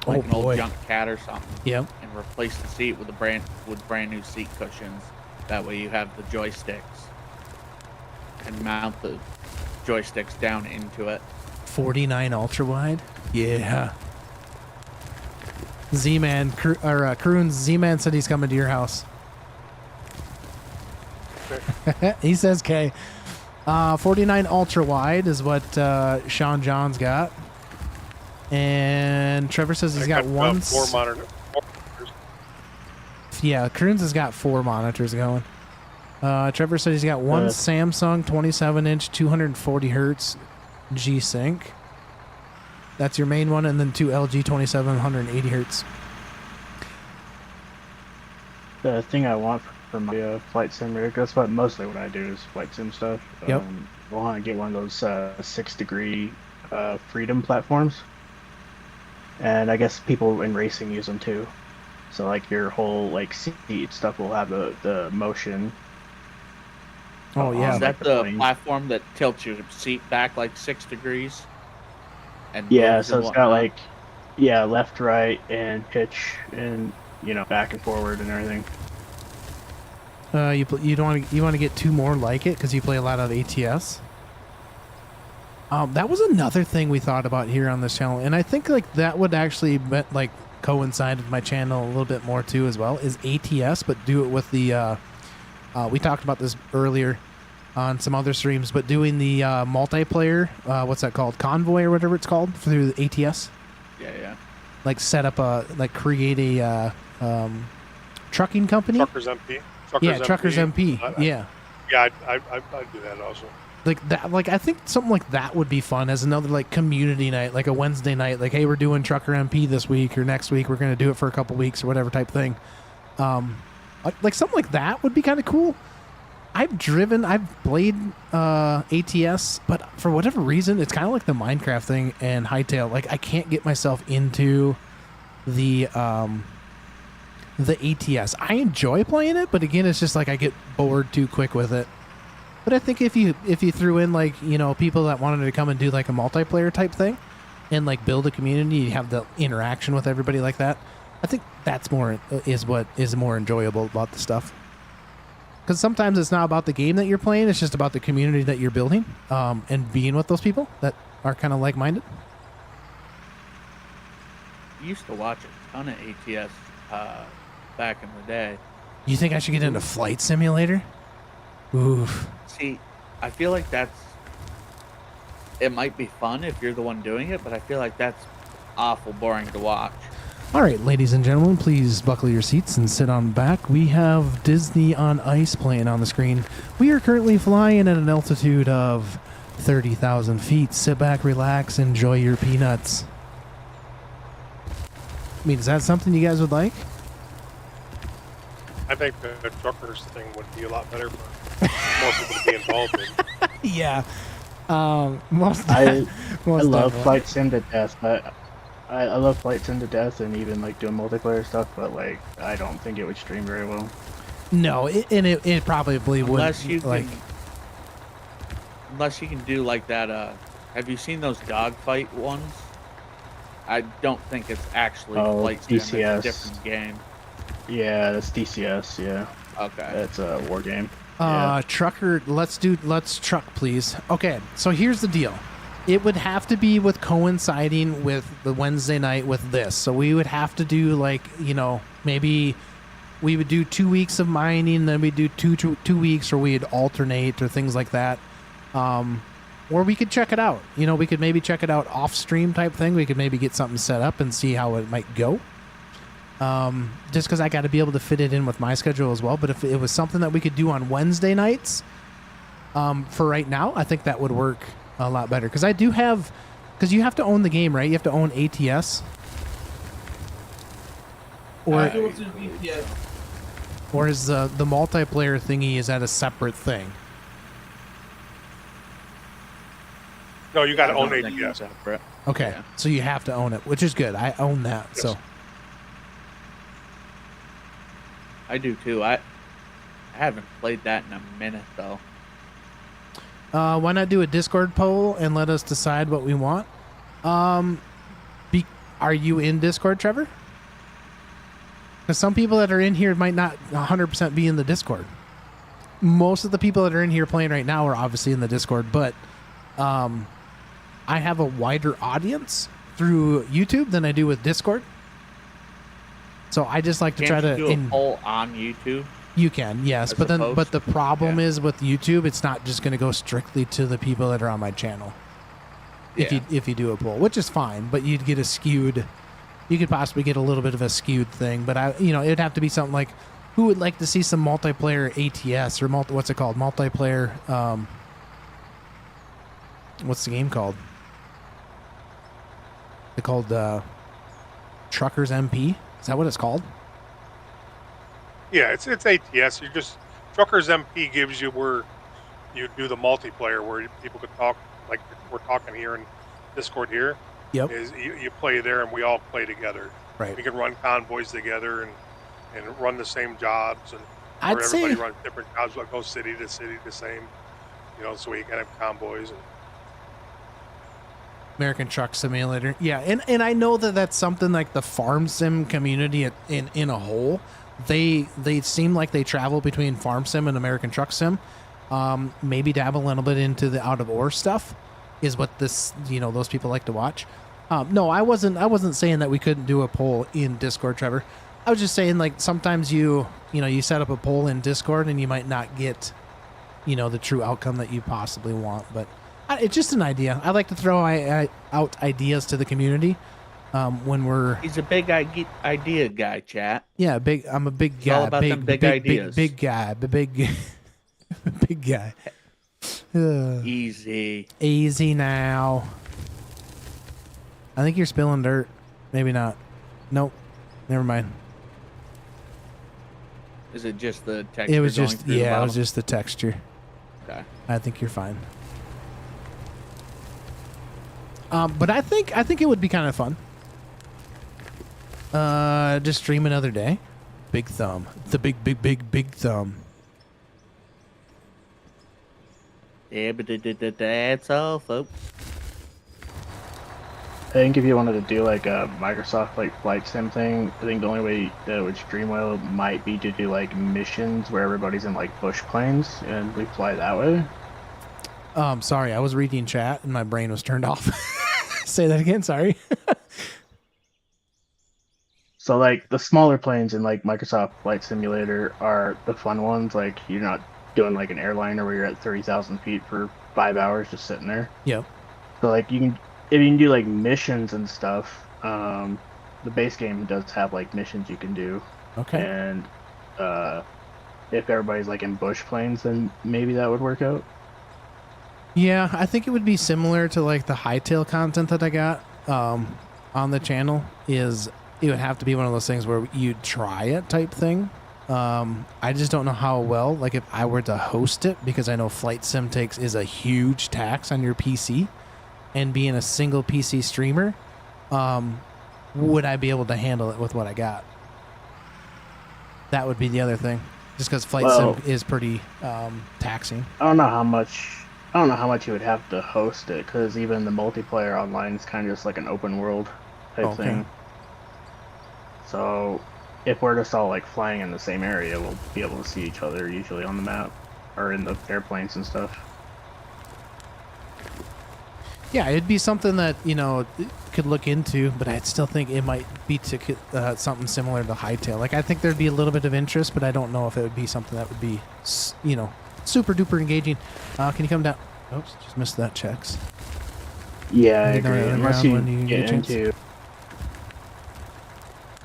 S2: like an
S1: boy.
S2: old junk cat or something,
S1: Yep.
S2: and replace the seat with brand new seat cushions. That way you have the joysticks and mount the joysticks down into it.
S1: 49 ultra wide. Yeah. Z-Man Kroon's Z-Man said he's coming to your house. He says K. 49 ultra wide is what Sean John's got. And Trevor says he's got one.
S3: 4 monitors.
S1: Yeah, Kroon's has got 4 monitors going. Trevor said he's got one Samsung 27-inch 240 hertz G-Sync. That's your main one, and then 2 LG 2780 hertz.
S5: The thing I want for my flight simulator, that's mostly what I do is flight sim stuff.
S1: Yep.
S5: I want to get one of those 6-degree freedom platforms. And I guess people in racing use them too. So like your whole like seat stuff will have the motion.
S1: Oh, yeah.
S2: Is
S5: like
S2: that
S5: the
S2: the
S5: planes.
S2: platform that tilts your seat back like 6 degrees? And
S5: Yeah,
S2: moves
S5: so
S2: and
S5: it's got
S2: whatnot?
S5: like left, right, and pitch, and back and forward and everything.
S1: You want to get 2 more like it because you play a lot of ATS. That was another thing we thought about here on this channel, and I think like that would actually like coincide with my channel a little bit more too as well. Is ATS, but do it with the. We talked about this earlier on some other streams, but doing the multiplayer. What's that called? Convoy or whatever it's called through the ATS.
S2: Yeah.
S1: Like set up create a trucking company.
S3: Truckers MP.
S1: Truckers MP.
S3: I-
S1: Yeah.
S3: Yeah, I'd do that also.
S1: like that, like I think something like that would be fun as another like community night, like a Wednesday night, like, hey, we're doing Trucker MP this week or next week, we're going to do it for a couple weeks or whatever type thing. Like something like that would be kind of cool. I've played ATS, but for whatever reason, it's kind of like the Minecraft thing and Hightail. Like I can't get myself into the ATS. I enjoy playing it, but again, it's just like I get bored too quick with it. But I think if you threw in like, you know, people that wanted to come and do like a multiplayer type thing and like build a community, you have the interaction with everybody like that. I think that's more enjoyable about the stuff. Because sometimes it's not about the game that you're playing, it's just about the community that you're building, and being with those people that are kind of like-minded.
S2: I used to watch a ton of ATS back in the day.
S1: You think I should get into Flight Simulator? Oof.
S2: See, I feel like it might be fun if you're the one doing it, but I feel like that's awful boring to watch.
S1: All right, ladies and gentlemen, please buckle your seats and sit on back. We have Disney on Ice playing on the screen. We are currently flying at an altitude of 30,000 feet. Sit back, relax, enjoy your peanuts. I mean, is that something you guys would like?
S3: I think the truckers thing would be a lot better for more people to be involved in.
S1: Yeah.
S5: I love Flight Sim to death, but I love Flight Sim to death and even like doing multiplayer stuff, but like I don't think it would stream very well.
S1: No, it probably
S2: unless
S1: wouldn't.
S2: Unless you can do like that. Have you seen those dogfight ones? I don't think it's actually Flight Sim. It's a different game.
S5: Yeah, that's DCS. Yeah.
S2: Okay.
S5: That's a war game.
S1: Trucker, let's truck, please. Okay, so here's the deal. It would have to be with coinciding with the Wednesday night with this. So we would have to do like, you know, maybe we would do 2 weeks of mining, then we'd do two weeks, or we'd alternate or things like that. Or we could check it out. You know, we could maybe check it out off stream type thing. We could maybe get something set up and see how it might go. Just because I got to be able to fit it in with my schedule as well. But if it was something that we could do on Wednesday nights, for right now, I think that would work a lot better. Because I do have, because you have to own the game, right? You have to own ATS. Or is the multiplayer thingy, is that a separate thing?
S3: No, you got to own
S2: ATS.
S3: ATS.
S1: Okay,
S2: Yeah.
S1: so you have to own it, which is good. I own that,
S3: Yes.
S1: so.
S2: I do too. I haven't played that in a minute though.
S1: Why not do a Discord poll and let us decide what we want? Are you in Discord, Trevor? Because some people that are in here might not 100% be in the Discord. Most of the people that are in here playing right now are obviously in the Discord, but I have a wider audience through YouTube than I do with Discord. So I just like to try to
S2: do a poll on YouTube.
S1: You can, yes, but the problem is with YouTube, it's not just going to go strictly to the people that are on my channel. If you do a poll, which is fine, but you'd get a skewed. You could possibly get a little bit of a skewed thing, but it'd have to be something like, who would like to see some multiplayer ATS or what's it called? Multiplayer. What's the game called? It's called Truckers MP. Is that what it's called?
S3: Yeah, it's ATS. Truckers MP gives you where you do the multiplayer where people could talk like we're talking here in Discord here.
S1: Yep.
S3: Is you play there and we all play together.
S1: Right.
S3: We can run convoys together and run the same jobs and everybody runs different jobs, like go city to city the same. So we can have convoys and
S1: American Truck Simulator. Yeah, and I know that that's something like the farm sim community in a whole. They seem like they travel between farm sim and American Truck Sim. Maybe dabble a little bit into the out of ore stuff is what this those people like to watch. No, I wasn't saying that we couldn't do a poll in Discord, Trevor. I was just saying like sometimes you set up a poll in Discord and you might not get the true outcome that you possibly want, but it's just an idea. I like to throw out ideas to the community when we're.
S2: He's a big idea guy, chat.
S1: Yeah, big. I'm a big guy.
S2: All about them big ideas.
S1: Big guy. Big guy.
S2: Easy.
S1: Easy now. I think you're spilling dirt. Maybe not. Nope. Never mind.
S2: Is it just the texture?
S1: It was
S2: going
S1: just
S2: through the
S1: it was
S2: bottom?
S1: just the texture.
S2: Okay.
S1: I think you're fine. But I think it would be kind of fun. Just stream another day. Big thumb. The big thumb.
S2: Yeah, but that's all, folks.
S5: I think if you wanted to do like a Microsoft like flight sim thing, I think the only way that would stream well might be to do like missions where everybody's in like bush planes and we fly that way.
S1: Sorry, I was reading chat and my brain was turned off. Say that again, sorry.
S5: So like the smaller planes in like Microsoft Flight Simulator are the fun ones. Like you're not doing like an airliner where you're at 30,000 feet for 5 hours just sitting there.
S1: Yep.
S5: So like if you can do like missions and stuff, the base game does have like missions you can do.
S1: Okay.
S5: And if everybody's like in bush planes, then maybe that would work out.
S1: Yeah, I think it would be similar to like the hightail content that I got on the channel. It would have to be one of those things where you try it type thing. I just don't know how well, like if I were to host it, because I know flight sim is a huge tax on your PC, and being a single PC streamer, would I be able to handle it with what I got? That would be the other thing, just because flight sim is pretty taxing.
S5: I don't know how much you would have to host it, because even the multiplayer online is kind of just like an open world type thing. So if we're just all like flying in the same area, we'll be able to see each other usually on the map or in the airplanes and stuff.
S1: Yeah, it'd be something that, could look into, but I'd still think it might be something similar to hightail. Like, I think there'd be a little bit of interest, but I don't know if it would be something that would be, super duper engaging. Can you come down? Oops, just missed that checks.
S5: Yeah, I
S1: Get down
S5: agree.
S1: to the
S5: Unless
S1: ground
S5: you
S1: when you
S5: get
S1: get a chance.
S5: into...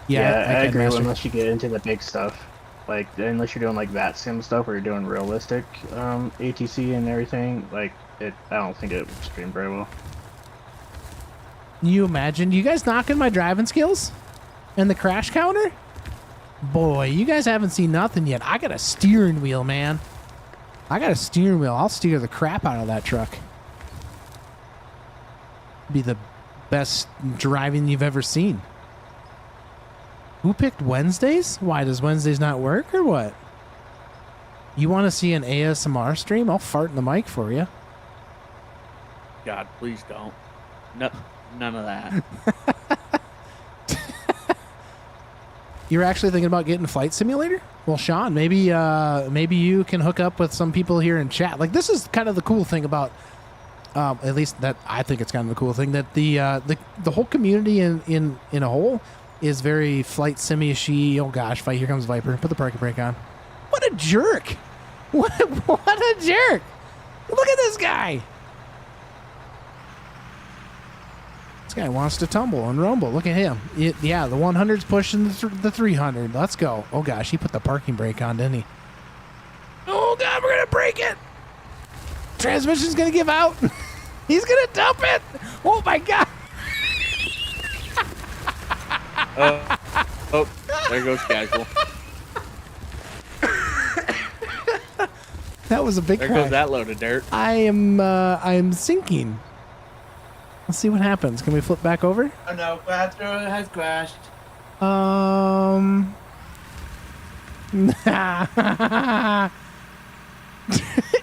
S1: Yeah,
S5: I agree.
S1: master.
S5: Unless you get into the big stuff. Like, unless you're doing like that sim stuff where you're doing realistic ATC and everything, like, I don't think it would stream very well.
S1: You imagine? You guys knocking my driving skills? And the crash counter? Boy, you guys haven't seen nothing yet. I got a steering wheel, man. I got a steering wheel. I'll steer the crap out of that truck. Be the best driving you've ever seen. Who picked Wednesdays? Why, does Wednesdays not work or what? You want to see an ASMR stream? I'll fart in the mic for you.
S2: God, please don't. No, none of that.
S1: You're actually thinking about getting a flight simulator? Well, Sean, maybe you can hook up with some people here in chat. Like, this is kind of the cool thing about, at least that I think it's kind of the cool thing, that the whole community in a whole is very flight sim-ishy. Oh gosh, here comes Viper. Put the parking brake on. What a jerk! What a jerk! Look at this guy. This guy wants to tumble and rumble. Look at him. Yeah, the 100's pushing the 300. Let's go. Oh gosh, he put the parking brake on, didn't he? Oh god, we're gonna break it. Transmission's gonna give out. He's gonna dump it. Oh my god.
S2: Oh, there goes casual.
S1: That was a big
S2: There
S1: crash.
S2: goes that load of dirt.
S1: I am sinking. Let's see what happens. Can we flip back over?
S4: Oh no, Quattro has crashed.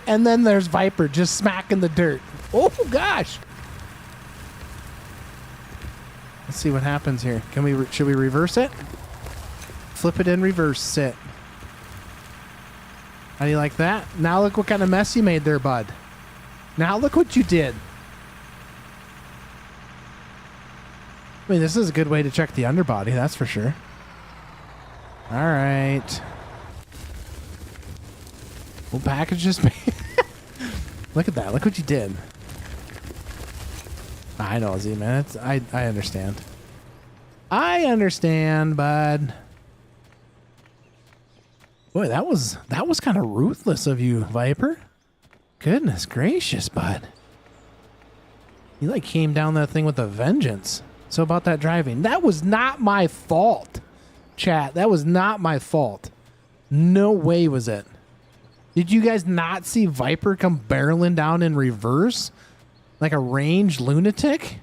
S1: And then there's Viper just smacking the dirt. Oh gosh. Let's see what happens here. Should we reverse it? Flip it and reverse it. How do you like that? Now look what kind of mess you made there, bud. Now look what you did. I mean, this is a good way to check the underbody, that's for sure. All right. Well, package just made. Look at that. Look what you did. I know, Z, man. I understand. I understand, bud. Boy, that was kind of ruthless of you, Viper. Goodness gracious, bud. You like came down that thing with a vengeance. So about that driving. That was not my fault, chat. That was not my fault. No way was it. Did you guys not see Viper come barreling down in reverse? Like a ranged lunatic?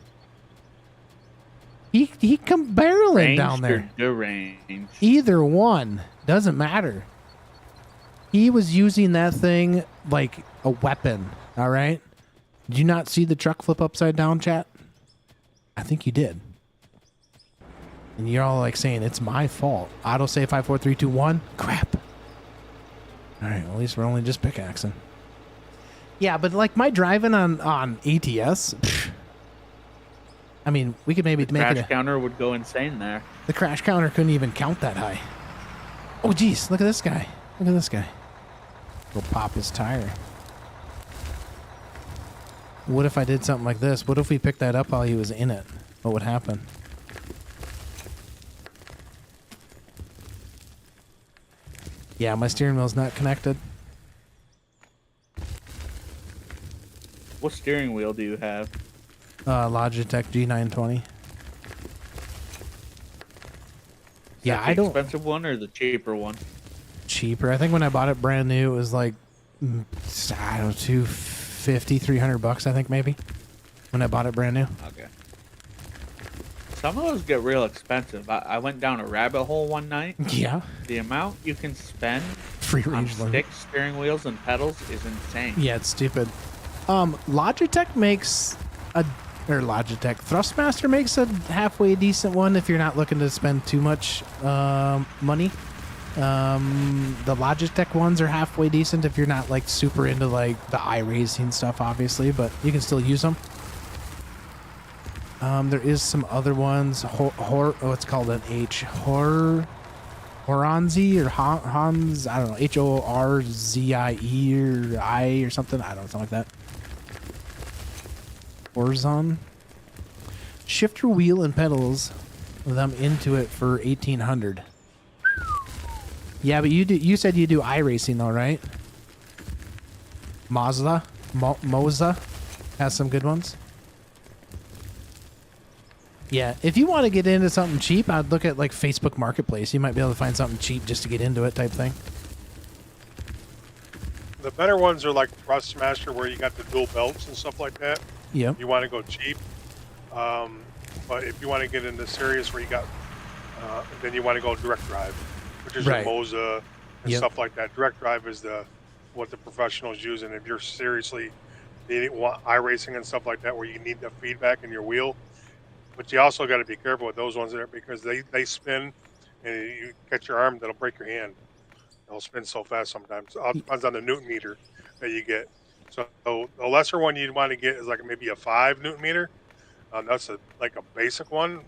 S1: He come barreling down there.
S2: Ranged or deranged?
S1: Either one. Doesn't matter. He was using that thing like a weapon, all right? Did you not see the truck flip upside down, chat? I think you did. And you're all like saying, it's my fault. Auto save 5, 4, 3, 2, 1. Crap. All right, well, at least we're only just pickaxing. Yeah, but like my driving on ATS, I mean, we could maybe make it
S2: Crash counter would go insane there.
S1: The crash counter couldn't even count that high. Oh, geez, look at this guy. Look at this guy. Go pop his tire. What if I did something like this? What if we picked that up while he was in it? What would happen? Yeah, my steering wheel's not connected.
S2: What steering wheel do you have?
S1: Logitech G920. Yeah,
S2: I don't. The expensive one or the cheaper one?
S1: Cheaper. I think when I bought it brand new, it was like, I don't know, $250, $300, I think maybe. When I bought it brand new.
S2: Okay. Some of those get real expensive. I went down a rabbit hole one night.
S1: Yeah.
S2: The amount you can spend
S1: Free
S2: on
S1: range
S2: sticks, steering wheels, and pedals is insane.
S1: Yeah, it's stupid. Logitech makes Logitech Thrustmaster makes a halfway decent one if you're not looking to spend too much money. The Logitech ones are halfway decent if you're not like super into like the iRacing stuff, obviously, but you can still use them. There is some other ones. What's called an H? Horonzi or Hans? I don't know. HORZIE or I or something. I don't know, something like that. Horzon. Shift your wheel and pedals them into it for 1800. Yeah, but you said you do iRacing though, right? Moza has some good ones. Yeah, if you want to get into something cheap, I'd look at like Facebook Marketplace. You might be able to find something cheap just to get into it type thing.
S3: The better ones are like Thrustmaster, where you got the dual belts and stuff like that.
S1: Yep.
S3: You want to go cheap. But if you want to get into serious where you got, then you want to go direct drive, which is
S1: Right.
S3: your Moza and
S1: Yep.
S3: stuff like that. Direct drive is what the professionals use, and if you're seriously needing iRacing and stuff like that, where you need the feedback in your wheel, but you also got to be careful with those ones there because they spin, and you catch your arm, that'll break your hand. They'll spin so fast sometimes. It all depends on the Newton meter that you get. So the lesser one you'd want to get is like maybe a 5 Newton meter. That's like a basic one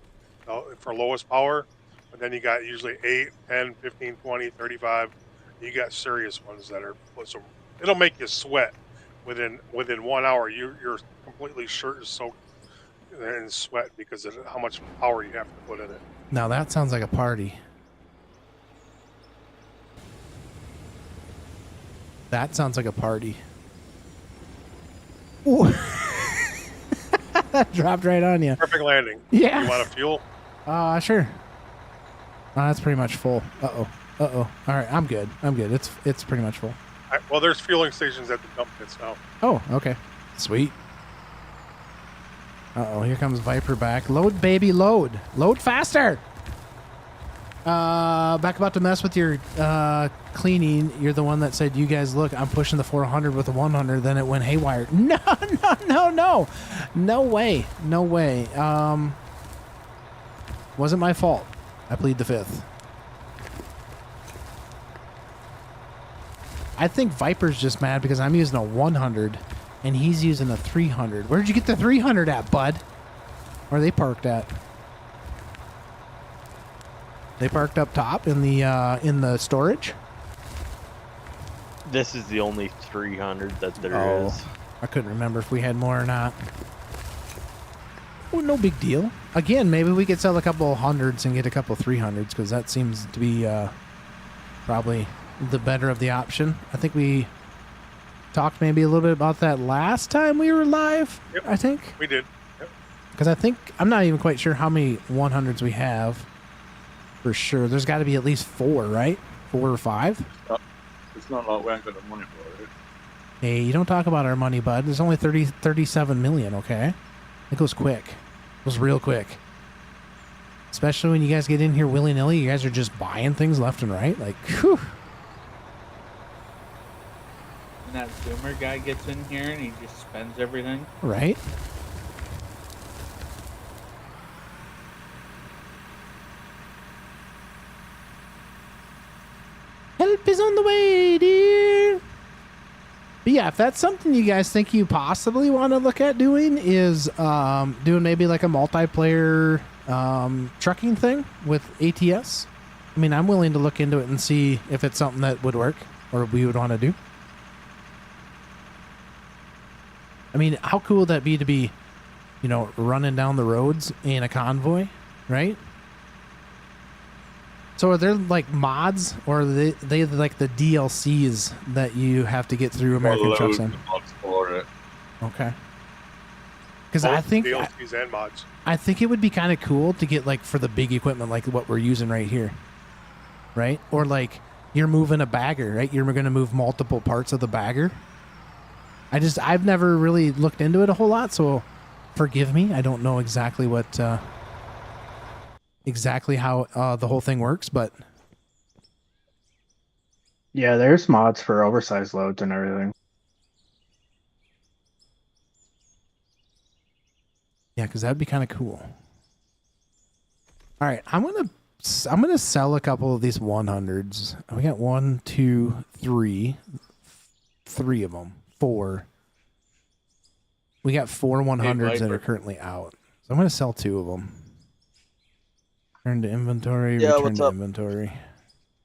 S3: for lowest power. But then you got usually 8, 10, 15, 20, 35. You got serious ones that are so it'll make you sweat within 1 hour. Your completely shirt is soaked in sweat because of how much power you have to put in it.
S1: Now that sounds like a party. That sounds like a party. Ooh. That dropped right on you.
S3: Perfect landing.
S1: Yeah.
S3: You want to fuel?
S1: Sure. That's pretty much full. Uh-oh. All right, I'm good. It's pretty much full.
S3: Well, there's fueling stations at the dump pits now.
S1: Oh, okay. Sweet. Uh-oh, here comes Viper back. Load, baby, load. Load faster. Back about to mess with your cleaning. You're the one that said, you guys look, I'm pushing the 400 with the 100. Then it went haywire. No. No way. Wasn't my fault. I plead the fifth. I think Viper's just mad because I'm using a 100 and he's using a 300. Where'd you get the 300 at, bud? Where are they parked at? They parked up top in the storage?
S8: This is the only 300 that there is.
S1: I couldn't remember if we had more or not. Oh, no big deal. Again, maybe we could sell a couple hundreds and get a couple 300s because that seems to be probably the better of the option. I think we talked maybe a little bit about that last time we were live.
S3: Yep.
S1: I think
S3: We did. Yep.
S1: because I'm not even quite sure how many 100s we have. For sure, there's got to be at least 4, right? 4 or 5.
S7: It's not like we ain't got the money for it.
S1: Hey, you don't talk about our money, bud. There's only 37 million. Okay, it goes quick. It goes real quick. Especially when you guys get in here willy nilly. You guys are just buying things left and right. Like, whew.
S2: And that Zoomer guy gets in here and he just spends everything.
S1: Right? Help is on the way, dear. But yeah, if that's something you guys think you possibly want to look at doing, is doing maybe like a multiplayer trucking thing with ATS. I mean, I'm willing to look into it and see if it's something that would work or we would want to do. I mean, how cool would that be to be, you know, running down the roads in a convoy, right? So are there like mods, or are they like the DLCs that you have to get through American Truck Sim?
S7: Mods for it.
S1: Okay. Because I think
S3: DLCs and mods.
S1: I think it would be kind of cool to get like for the big equipment, like what we're using right here, right? Or like you're moving a bagger, right? You're going to move multiple parts of the bagger. I've never really looked into it a whole lot, so forgive me. I don't know exactly what exactly how the whole thing works, but
S5: Yeah, there's mods for oversized loads and everything.
S1: yeah, because that'd be kind of cool. All right, I'm gonna sell a couple of these 100s. We got 1, 2, 3 of them. 4. We got 4 100s that are currently out. So I'm gonna sell 2 of them. Return to inventory.
S8: Yeah,
S1: return
S8: what's
S1: to
S8: up?
S1: inventory.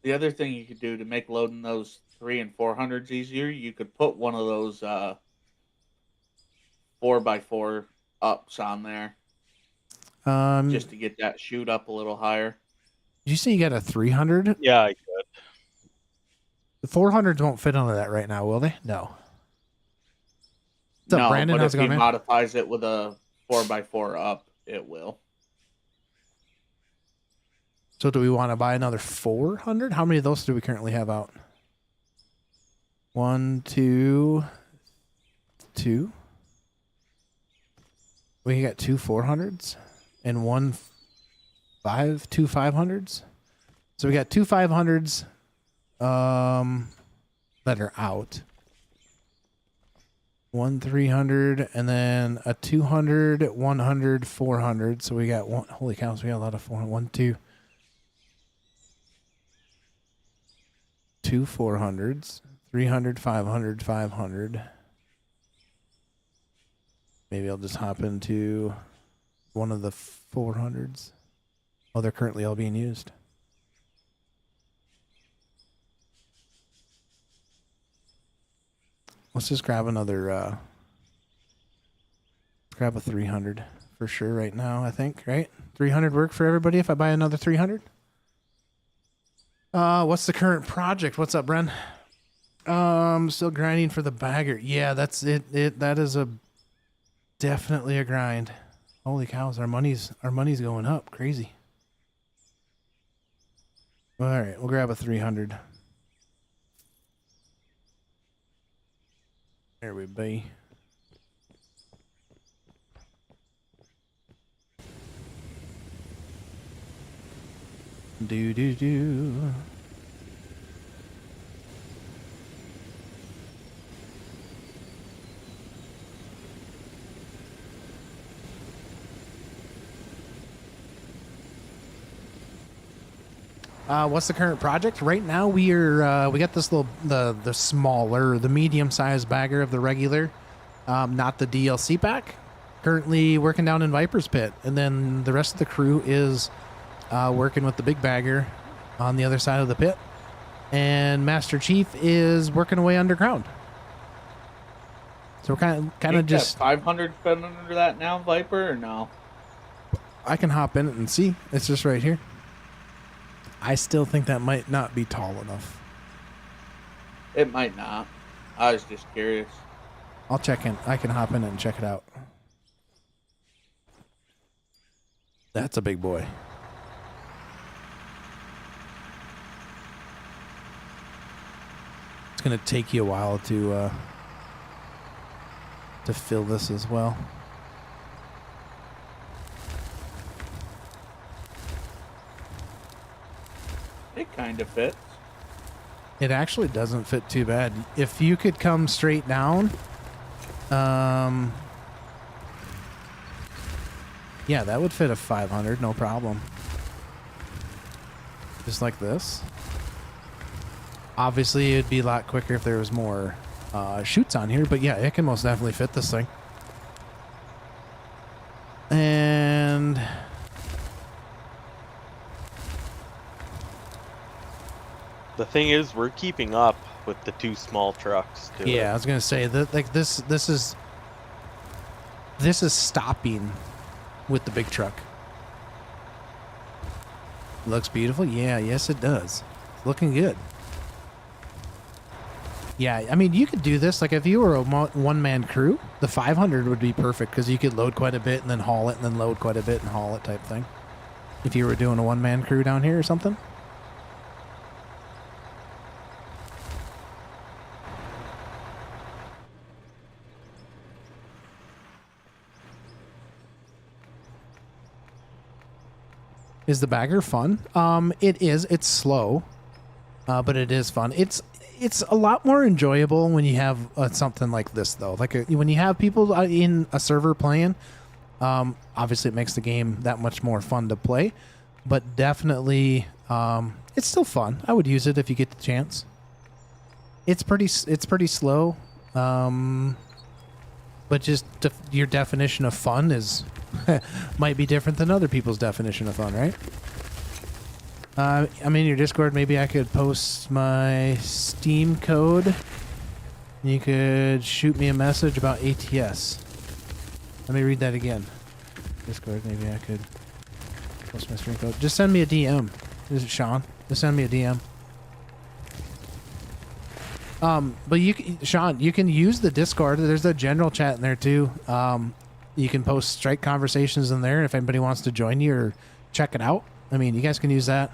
S2: The other thing you could do to make loading those 3 and 400s easier, you could put one of those 4x4 ups on there just to get that chute up a little higher.
S1: Did you say you got a 300?
S8: Yeah, I could.
S1: The 400s won't fit onto that right now, will they? No. What's up,
S2: No,
S1: Brandon?
S2: but
S1: How's
S2: if
S1: it
S2: he
S1: going, man?
S2: modifies it with a 4x4 up, it will.
S1: So do we want to buy another 400? How many of those do we currently have out? 1, 2, 2. We got 2 400s and 2 500s. So we got 2 500s that are out. 1 300 and then a 200, 100, 400. So we got one. Holy cow! So we got a lot of 400. 1, 2. 2 400s, 300, 500, 500. Maybe I'll just hop into one of the 400s. Oh, they're currently all being used. Let's just grab another, grab a 300 for sure right now, I think, right? 300 work for everybody if I buy another 300? What's the current project? What's up, Bren? Still grinding for the bagger. Yeah, that's it. That is definitely a grind. Holy cows, our money's going up. Crazy. All right, we'll grab a 300. There we be. Do. What's the current project? Right now we got this little the smaller, the medium-sized bagger of the regular, not the DLC pack. Currently working down in Viper's Pit, and then the rest of the crew is working with the big bagger on the other side of the pit, and Master Chief is working away underground. So we're kind of just
S2: 500 fit under that now, Viper, or no?
S1: I can hop in it and see. It's just right here. I still think that might not be tall enough.
S2: It might not. I was just curious.
S1: I'll check in. I can hop in and check it out. That's a big boy. It's gonna take you a while to fill this as well.
S2: It kind of fits.
S1: It actually doesn't fit too bad. If you could come straight down, yeah, that would fit a 500, no problem. Just like this. Obviously, it'd be a lot quicker if there was more chutes on here, but yeah, it can most definitely fit this thing. And
S8: The thing is, we're keeping up with the 2 small trucks. Too.
S1: yeah, I was gonna say that like this is stopping with the big truck. Looks beautiful. Yeah, yes it does. It's looking good. Yeah, I mean you could do this like if you were a one-man crew, the 500 would be perfect because you could load quite a bit and then haul it and then load quite a bit and haul it type thing. If you were doing a one-man crew down here or something. Is the bagger fun? It is. It's slow, but it is fun. It's a lot more enjoyable when you have something like this, though. Like when you have people in a server playing, obviously it makes the game that much more fun to play. But definitely, it's still fun. I would use it if you get the chance. It's pretty slow, but just your definition of fun is might be different than other people's definition of fun, right? I'm in your Discord. Maybe I could post my Steam code. You could shoot me a message about ATS. Let me read that again. Discord. Maybe I could post my Steam code. Just send me a DM. This is Sean. Just send me a DM. But Sean, you can use the Discord. There's a general chat in there too. You can post strike conversations in there if anybody wants to join you or check it out. I mean, you guys can use that.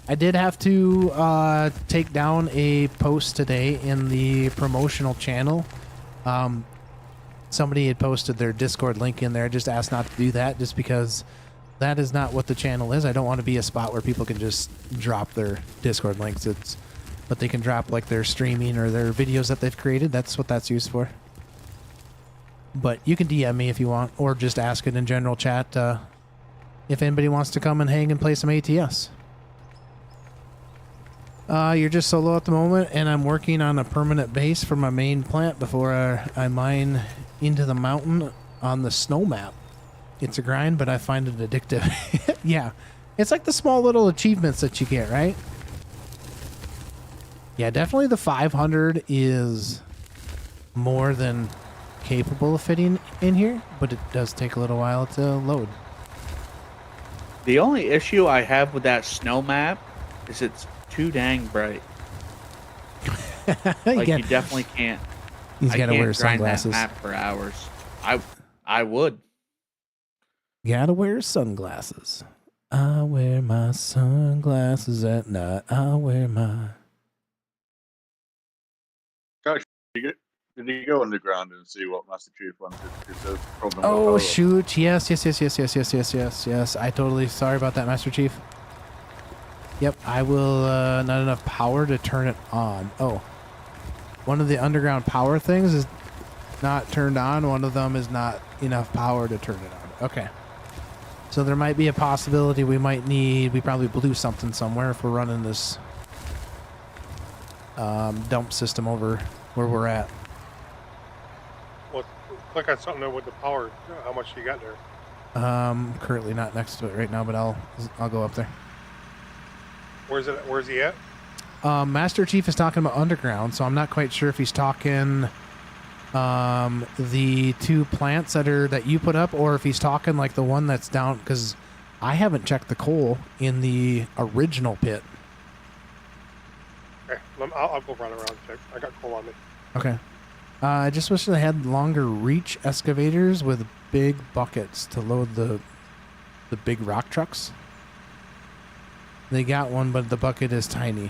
S1: I did have to take down a post today in the promotional channel. Somebody had posted their Discord link in there. I just asked not to do that just because that is not what the channel is. I don't want to be a spot where people can just drop their Discord links. But they can drop like their streaming or their videos that they've created. That's what that's used for. But you can DM me if you want, or just ask it in general chat if anybody wants to come and hang and play some ATS. You're just solo at the moment, and I'm working on a permanent base for my main plant before I mine into the mountain on the snow map. It's a grind, but I find it addictive. Yeah, it's like the small little achievements that you get, right? Yeah, definitely the 500 is more than capable of fitting in here, but it does take a little while to load.
S2: The only issue I have with that snow map is it's too dang bright. Like you definitely can't.
S1: He's got to wear sunglasses.
S2: That map for hours. I would.
S1: Gotta wear sunglasses. I wear my sunglasses at night. I wear my.
S7: Did you go underground and see what Master Chief wanted?
S1: Oh shoot! Yes. I totally sorry about that, Master Chief. Yep, I will. Not enough power to turn it on. Oh, one of the underground power things is not turned on. One of them is not enough power to turn it on. Okay. So there might be a possibility we probably blew something somewhere if we're running this dump system over where we're at.
S3: Well, click on something with the power. How much you got there?
S1: Currently not next to it right now, but I'll go up there.
S3: Where's he at?
S1: Master Chief is talking about underground, so I'm not quite sure if he's talking the 2 plants that you put up, or if he's talking like the one that's down, because I haven't checked the coal in the original pit.
S3: Okay, I'll go run around and check. I got coal on me.
S1: Okay. I just wish they had longer reach excavators with big buckets to load the big rock trucks. They got one, but the bucket is tiny.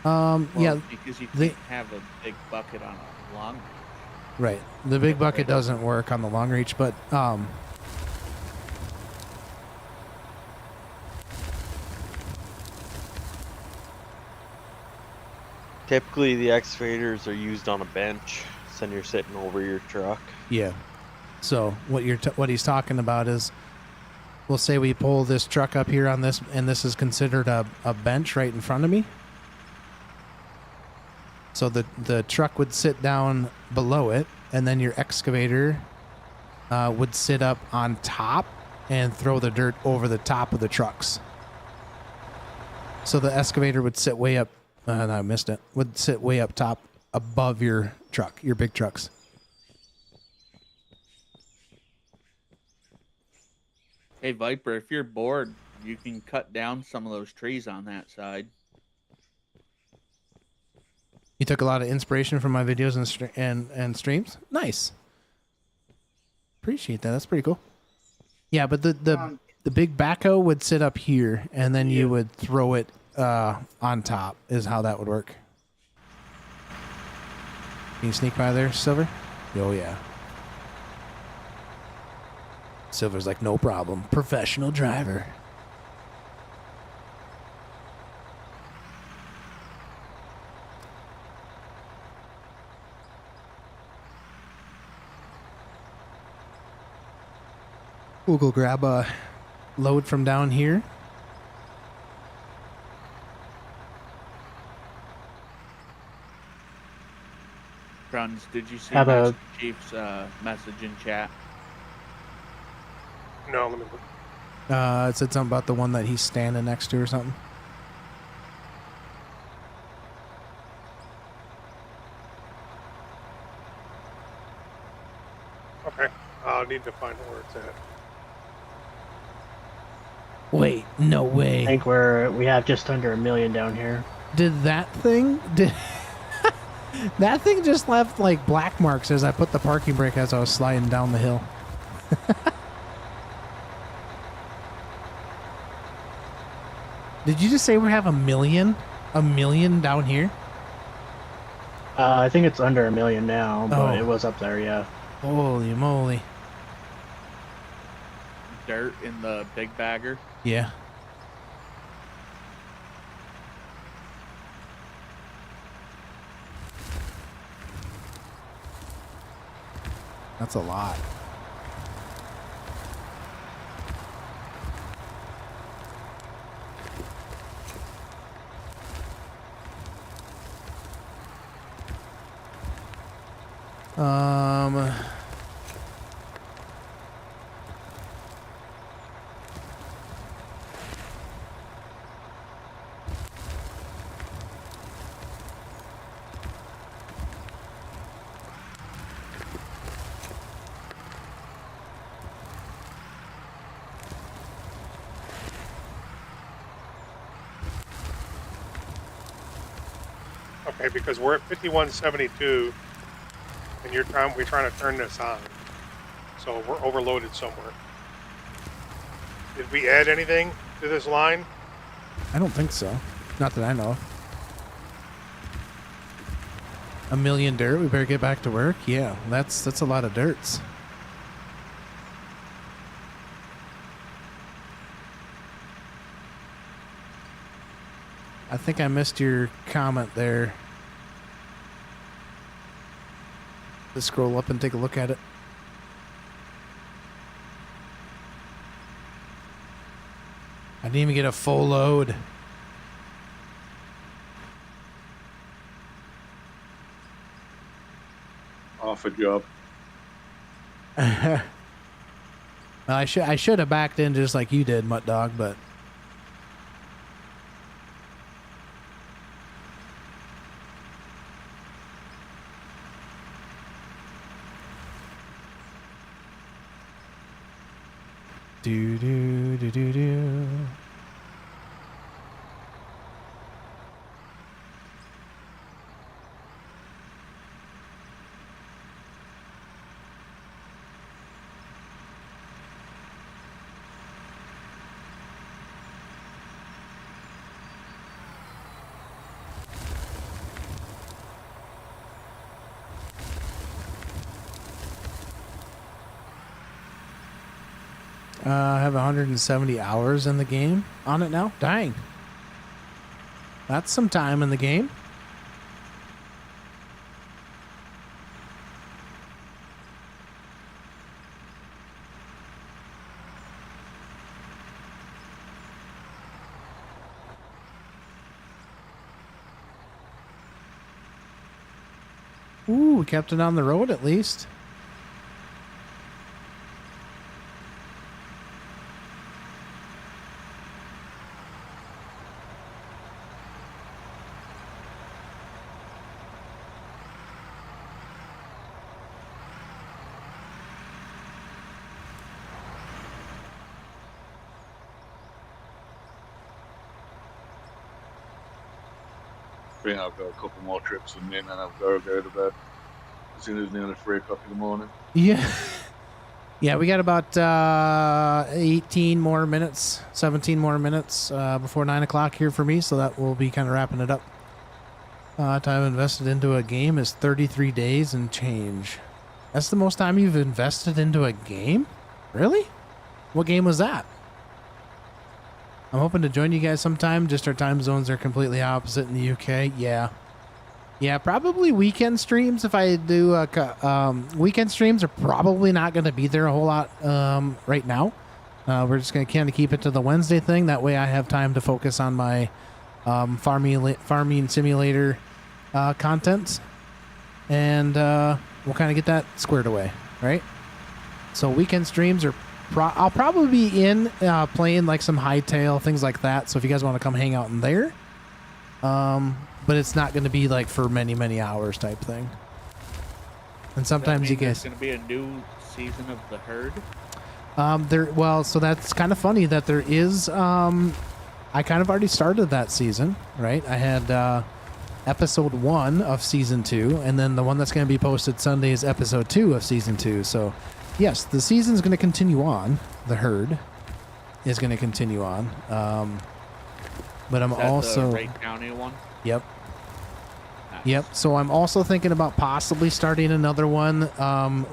S2: Well,
S1: Yeah,
S2: because you
S1: they-
S2: can't have a big bucket on a long reach.
S1: right. The big bucket doesn't work on the long reach, but
S8: Typically, the excavators are used on a bench, so then you're sitting over your truck.
S1: yeah. So what he's talking about is, we'll say we pull this truck up here on this, and this is considered a bench right in front of me. So the truck would sit down below it, and then your excavator would sit up on top and throw the dirt over the top of the trucks. So the excavator would sit way up. I missed it. Would sit way up top above your truck, your big trucks.
S2: Hey, Viper, if you're bored, you can cut down some of those trees on that side.
S1: You took a lot of inspiration from my videos and streams. Nice. Appreciate that. That's pretty cool. Yeah, but the big backhoe would sit up here, and then you would throw it on top. Is how that would work. Can you sneak by there, Silver? Oh yeah. Silver's like, no problem. Professional driver. We'll go grab a load from down here.
S2: Franz, did you see
S5: Have a-
S2: Master Chief's message in chat?
S3: No, let me look.
S1: It said something about the one that he's standing next to or something.
S3: Okay, I'll need to find where it's at.
S1: Wait, no
S5: I
S1: way.
S5: think we have just under 1 million down here.
S1: Did that thing that thing just left like black marks as I put the parking brake as I was sliding down the hill. Did you just say we have 1 million? 1 million down here?
S5: I think it's under 1 million now, but
S1: Oh.
S5: it was up there, yeah.
S1: Holy moly.
S2: Dirt in the big bagger.
S1: Yeah. That's a lot. Um,
S3: Okay, because we're at 5172, and we're trying to turn this on, so we're overloaded somewhere. Did we add anything to this line?
S1: I don't think so. Not that I know of. 1 million dirt. We better get back to work. Yeah, that's a lot of dirts. I think I missed your comment there. Let's scroll up and take a look at it. I didn't even get a full load.
S7: Half a job.
S1: Well, I should have backed in just like you did, Mutt Dog, but do do do do do. I have 170 hours in the game on it now. Dang. That's some time in the game. Ooh, we kept it on the road at least.
S7: I think I've got a couple more trips in me, and then I've got to go to bed as soon as it's nearly 3 o'clock in the morning.
S1: Yeah. Yeah, we got about 18 more minutes, 17 more minutes before 9 o'clock here for me, so that will be kind of wrapping it up. Time invested into a game is 33 days and change. That's the most time you've invested into a game? Really? What game was that? I'm hoping to join you guys sometime. Just our time zones are completely opposite in the UK. Yeah. Yeah, probably weekend streams. If I do weekend streams are probably not going to be there a whole lot right now. We're just going to kind of keep it to the Wednesday thing. That way I have time to focus on my farming simulator content. And we'll kind of get that squared away, right? So weekend streams are I'll probably be in playing like some hightail, things like that. So if you guys want to come hang out in there, but it's not going to be like for many hours type thing. And sometimes you guys
S2: going to be a new season of the herd.
S1: Well, so that's kind of funny that there is. I kind of already started that season, right? I had episode 1 of season 2, and then the one that's going to be posted Sunday is episode 2 of season 2. So. Yes, the season's going to continue on. The herd is going to continue on. But I'm also...
S2: the Wright County one?
S1: Yep.
S2: Nice.
S1: Yep. So I'm also thinking about possibly starting another one.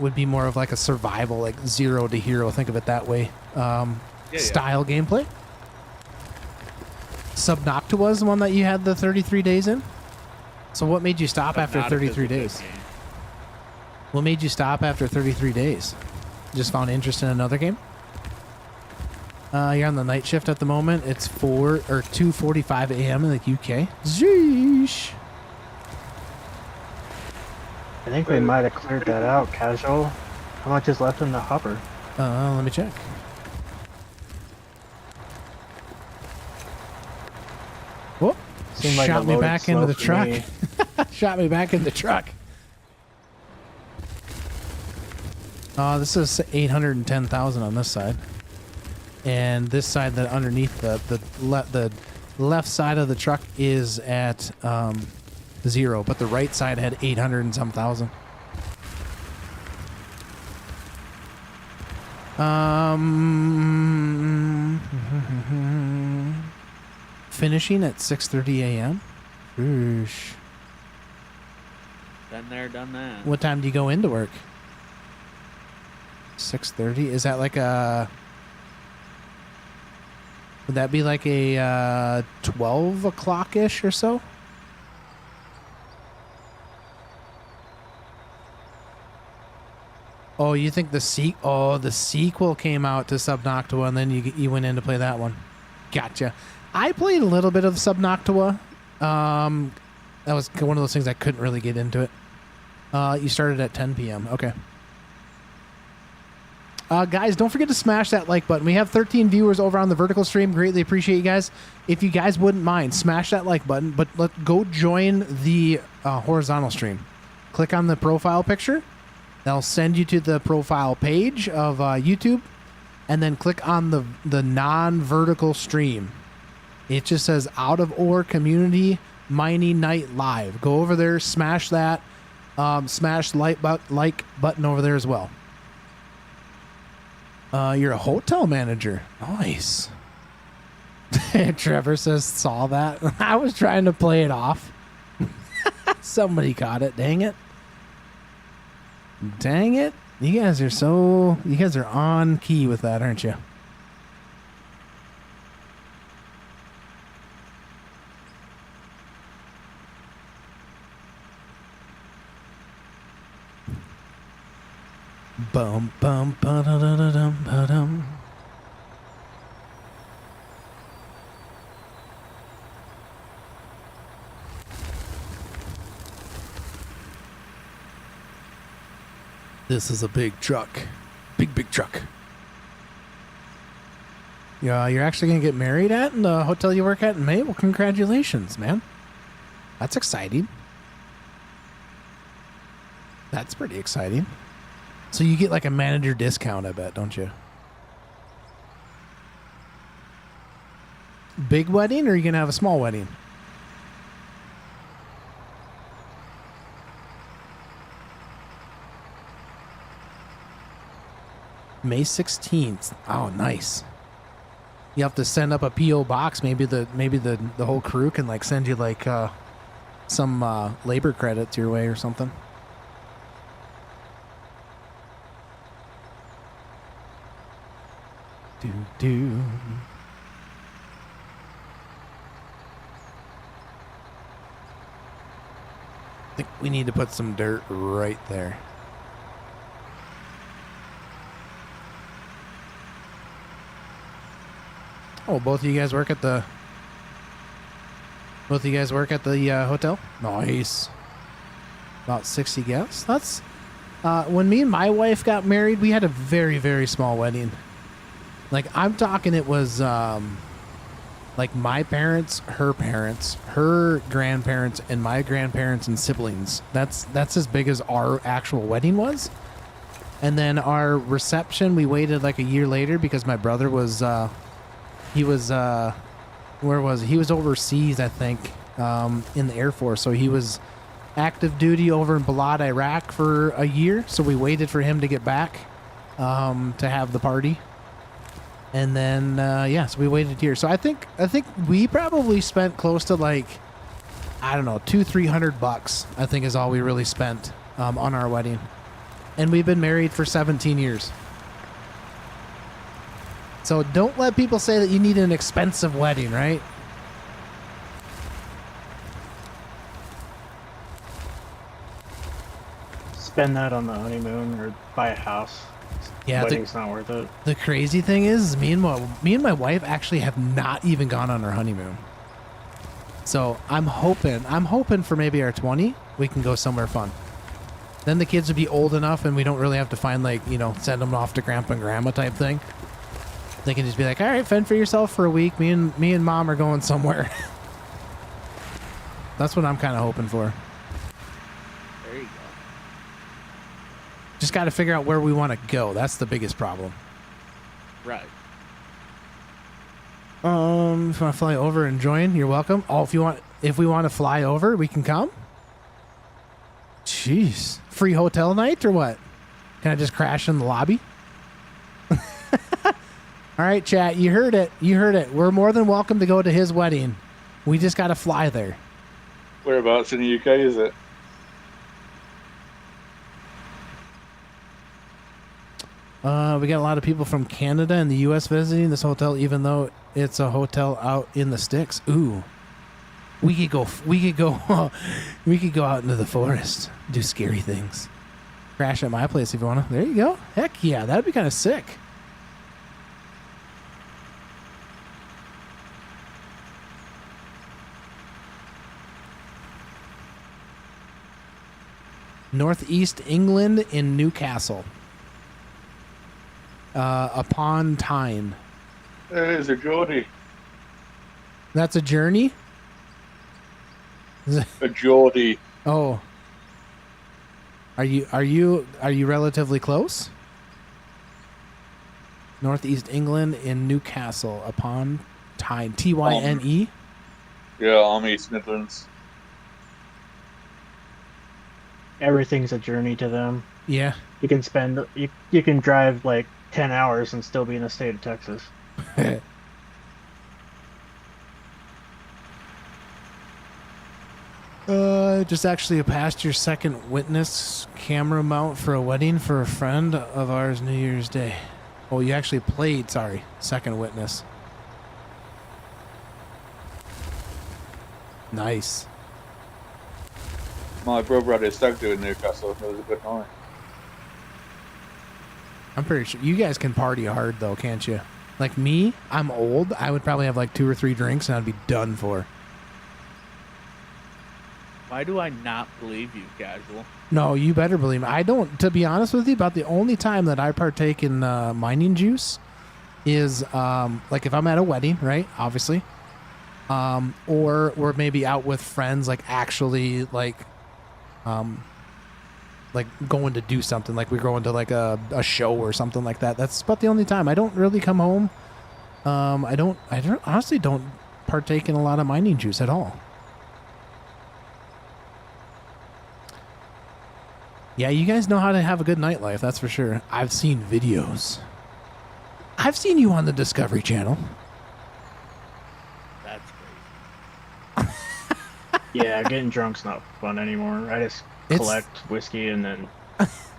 S1: Would be more of like a survival, like 0 to hero. Think of it that way. Style gameplay. Subnoctua is the one that you had the 33 days in. So what made you stop after 33 days? What made you stop after 33 days? Just found interest in another game? You're on the night shift at the moment. It's 2:45 a.m. in the UK. Zeesh.
S5: I think we might have cleared that out, casual. How much is left in the hopper?
S1: Let me check. Whoop.
S5: Seemed like
S1: Shot
S5: it
S1: me
S5: loaded
S1: back into
S5: slow
S1: the
S5: for
S1: truck.
S5: me.
S1: Shot me back in the truck. This is 810,000 on this side, and this side that underneath the left side of the truck is at 0, but the right side had 800 and some thousand. Finishing at 6:30 a.m. Oosh.
S2: Been there, done that.
S1: What time do you go into work? 6:30. Is that like a? Would that be like a 12 o'clock ish or so? Oh, you think the sequel came out to Subnoctua, and then you went in to play that one. Gotcha. I played a little bit of Subnoctua. That was one of those things I couldn't really get into it. You started at 10 p.m. Okay. Guys, don't forget to smash that like button. We have 13 viewers over on the vertical stream. Greatly appreciate you guys. If you guys wouldn't mind, smash that like button. But let's go join the horizontal stream. Click on the profile picture. That'll send you to the profile page of YouTube. And then click on the non-vertical stream. It just says Out of Ore Community Mining Night Live. Go over there, smash that. Smash like button over there as well. You're a hotel manager. Nice. Trevor says, saw that. I was trying to play it off. Somebody caught it. Dang it. Dang it. You guys are on key with that, aren't you? Bum bum ba da da da dum ba dum. This is a big truck. Big truck. Yeah, you're actually going to get married at in the hotel you work at in May? Well, congratulations, man. That's exciting. That's pretty exciting. So you get like a manager discount, I bet, don't you? Big wedding, or are you going to have a small wedding? May 16th. Oh, nice. You have to send up a PO box. Maybe the whole crew can like send you like some labor credits your way or something. Do. I think we need to put some dirt right there. Oh, both of you guys work at the hotel? Nice. About 60 guests. That's when me and my wife got married, we had a very, very small wedding. Like, I'm talking, it was like my parents, her grandparents, and my grandparents and siblings. That's as big as our actual wedding was. And then our reception, we waited like a year later because my brother was he was where was he? He was overseas, I think, in the Air Force. So he was active duty over in Balad, Iraq for a year. So we waited for him to get back to have the party. And then so we waited here. So I think we probably spent close to like, I don't know, $200-300 I think is all we really spent on our wedding. And we've been married for 17 years. So don't let people say that you need an expensive wedding, right?
S5: Spend that on the honeymoon or buy a house.
S1: Yeah,
S5: wedding's not worth it.
S1: The crazy thing is me and my wife actually have not even gone on our honeymoon. So I'm hoping for maybe our 20 we can go somewhere fun. Then the kids would be old enough and we don't really have to find like, send them off to grandpa and grandma type thing. They can just be like, all right, fend for yourself for a week. Me and mom are going somewhere. That's what I'm kind of hoping for.
S2: There you go.
S1: Just got to figure out where we want to go. That's the biggest problem.
S2: Right.
S1: If you want to fly over and join, you're welcome. Oh, if we want to fly over, we can come. Jeez, free hotel night or what? Can I just crash in the lobby? All right, chat, you heard it. We're more than welcome to go to his wedding. We just got to fly there.
S7: Whereabouts in the UK is it?
S1: We got a lot of people from Canada and the U.S. visiting this hotel, even though it's a hotel out in the sticks. Ooh, we could go out into the forest, do scary things, crash at my place if you wanna. There you go. Heck yeah, that'd be kind of sick. Northeast England in Newcastle. Upon Tyne.
S7: There's a Geordie.
S1: That's a journey?
S7: A Geordie.
S1: Oh. Are you relatively close? Northeast England in Newcastle upon Tyne. Tyne.
S7: Yeah, I'm East Midlands.
S5: Everything's a journey to them.
S1: Yeah.
S5: You can drive like 10 hours and still be in the state of Texas.
S1: Just actually passed your second witness camera mount for a wedding for a friend of ours New Year's Day. Oh, you actually played, sorry, second witness. Nice.
S7: My brother had his stag do in Newcastle. It was a good night.
S1: I'm pretty sure you guys can party hard though, can't you? Like me, I'm old. I would probably have like 2 or 3 drinks and I'd be done for.
S2: Why do I not believe you, Casual?
S1: No, you better believe me. I don't. To be honest with you, about the only time that I partake in mining juice is like if I'm at a wedding, right? Obviously, or we're maybe out with friends, like actually like going to do something, like we're going to like a show or something like that. That's about the only time. I don't really come home. I don't honestly don't partake in a lot of mining juice at all. Yeah, you guys know how to have a good nightlife, that's for sure. I've seen videos. I've seen you on the Discovery Channel.
S2: That's crazy.
S5: Yeah, getting drunk's not fun anymore. I just collect whiskey and then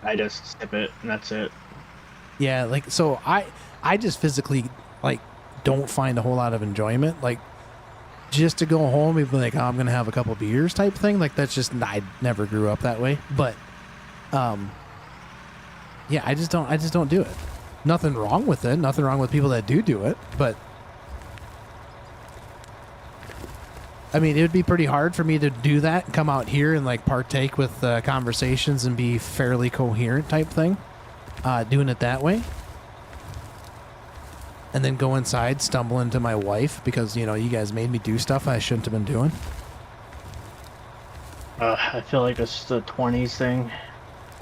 S5: I just sip it and that's it.
S1: Yeah, like so I just physically like don't find a whole lot of enjoyment. Like just to go home and be like, oh, I'm gonna have a couple beers type thing. Like that's just I never grew up that way. But yeah, I just don't do it. Nothing wrong with it. Nothing wrong with people that do it. But I mean, it would be pretty hard for me to do that and come out here and like partake with conversations and be fairly coherent type thing. Doing it that way. And then go inside, stumble into my wife because, you know, you guys made me do stuff I shouldn't have been doing.
S5: I feel like it's the 20s thing.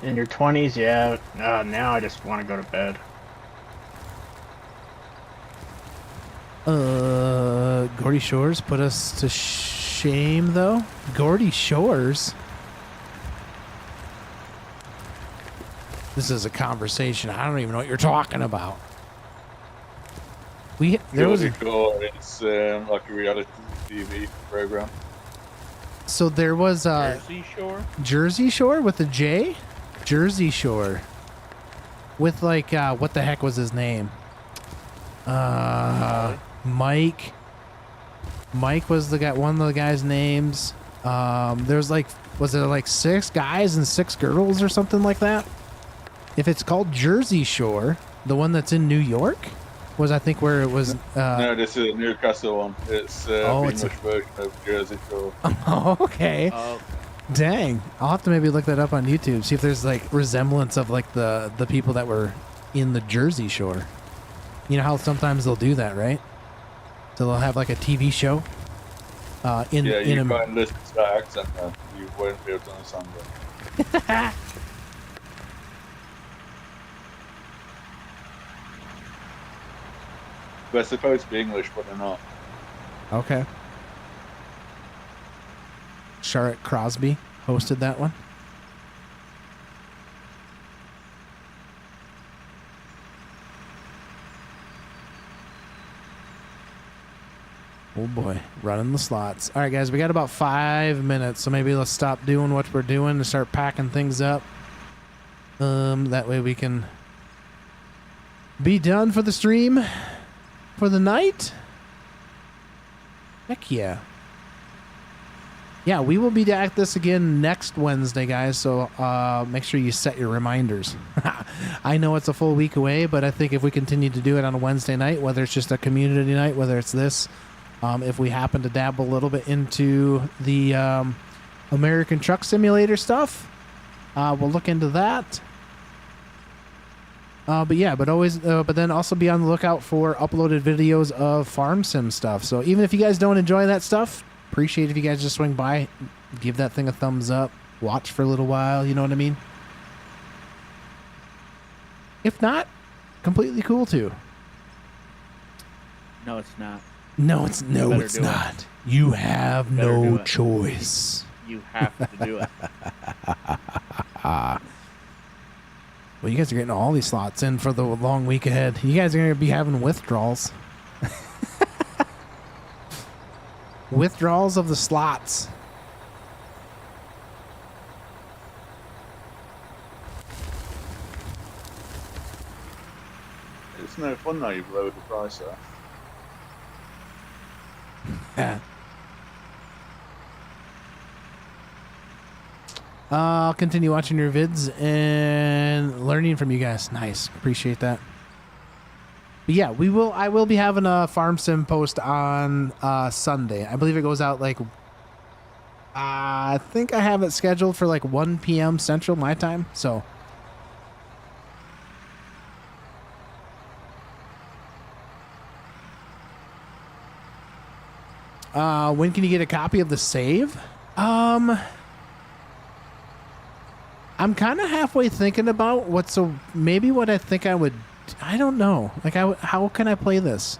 S5: In your 20s, yeah. Now I just want to go to bed.
S1: Gordy Shores put us to shame, though. Gordy Shores? This is a conversation. I don't even know what you're talking about. There was
S7: it's like a reality TV program.
S1: So there was
S2: Jersey Shore?
S1: Jersey Shore with a J? Jersey Shore. With like what the heck was his name? Mike. Mike was the guy, one of the guys' names. There's like, was it like 6 guys and 6 girls or something like that? If it's called Jersey Shore, the one that's in New York was, I think, where it was.
S7: No, this is a Newcastle one. It's the English version of Jersey Shore.
S1: Oh, okay.
S2: Oh,
S1: Dang. I'll have to maybe look that up on YouTube, see if there's like resemblance of like the people that were in the Jersey Shore. You know how sometimes they'll do that, right? So they'll have like a TV show.
S7: Yeah, you can't listen to that accent, man. You won't be able to understand it. They're supposed to be English, but they're not.
S1: Okay. Charlotte Crosby hosted that one. Oh boy, running the slots. All right, guys, we got about 5 minutes, so maybe let's stop doing what we're doing and start packing things up. That way we can be done for the stream for the night. Heck yeah. Yeah, we will be at this again next Wednesday, guys, so make sure you set your reminders. I know it's a full week away, but I think if we continue to do it on a Wednesday night, whether it's just a community night, whether it's this, if we happen to dabble a little bit into the American Truck Simulator stuff, we'll look into that. But yeah, but always, but then also be on the lookout for uploaded videos of farm sim stuff. So even if you guys don't enjoy that stuff, appreciate if you guys just swing by, give that thing a thumbs up, watch for a little while. You know what I mean? If not, completely cool too.
S2: no, it's not.
S1: No, it's not. You have no choice.
S2: You have to do it.
S1: Well, you guys are getting all these slots in for the long week ahead. You guys are going to be having withdrawals. Withdrawals of the slots.
S7: It's no fun now you've lowered the price there.
S1: Yeah. I'll continue watching your vids and learning from you guys. Nice. Appreciate that. But yeah, I will be having a farm sim post on Sunday. I believe it goes out like I think I have it scheduled for like 1 p.m. Central my time. So when can you get a copy of the save? I'm kind of halfway thinking about maybe what I think I would. I don't know. Like, how can I play this?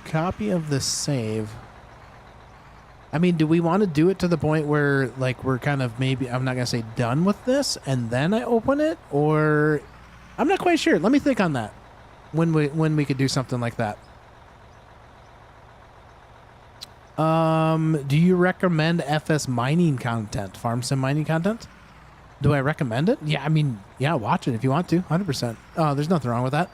S1: Copy of the save. I mean, do we want to do it to the point where, like, we're kind of maybe, I'm not going to say done with this, and then I open it? Or, I'm not quite sure. Let me think on that. When we could do something like that. Do you recommend FS mining content? Farm sim mining content? Do I recommend it? Yeah, I mean, yeah, watch it if you want to. 100%. There's nothing wrong with that.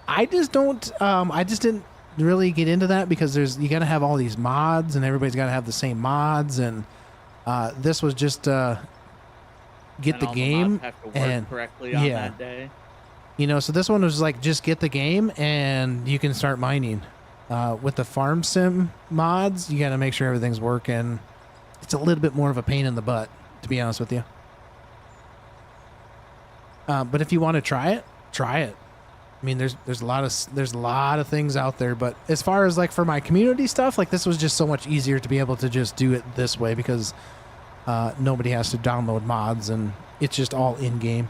S1: I just don't, I just didn't really get into that because you got to have all these mods and everybody's got to have the same mods. And this was just get
S2: And
S1: the
S2: all
S1: game
S2: mods have to work
S1: and
S2: correctly on that day.
S1: You know, so this one was like just get the game and you can start mining. With the farm sim mods, you got to make sure everything's working. It's a little bit more of a pain in the butt, to be honest with you. But if you want to try it, try it. I mean, there's a lot of things out there, but as far as like for my community stuff, like this was just so much easier to be able to just do it this way because nobody has to download mods and it's just all in game.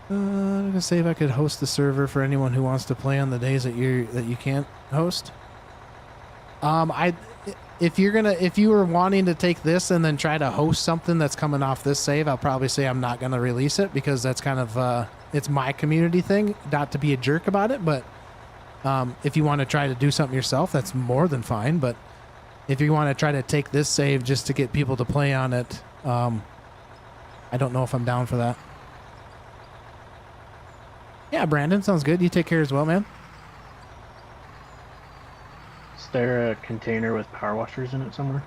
S1: I'm gonna say if I could host the server for anyone who wants to play on the days that you can't host. If you were wanting to take this and then try to host something that's coming off this save, I'll probably say I'm not gonna release it because that's kind of it's my community thing, not to be a jerk about it. But if you want to try to do something yourself, that's more than fine. But if you want to try to take this save just to get people to play on it, I don't know if I'm down for that. Yeah, Brandon, sounds good. You take care as well, man.
S5: Is there a container with power washers in it somewhere?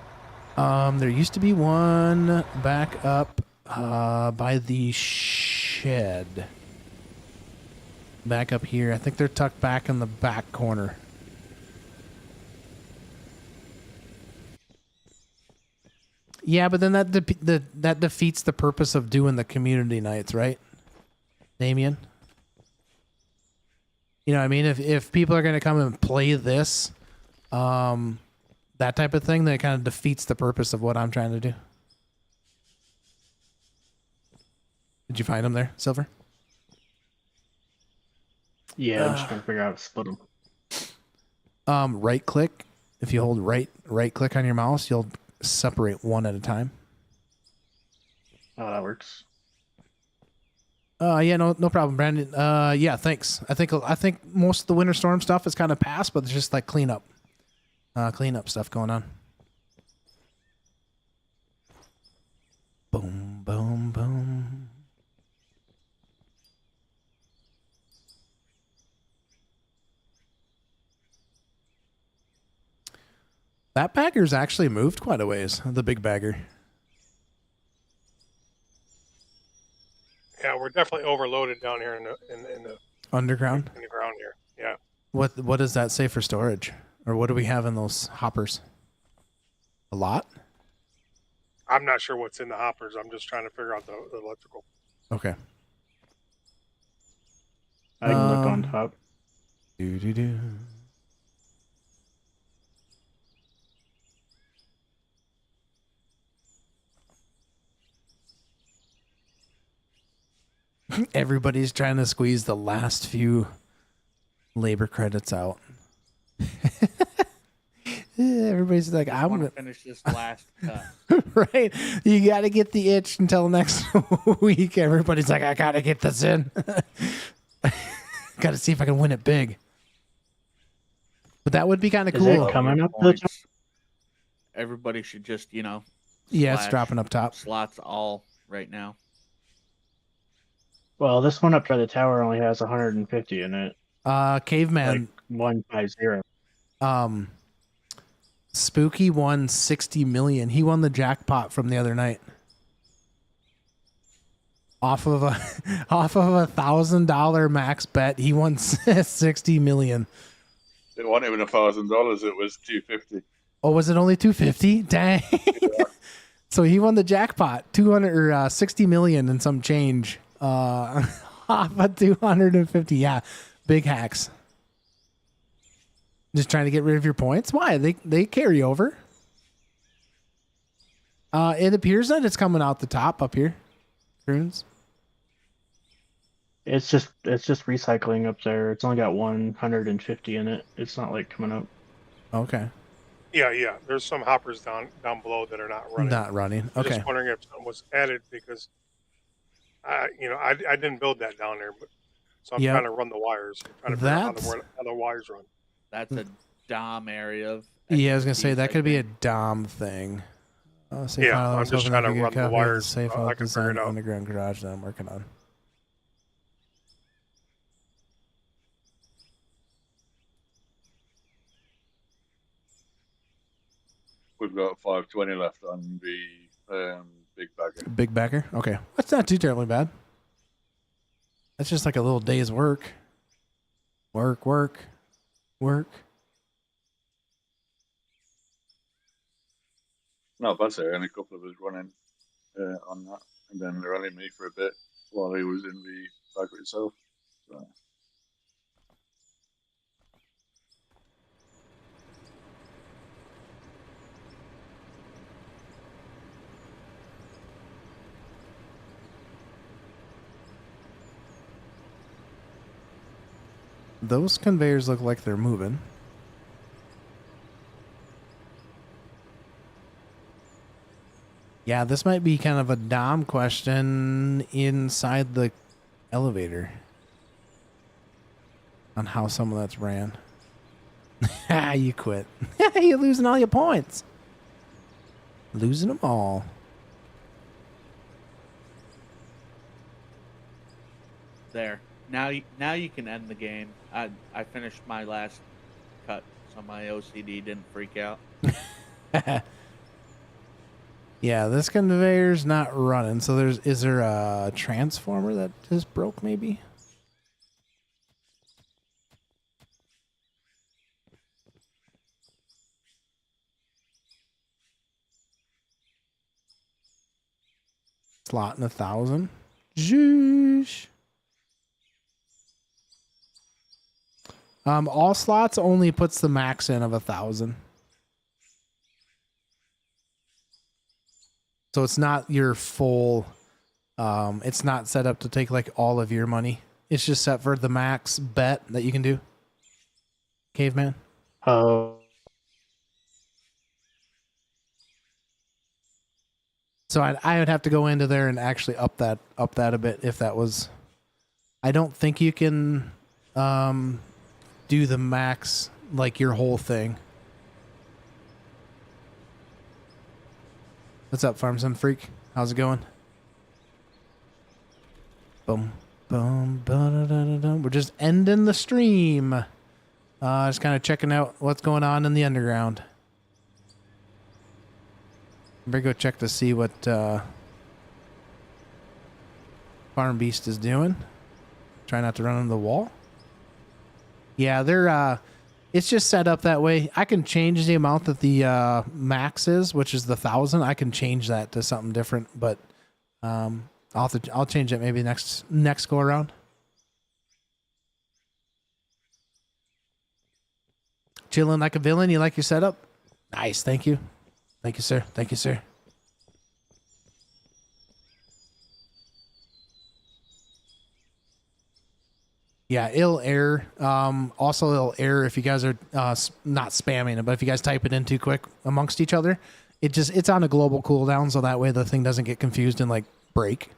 S1: There used to be one back up by the shed. Back up here. I think they're tucked back in the back corner. Yeah, but then that defeats the purpose of doing the community nights, right, Damien? You know what I mean? If people are going to come and play this, that type of thing, then it kind of defeats the purpose of what I'm trying to do. Did you find them there, Silver?
S5: Yeah, I'm just trying to figure out how to split them.
S1: Right click. If you hold right click on your mouse, you'll separate one at a time.
S5: Oh, that works.
S1: Yeah, no problem, Brandon. Yeah, thanks. I think most of the winter storm stuff is kind of past, but it's just like cleanup stuff going on. Boom, boom, boom. That bagger's actually moved quite a ways. The big bagger.
S3: Yeah, we're definitely overloaded down here in the
S1: Underground?
S3: in the ground here. Yeah.
S1: What does that say for storage? Or what do we have in those hoppers? A lot?
S3: I'm not sure what's in the hoppers. I'm just trying to figure out the electrical.
S1: Okay.
S5: I can look on top.
S1: Do. Everybody's trying to squeeze the last few labor credits out. Everybody's like,
S2: I want to finish this last cut.
S1: Right? You got to get the itch until next week. Everybody's like, I got to get this in. Got to see if I can win it big. But that would be kind of
S5: Is
S1: cool.
S5: it coming up?
S2: Everybody should just,
S1: Yeah, it's
S2: slash
S1: dropping up top.
S2: slots all right now.
S5: Well, this one up by the tower only has 150 in it.
S1: Caveman.
S5: Like 150.
S1: Spooky won 60 million. He won the jackpot from the other night. Off of a $1,000 max bet, he won 60 million.
S7: It wasn't even $1,000. It was $250.
S1: Oh, was it only 250? Dang.
S7: Yeah.
S1: So he won the jackpot, 60 million and some change. Off of 250. Yeah, big hacks. Just trying to get rid of your points. Why? They carry over. It appears that it's coming out the top up here. Runes.
S5: It's just recycling up there. It's only got 150 in it. It's not like coming up.
S1: Okay.
S3: Yeah. There's some hoppers down below that are not running.
S1: Not running.
S3: I'm
S1: Okay.
S3: just wondering if something was added because, I didn't build that down there, but so I'm trying to run the wires. I'm trying to figure out how the wires run.
S2: That's a Dom area of.
S1: Yeah, I was gonna say that
S2: expertise,
S1: could be
S2: I
S1: a Dom thing. Safe
S3: Yeah,
S1: file, I
S3: I'm
S1: was
S3: just
S1: hoping
S3: trying
S1: I
S3: to
S1: could
S3: run
S1: get
S3: the
S1: a copy of
S3: wires.
S1: Safe
S3: I
S1: file
S3: can figure it
S1: design
S3: out.
S1: underground garage that I'm working on.
S7: We've got 520 left on the big bagger.
S1: Big backer. Okay, that's not too terribly bad. That's just like a little day's work. Work.
S7: No, that's there. And a couple of us running on that. And then running me for a bit while he was in the bagger itself. So.
S1: Those conveyors look like they're moving. Yeah, this might be kind of a Dom question inside the elevator on how some of that's ran. You quit. You're losing all your points. Losing them all.
S2: There. Now you can end the game. I finished my last cut, so my OCD didn't freak out.
S1: Yeah, this conveyor's not running. So is there a transformer that just broke maybe? Slot in 1,000. Zhoosh. All slots only puts the max in of 1,000. So it's not your full, it's not set up to take like all of your money. It's just set for the max bet that you can do. Caveman.
S5: Oh.
S1: So I would have to go into there and actually up that a bit if that was. I don't think you can do the max like your whole thing. What's up, Farmson Freak? How's it going? Boom, boom, ba-da-da-da-da. We're just ending the stream. Just kind of checking out what's going on in the underground. Better go check to see what Farm Beast is doing. Try not to run into the wall. Yeah, they're it's just set up that way. I can change the amount that the max is, which is the 1,000. I can change that to something different, but I'll change it maybe next go around. Chilling like a villain. You like your setup? Nice. Thank you. Thank you, sir. Thank you, sir. Yeah, it'll error. Also, it'll error if you guys are not spamming it, but if you guys type it in too quick amongst each other, it's on a global cooldown, so that way the thing doesn't get confused and like break.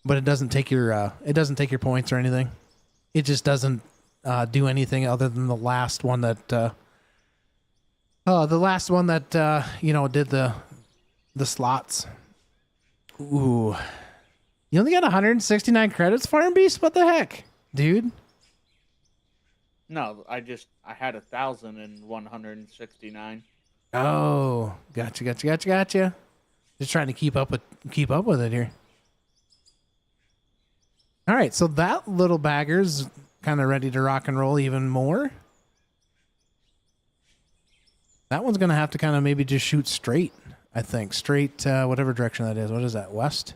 S1: But it doesn't take your points or anything. It just doesn't do anything other than the last one that did the slots. Ooh. You only got 169 credits, Farm Beast? What the heck, dude?
S2: No, I had 1,169.
S1: Oh, gotcha. Just trying to keep up with it here. All right, so that little bagger's kind of ready to rock and roll even more. That one's gonna have to kind of maybe just shoot straight. I think straight, whatever direction that is. What is that? West.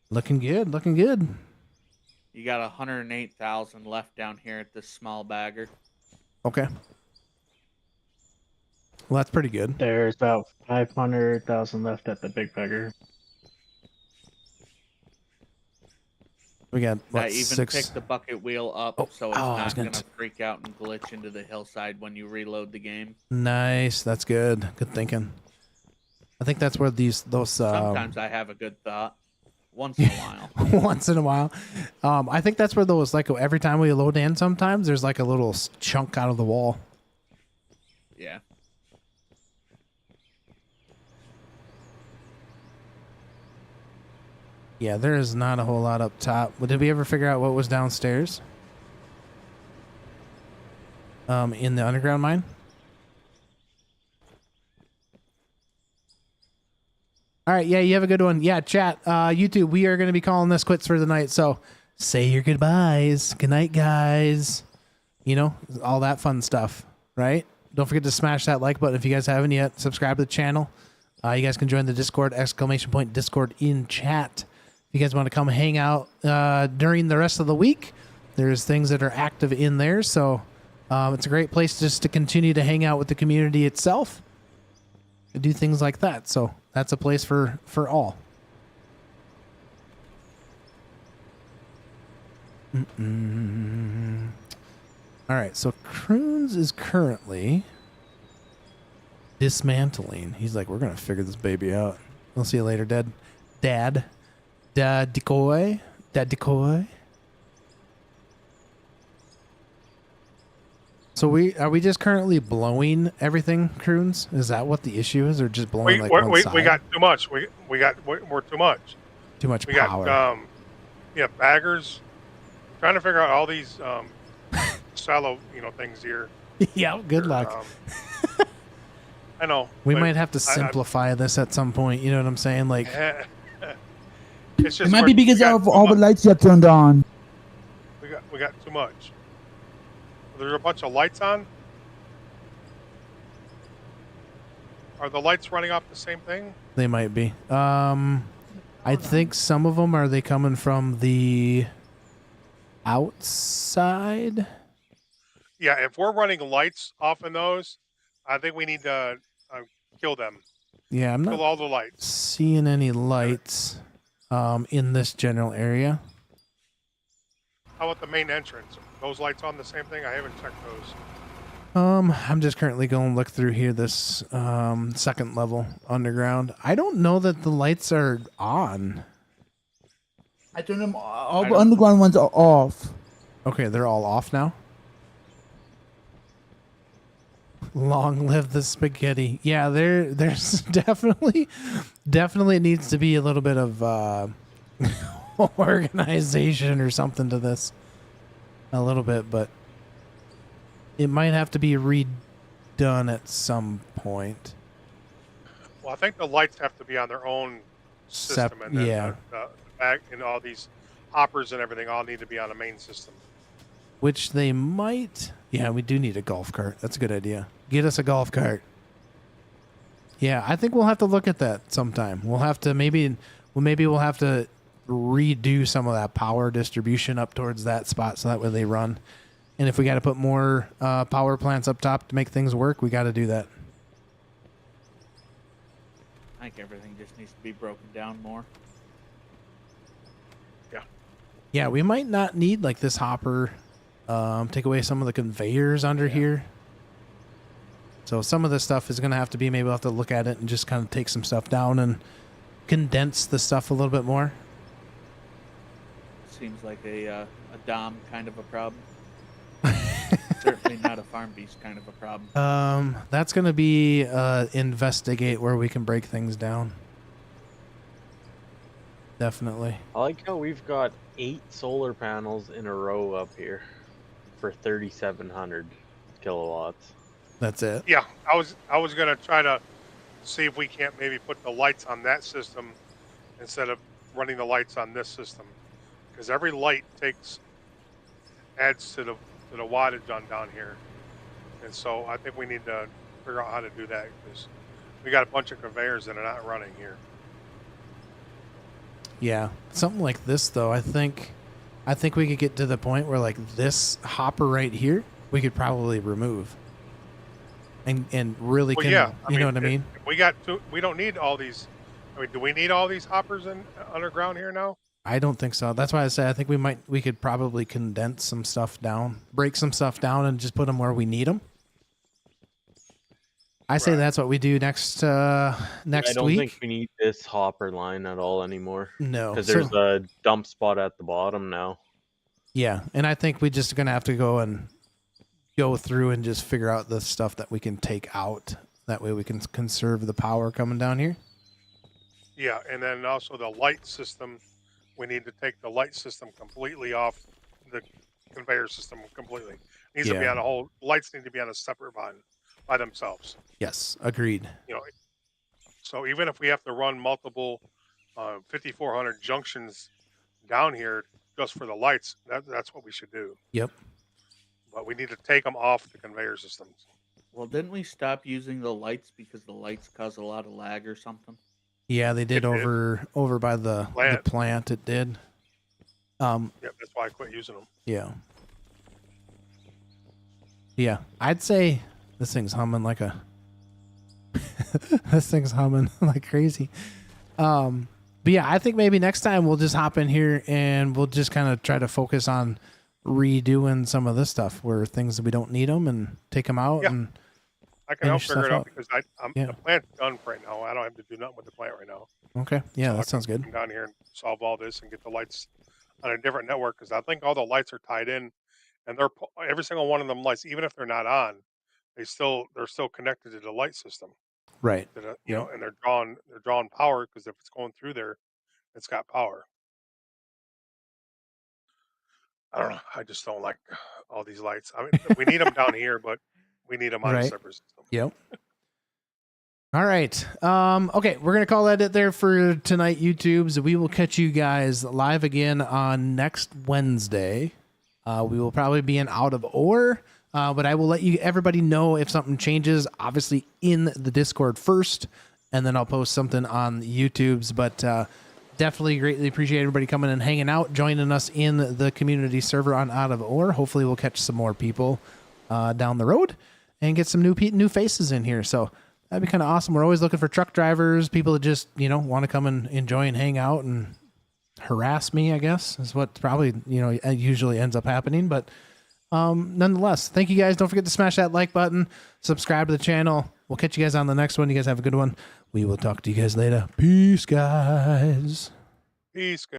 S1: Looking good. Looking good.
S2: You got 108,000 left down here at this small bagger.
S1: Okay. Well, that's pretty good.
S5: There's about 500,000 left at the big bagger.
S1: We got what,
S2: I even
S1: six.
S2: picked the bucket wheel up so it's
S1: I was
S2: not
S1: gonna
S2: going to freak out and glitch into the hillside when you reload the game.
S1: Nice. That's good. Good thinking. I think that's where those.
S2: Sometimes I have a good thought. Once in a while.
S1: Once in a while. I think that's where those, like, every time we load in, sometimes there's like a little chunk out of the wall.
S2: Yeah.
S1: Yeah, there is not a whole lot up top. But did we ever figure out what was downstairs? In the underground mine? All right, yeah, you have a good one. Yeah, chat, YouTube, we are going to be calling this quits for the night. So say your goodbyes. Good night, guys. You know, all that fun stuff, right? Don't forget to smash that like button if you guys haven't yet. Subscribe to the channel. You guys can join the Discord, !Discord in chat. If you guys want to come hang out during the rest of the week, there's things that are active in there. So it's a great place just to continue to hang out with the community itself and do things like that. So that's a place for all. All right, so Croons is currently dismantling. He's like, we're going to figure this baby out. We'll see you later, Dad decoy. So are we just currently blowing everything, Croons? Is that what the issue is, or just blowing one side?
S3: We got too much. We're too much.
S1: Too much
S3: we
S1: power.
S3: Got baggers. Trying to figure out all these shallow things here.
S1: Yeah, good luck.
S3: I know.
S1: We might have to simplify this at some point. You know what I'm saying? Like,
S3: it's just
S4: it might be because of all the lights you have turned on.
S3: We got too much. There's a bunch of lights on. Are the lights running off the same thing?
S1: They might be. I think some of them, are they coming from the outside?
S3: Yeah, if we're running lights off in those, I think we need to kill them.
S1: Yeah, I'm not
S3: kill all the lights.
S1: Seeing any lights in this general area.
S3: How about the main entrance? Those lights on the same thing? I haven't checked those.
S1: I'm just currently going to look through here this second level underground. I don't know that the lights are on.
S4: I turned them all the underground ones are off.
S1: Okay, they're all off now. Long live the spaghetti. Yeah, there's definitely needs to be a little bit of organization or something to this. A little bit, but it might have to be redone at some point.
S3: Well, I think the lights have to be on their own system, and then the back and all these hoppers and everything all need to be on a main system.
S1: Which they might. Yeah, we do need a golf cart. That's a good idea. Get us a golf cart. Yeah, I think we'll have to look at that sometime. We'll have to maybe we'll have to redo some of that power distribution up towards that spot so that way they run. And if we got to put more power plants up top to make things work, we got to do that.
S2: I think everything just needs to be broken down more.
S1: Yeah, we might not need like this hopper. Take away some of the conveyors under here. So some of this stuff is going to have to be, maybe we'll have to look at it and just kind of take some stuff down and condense the stuff a little bit more.
S2: Seems like a Dom kind of a problem. Certainly not a farm beast kind of a problem.
S1: That's going to be investigate where we can break things down. Definitely.
S8: I like how we've got 8 solar panels in a row up here for 3,700 kilowatts.
S1: That's it.
S3: Yeah, I was gonna try to see if we can't maybe put the lights on that system instead of running the lights on this system, because every light adds to the wattage on down here, and so I think we need to figure out how to do that because we got a bunch of conveyors that are not running here.
S1: Yeah, something like this though. I think we could get to the point where like this hopper right here, we could probably remove, and really,
S3: Well, yeah,
S1: you know what I mean?
S3: We don't need all these. I mean, do we need all these hoppers in underground here now?
S1: I don't think so. That's why I say I think we could probably condense some stuff down, break some stuff down, and just put them where we need them. I say that's what we do next week.
S8: I don't think we need this hopper line at all anymore.
S1: No,
S8: because there's a dump spot at the bottom now.
S1: Yeah, and I think we're just gonna have to go through and just figure out the stuff that we can take out. That way we can conserve the power coming down here.
S3: Yeah, and then also the light system. We need to take the light system completely off the conveyor system completely. Needs to be on a whole. Lights need to be on a separate one by themselves.
S1: Yes, agreed.
S3: You know, so even if we have to run multiple 5,400 junctions down here just for the lights, that's what we should do.
S1: Yep.
S3: But we need to take them off the conveyor systems.
S2: Well, didn't we stop using the lights because the lights cause a lot of lag or something?
S1: Yeah, they did over by the plant. It did.
S3: Yeah, that's why I quit using them.
S1: Yeah. Yeah, I'd say this thing's humming like a. This thing's humming like crazy. But yeah, I think maybe next time we'll just hop in here and we'll just kind of try to focus on redoing some of this stuff where things that we don't need them and take them out.
S3: Yeah.
S1: And
S3: I can help
S1: finish
S3: figure it
S1: stuff
S3: out because the plant's done right now. I don't have to do nothing with the plant right now.
S1: Okay. Yeah,
S3: So
S1: that sounds good.
S3: come down here and solve all this and get the lights on a different network because I think all the lights are tied in, and every single one of them lights, even if they're not on, they're still connected to the light system.
S1: Right.
S3: You know, and they're drawing power because if it's going through there, it's got power. I don't know. I just don't like all these lights. I mean, we need them down here, but we need them on a separate system.
S1: Yep. All right. Okay, we're gonna call that it there for tonight, YouTubes. We will catch you guys live again on next Wednesday. We will probably be in out of ore, but I will let everybody know if something changes. Obviously, in the Discord first, and then I'll post something on YouTube's. But definitely greatly appreciate everybody coming and hanging out, joining us in the community server on out of ore. Hopefully, we'll catch some more people down the road and get some new faces in here. So that'd be kind of awesome. We're always looking for truck drivers, people that just, want to come and enjoy and hang out and harass me, I guess, is what probably, usually ends up happening. But nonetheless, thank you guys. Don't forget to smash that like button, subscribe to the channel. We'll catch you guys on the next one. You guys have a good one. We will talk to you guys later. Peace, guys.
S3: Peace.